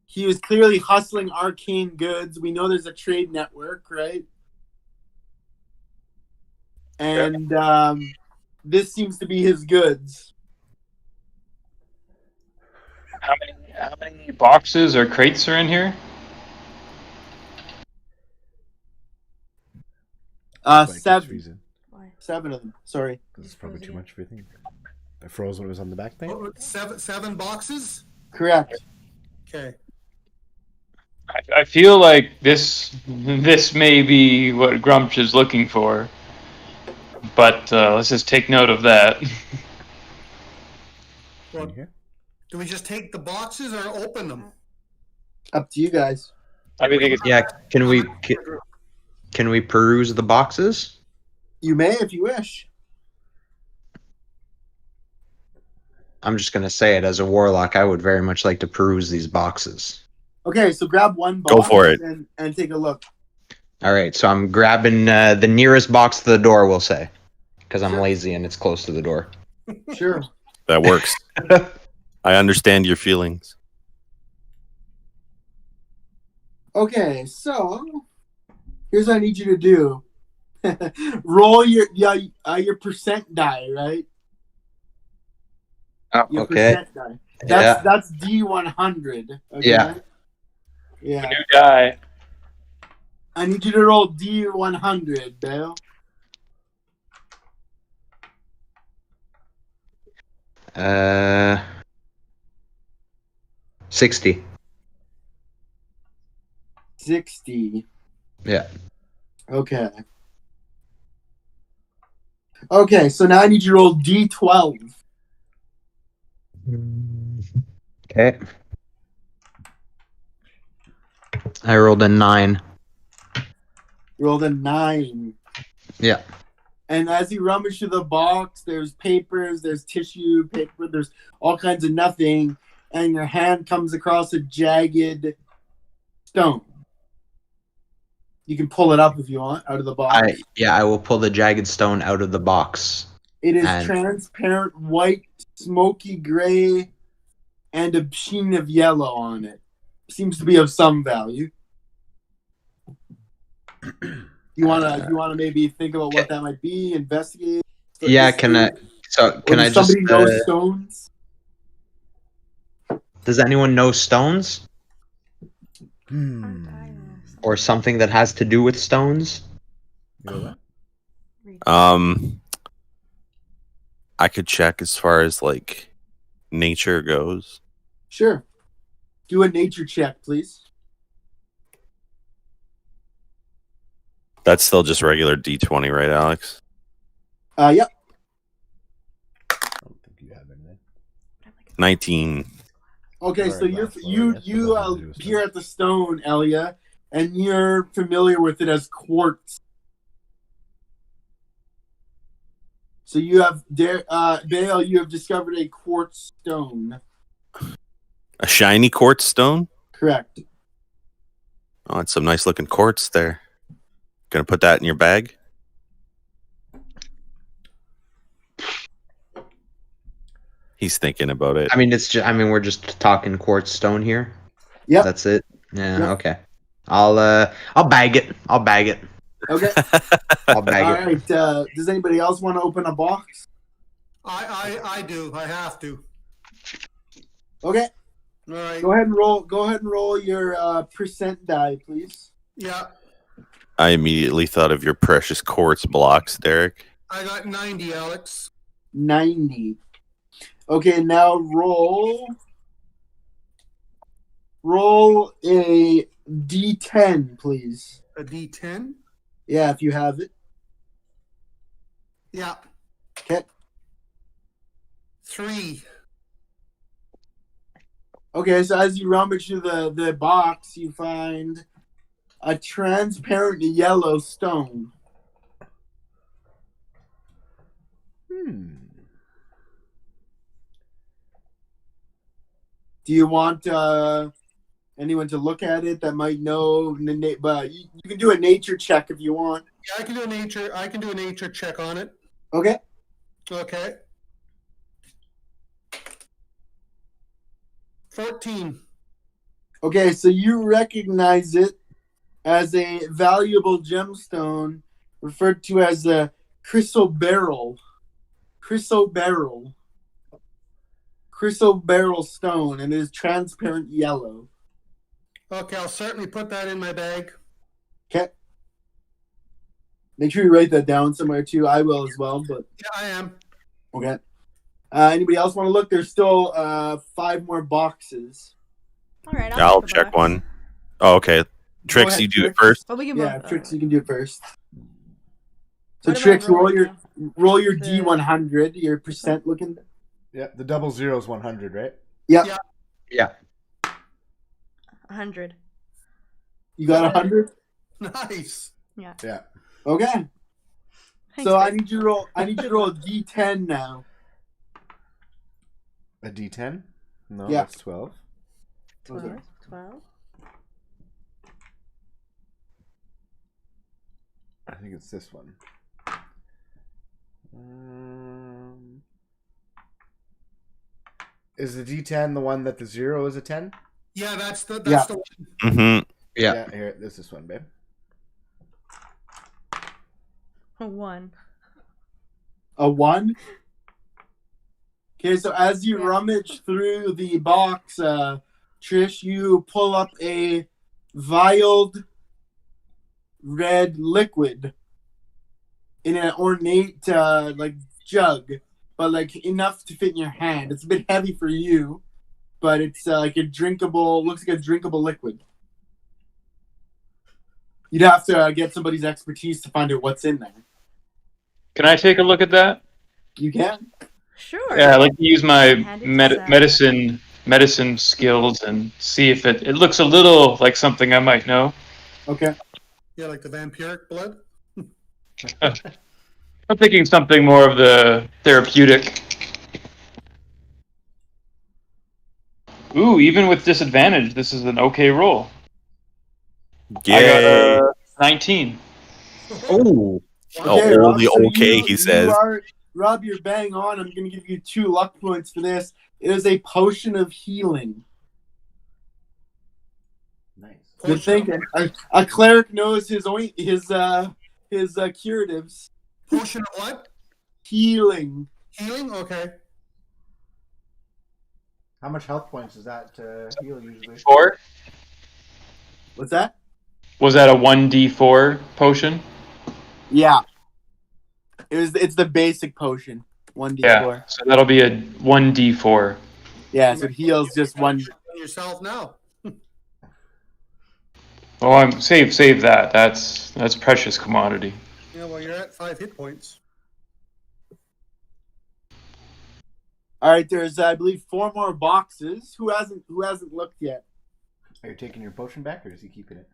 He was clearly hustling arcane goods. We know there's a trade network, right? And this seems to be his goods. How many boxes or crates are in here? Like this Seven. reason. Why? 7 of them. Sorry. This is probably too much for you. Think. I froze when it was on the back thing. Oh, seven boxes. Correct. Okay. I feel like this may be what Grumsh is looking for, but let's just take note of that. Well, Can you hear? do we just take the boxes or open them? Up to you guys. I mean, think it's Yeah. Can we peruse the boxes? You may if you wish. I'm just gonna say it as a warlock. I would very much like to peruse these boxes. Okay, so grab one box. Go for it. And take a look. All right, so I'm grabbing the nearest box to the door, we'll say, because I'm Sure. lazy and it's close to the door. Sure. That works. I understand your feelings. Okay, so here's what I need you to do. Roll your percent die, right? Oh, Your okay. percent die. Yeah. That's D100. Okay? Yeah. Yeah. New die. I need you to roll D100, Dale. Uh, 60. 60. Yeah. Okay. Okay, so now I need you to roll D12. Okay. I rolled a 9. You rolled a 9. Yeah. And as you rummage through the box, there's papers, there's tissue paper, there's all kinds of nothing, and your hand comes across a jagged stone. You can pull it up if you want out of the box. I will pull the jagged stone out of the box. It is and- transparent, white, smoky gray, and a sheen of yellow on it. Seems to be of some value. You wanna maybe think about what that might be, investigate? Yeah, can I just somebody know stones? Does anyone know stones? Hmm. Or something that has to do with stones? I could check as far as like nature goes. Sure. Do a nature check, please. That's still just regular D20, right, Alex? Yep. I don't think you have anything. 19. Okay, Sorry, so last you one, I guess, but nothing to do with peer at the stone, Elia, and you're familiar with it as quartz. So you have Bale, you have discovered a quartz stone. A shiny quartz stone? Correct. Oh, it's some nice looking quartz there. Gonna put that in your bag? He's thinking about it. I mean, we're just talking quartz stone here. Yep. That's it. Yeah. Yep. Okay. I'll bag it. I'll bag it. Okay. I'll bag All it. right. Does anybody else want to open a box? I do. I have to. Okay. All right. Go ahead and roll your percent die, please. Yeah. I immediately thought of your precious quartz blocks, Derek. I got 90, Alex. 90. Okay, now roll a D10, please. A D10? Yeah, if you have it. Yeah. Okay. 3. Okay, so as you rummage through the box, you find a transparent yellow stone. Do you want anyone to look at it that might know? But you can do a nature check if you want. Yeah, I can do a nature check on it. Okay. Okay. 14. Okay, so you recognize it as a valuable gemstone referred to as a chrysoberyl stone, and it is transparent yellow. Okay, I'll certainly put that in my bag. Okay. Make sure you write that down somewhere too. I will as well, but Yeah, I am. okay. Anybody else want to look? There's still 5 more boxes. All right, I'll take a check box. one. Oh, okay. Trix, ahead, you do it Trix. first. Well, we can Yeah, both. Trix, you can do it first. So What Trix, about roll your The- D100, your percent looking. Yeah, the double zero is 100, right? Yep. Yeah. Yeah. 100. You got 100? Nice. Yeah. Yeah. Okay. Thanks, So I babe. need you to roll a D10 now. A D10? No, Yeah. that's 12. 12. 12. I think it's this one. Is the D10 the one that the 0 is a 10? Yeah, that's the one. Mm-hmm. Yeah, here, this is one, babe. A 1. A 1? Okay, so as you rummage through the box, Trish, you pull up a vialed red liquid in an ornate like jug, but like enough to fit in your hand. It's a bit heavy for you, but it's like a drinkable, looks like a drinkable liquid. You'd have to get somebody's expertise to find out what's in there. Can I take a look at that? You can? Sure. Yeah, I'd like to use my Hand it to Sal. medicine skills and see if it looks a little like something I might know. Okay. Yeah, like the vampiric blood. I'm thinking something more of the therapeutic. Ooh, even with disadvantage, this is an okay roll. Yay. I got a 19. Oh. Okay, Rob, the so okay, he says. Rob, you're bang on. I'm going to give you 2 luck points for this. It is a potion of healing. Nice. Good thinking. A cleric knows his curatives. Potion of what? Healing. Healing? Okay. How much health points is that to heal usually? 4? What's that? Was that a 1d4 potion? Yeah. It's the basic potion. 1d4. Yeah, so that'll be a 1d4. Yeah, so it heals just one. Yourself now. Oh, I'm save that. That's precious commodity. Yeah, well, you're at 5 hit points. All right, there's I believe 4 more boxes. Who hasn't looked yet? Are you taking your potion back, or is he keeping it?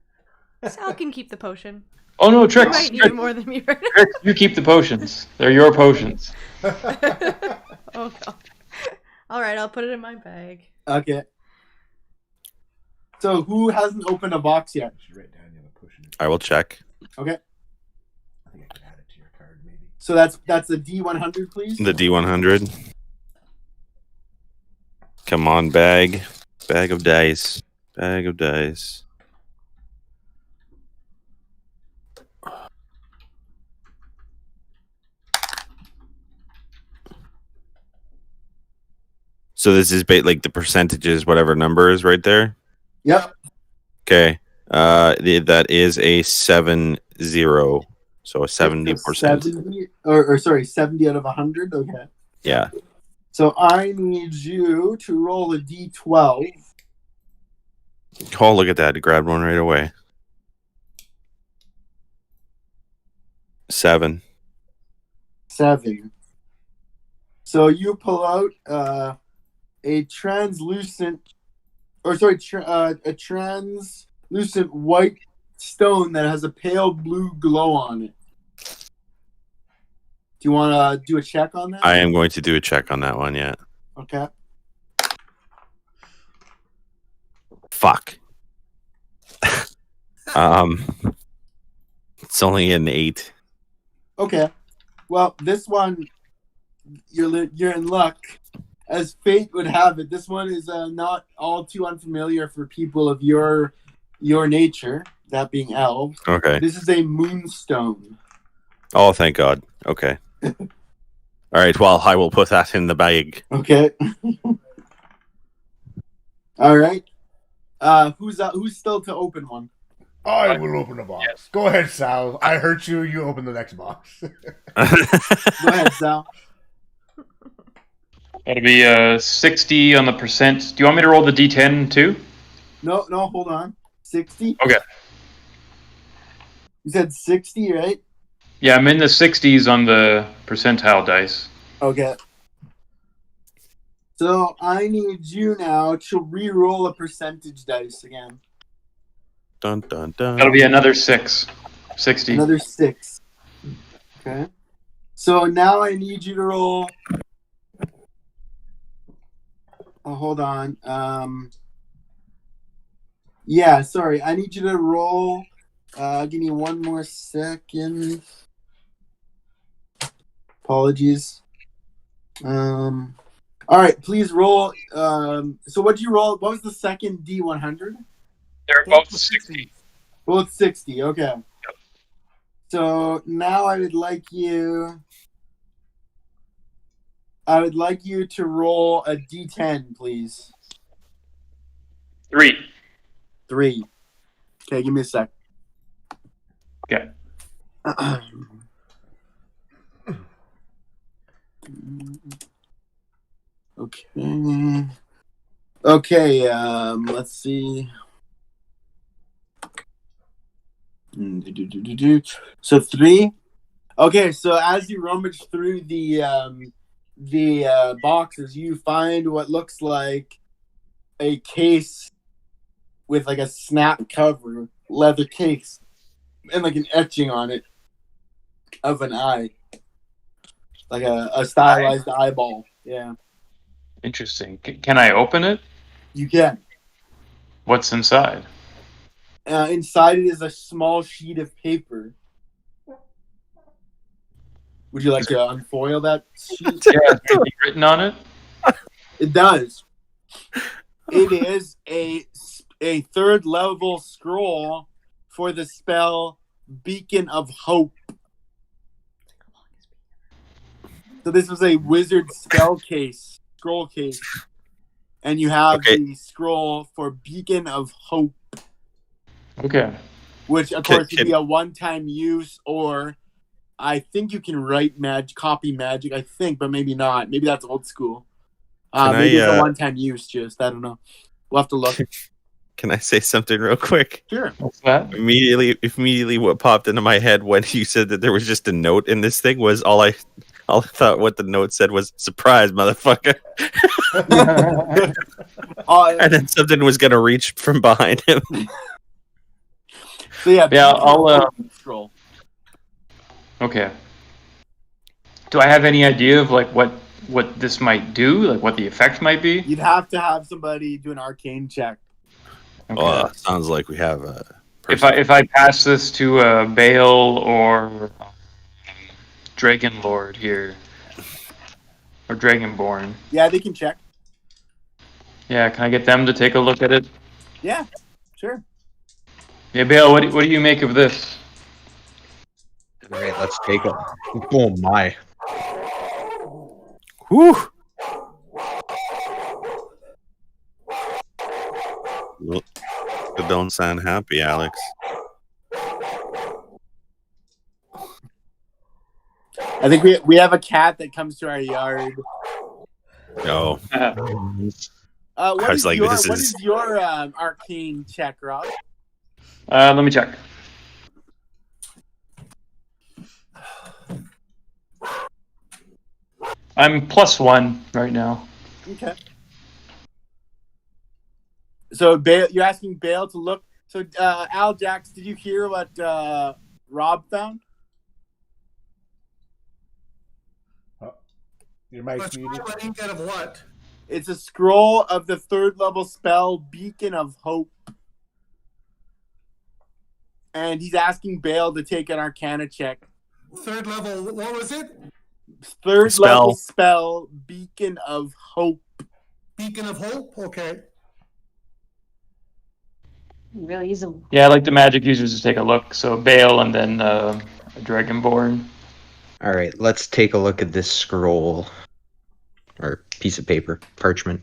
Sal can keep the potion. Oh no, You Trix! might need it more than me right now. Trix, you keep the potions. They're your potions. Oh god. All right, I'll put it in my bag. Okay. So who hasn't opened a box yet? I should write down the other potion. I will check. Okay. I think I can add it to your card, maybe. So that's a D100, please. The D100. Come on, bag. Bag of dice. Bag of dice. So this is like the percentages, whatever number is right there. Yep. Okay. That is a 70. So a 70%. 70 or sorry, 70 out of 100. Okay. Yeah. So I need you to roll a D12. Oh, look at that. I grabbed one right away. 7. 7. So you pull out a translucent white stone that has a pale blue glow on it. Do you want to do a check on that? I am going to do a check on that one, yeah. Okay. Fuck. It's only an 8. Okay. Well, this one, you're in luck. As fate would have it, this one is not all too unfamiliar for people of your nature, that being elves. Okay. This is a moonstone. Oh, thank God. Okay. All right. Well, I will put that in the bag. Okay. All right. Who's still to open one? I will open a box. Go ahead, Sal. I hurt you. You open the next box. Go ahead, Sal. That'll be 60 on the percent. Do you want me to roll the D10 too? No, hold on. 60? Okay. You said 60, right? Yeah, I'm in the 60s on the percentile dice. Okay. So I need you now to re-roll a percentage dice again. Dun, dun, dun. That'll be another 6. 60. Another 6. Okay. So now I need you to roll. Oh, hold on. Yeah, sorry. I need you to roll Give me one more second. Apologies. All right, please roll. So what did you roll? What was the second D100? They're both 60. Both 60. Okay. Yep. So now I would like you to roll a D10, please. 3. Okay, give me a sec. Okay. Okay, let's see. So 3. Okay, so as you rummage through the boxes, you find what looks like a case with like a snap cover, leather case, and like an etching on it of an eye, like a stylized eyeball. Yeah. Interesting. Can I open it? You can. What's inside? Inside it is a small sheet of paper. Would you like to unfoil that sheet? Yeah, is anything written on it? It does. It is a 3rd level scroll for the spell Beacon of Hope. So this was a wizard scroll case, and you have the scroll for Beacon of Hope. Okay. Which of course would be a one-time use, or I think you can copy magic. I think, but maybe not. Maybe that's old school. Maybe it's a one-time use. Just I don't know. We'll have to look. Can I say something real quick? Sure. What's that? Immediately, what popped into my head when you said that there was just a note in this thing was all I thought what the note said was "surprise, motherfucker," and then something was gonna reach from behind him. So yeah, I'll scroll. Okay. Do I have any idea of like what this might do? Like what the effect might be? You'd have to have somebody do an arcane check. Okay. Sounds like we have a. If I pass this to Bale or Dragon Lord here, or Dragonborn. Yeah, they can check. Yeah, can I get them to take a look at it? Yeah, sure. Yeah, Bale, what do you make of this? All right, let's take it. Oh my. Whew. Well, you don't sound happy, Alex. I think we have a cat that comes to our yard. No. What is your arcane check, Rob? Let me check. I'm +1 right now. Okay. So Bale, you're asking Bale to look. So Al Jax, did you hear what Rob found? Your mic's muted. Of what? It's a scroll of the 3rd level spell Beacon of Hope. And he's asking Bale to take an Arcana check. 3rd level, what was it? 3rd level spell Beacon of Hope. Beacon of Hope? Okay. Really easy. Yeah, I'd like the magic users to take a look. So Bale and then Dragonborn. All right, let's take a look at this scroll or piece of paper, parchment.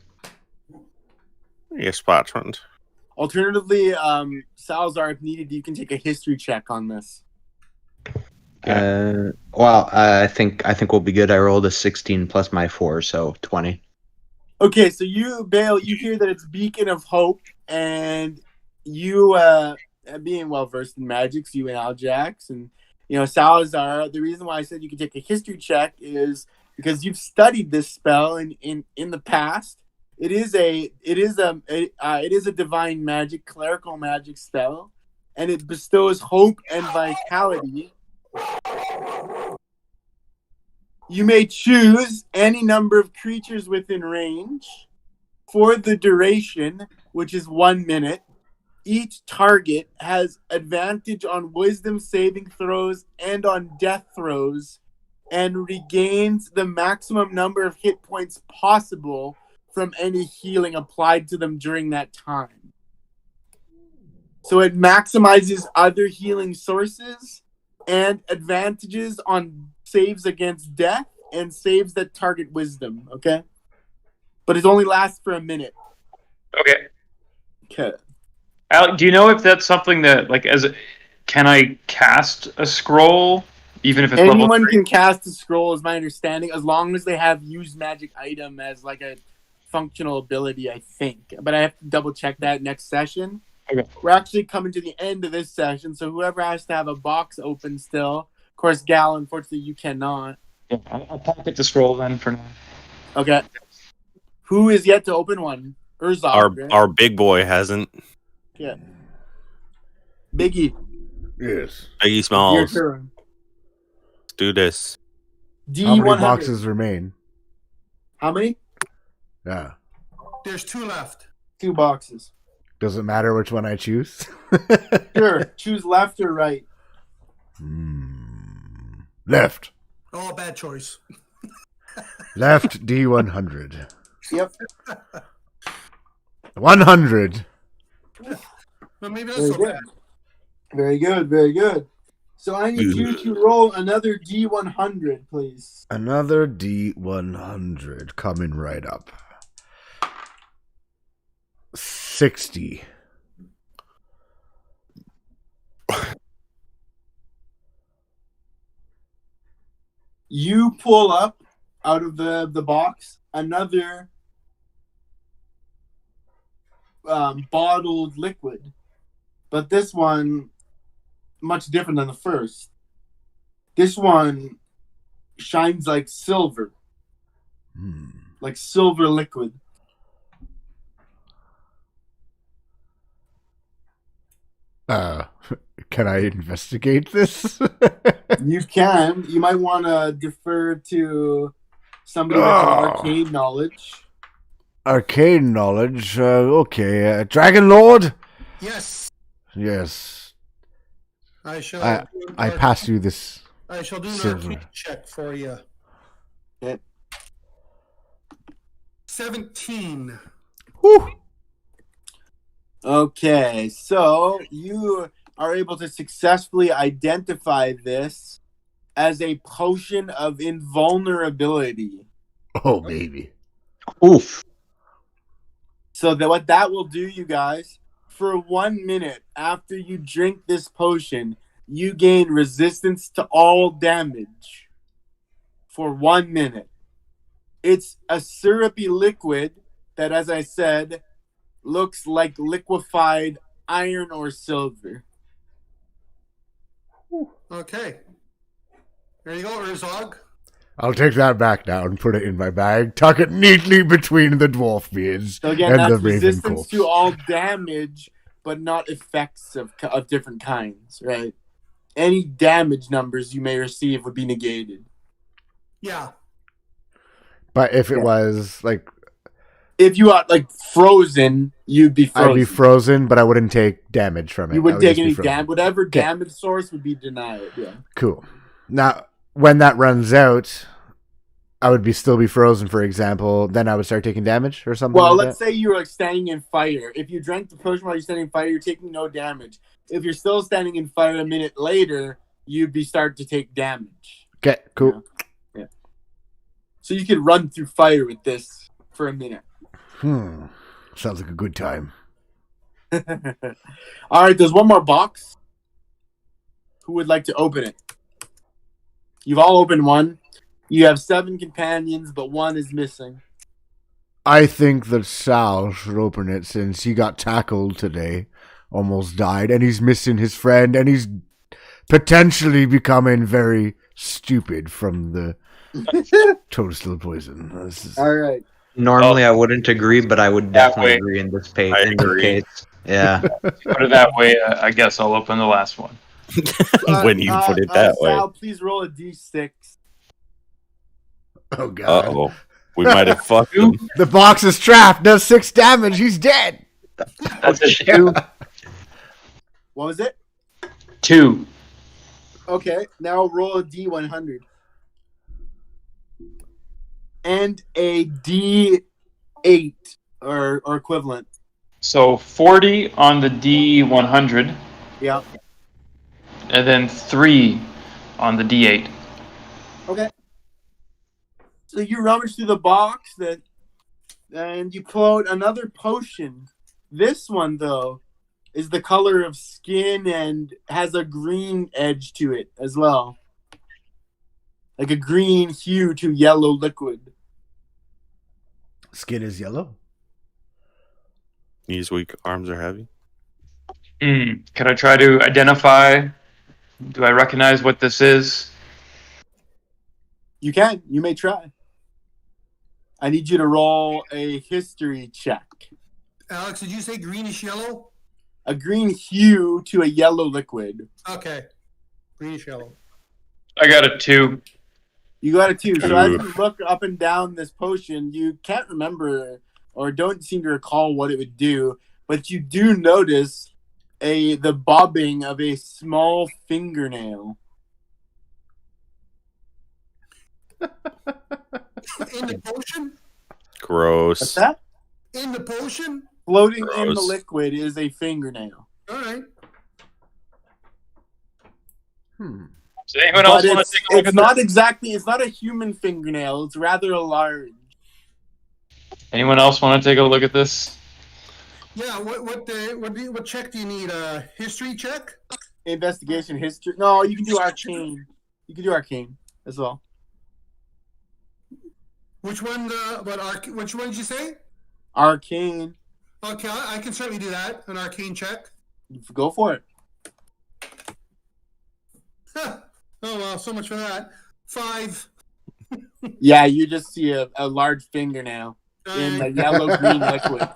Yes, parchment. Alternatively, Salazar, if needed, you can take a history check on this. I think we'll be good. I rolled a 16 plus my 4, so 20. Okay, so you, Bale, you hear that it's Beacon of Hope, and you, being well versed in magic, you and Al Jax, and Salazar. The reason why I said you can take a history check is because you've studied this spell in the past. It is a divine magic, clerical magic spell, and it bestows hope and vitality. You may choose any number of creatures within range for the duration, which is 1 minute, each target has advantage on wisdom saving throws and on death throws, and regains the maximum number of hit points possible from any healing applied to them during that time. So it maximizes other healing sources and advantages on saves against death and saves that target wisdom, okay? But it only lasts for a minute. Okay. Okay. Alec, do you know if that's something that, like, can I cast a scroll, even if it's level Anyone 3? can cast a scroll, is my understanding, as long as they have used magic item as like a functional ability, I think. But I have to double check that next session. Okay. We're actually coming to the end of this session, so whoever has to have a box open still. Of course, Gal, unfortunately, you cannot. Yeah, I'll pocket the scroll then for now. Okay. Who is yet to open one? Urzog, right? Our big boy hasn't. Yeah. Biggie. Yes. Biggie Your Smalls. turn. Let's do this. How many D100. boxes remain? How many? Yeah. There's 2 left. 2 boxes. Does it matter which one I choose? Sure. Choose left or right. Left. Oh, bad choice. Left D100. Yep. 100. But maybe that's Very so good. bad. Very good. Very good. So I need you to roll another D100, please. Another D100 coming right up. 60. You pull up out of the box another bottled liquid, but this one much different than the first. This one shines like silver, like silver liquid. Can I investigate this? You can. You might want to defer to somebody with some arcane knowledge. Arcane knowledge. Okay. Dragon Lord? Yes. Yes. I shall. I pass you this. I shall do an silver. arcane check for you. Okay. 17. Whew. Okay, so you are able to successfully identify this as a potion of invulnerability. Oh, baby. Oof. So that what that will do, you guys, for 1 minute after you drink this potion, you gain resistance to all damage for 1 minute. It's a syrupy liquid that, as I said, looks like liquefied iron or silver. Okay. There you go, Urzog. I'll take that back now and put it in my bag. Tuck it neatly between the dwarf beards So again, and that's the raven resistance colts. to all damage, but not effects of different kinds, right? Any damage numbers you may receive would be negated. Yeah. But if it was like, If you are like frozen, you'd be frozen. I'd be frozen, but I wouldn't take damage from it. You I wouldn't would take just be any frozen. damage. Whatever Okay. damage source would be denied. Yeah. Cool. Now, when that runs out, I would still be frozen, for example. Then I would start taking damage or something. Well, like let's say you were like standing in fire. If you drank the potion while you're standing in fire, you're taking no damage. If you're still standing in fire a minute later, you'd be starting to take damage. Okay, cool. Yeah. So you could run through fire with this for a minute. Sounds like a good time. All right, there's one more box. Who would like to open it? You've all opened one. You have 7 companions, but one is missing. I think that Sal should open it since he got tackled today, almost died, and he's missing his friend, and he's potentially becoming very stupid from the toadstool poison. All right. Normally, I wouldn't agree, but I would That definitely way. agree in this I agree. case. Yeah. Put it that way, I guess I'll open the last one. When you put it that way. Sal, please roll a d6. Oh, God. Uh-oh. We might have fucked him. The box is trapped. Does 6 damage. He's dead. That's it. What was it? 2. Okay, now roll a D100. And a D8 or equivalent. So 40 on the D100. Yeah. And then 3 on the D8. Okay. So you rummage through the box and you pull out another potion. This one, though, is the color of skin and has a green edge to it as well. Like a green hue to yellow liquid. Skin is yellow. Knees weak, arms are heavy. Can I try to identify? Do I recognize what this is? You can. You may try. I need you to roll a history check. Alex, did you say greenish yellow? A green hue to a yellow liquid. Okay. Greenish yellow. I got a 2. You got a 2. So as you look up and down this potion, you can't remember or don't seem to recall what it would do, but you do notice the bobbing of a small fingernail. In the potion? Gross. What's that? In the potion? Floating in the Gross. liquid is a fingernail. All right. Does anyone else want to take a look at this? It's not a human fingernail. It's rather large. Anyone else want to take a look at this? Yeah. What check do you need? A history check? Investigation history. No, you can do arcane. You can do arcane as well. Which one? Which one did you say? Arcane. Okay, I can certainly do that. An arcane check. Go for it. Huh. Oh well, so much for that. 5. Yeah, you just see a large fingernail in the yellow-green liquid.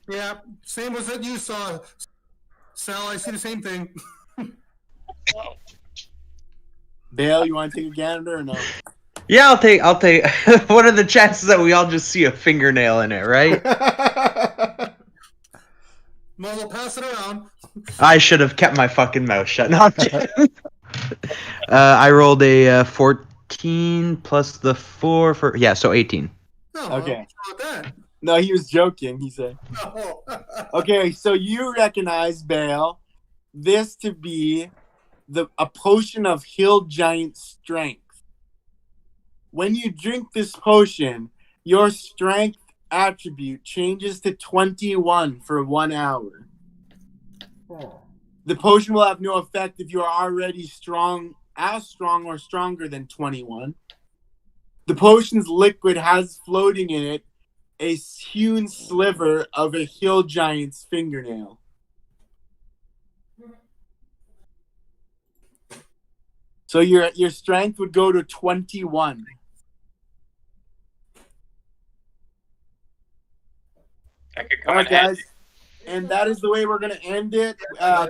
Yeah, same as what you saw, Sal. I see the same thing. Bale, you want to take a gander or no? Yeah, I'll take. What are the chances that we all just see a fingernail in it, right? Well, we'll pass it around. I should have kept my fucking mouth shut. No, I'm kidding. I rolled a 14 plus the 4 for so 18. No, Okay. what's wrong with that? No, he was joking, he said. No. Okay, so you recognize, Bale, this to be a potion of hill giant strength. When you drink this potion, your strength attribute changes to 21 for 1 hour. The potion will have no effect if you are already strong or stronger than 21. The potion's liquid has floating in it a hewn sliver of a hill giant's fingernail. So your strength would go to 21. I could come All right, in handy. guys. And that is the way we're going to end it.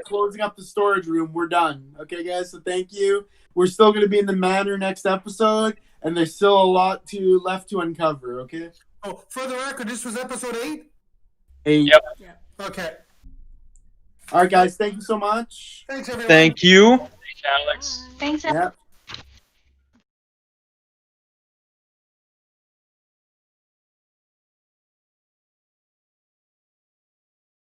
Closing up the storage room. We're done. Okay, guys? So thank you. We're still going to be in the manor next episode, and there's still a lot left to uncover, okay? Oh, for the record, this was episode 8? 8. Yep. Okay. All right, guys. Thank you so much. Thanks, everyone. Thank you. Thanks, Alex. Thanks, Yep.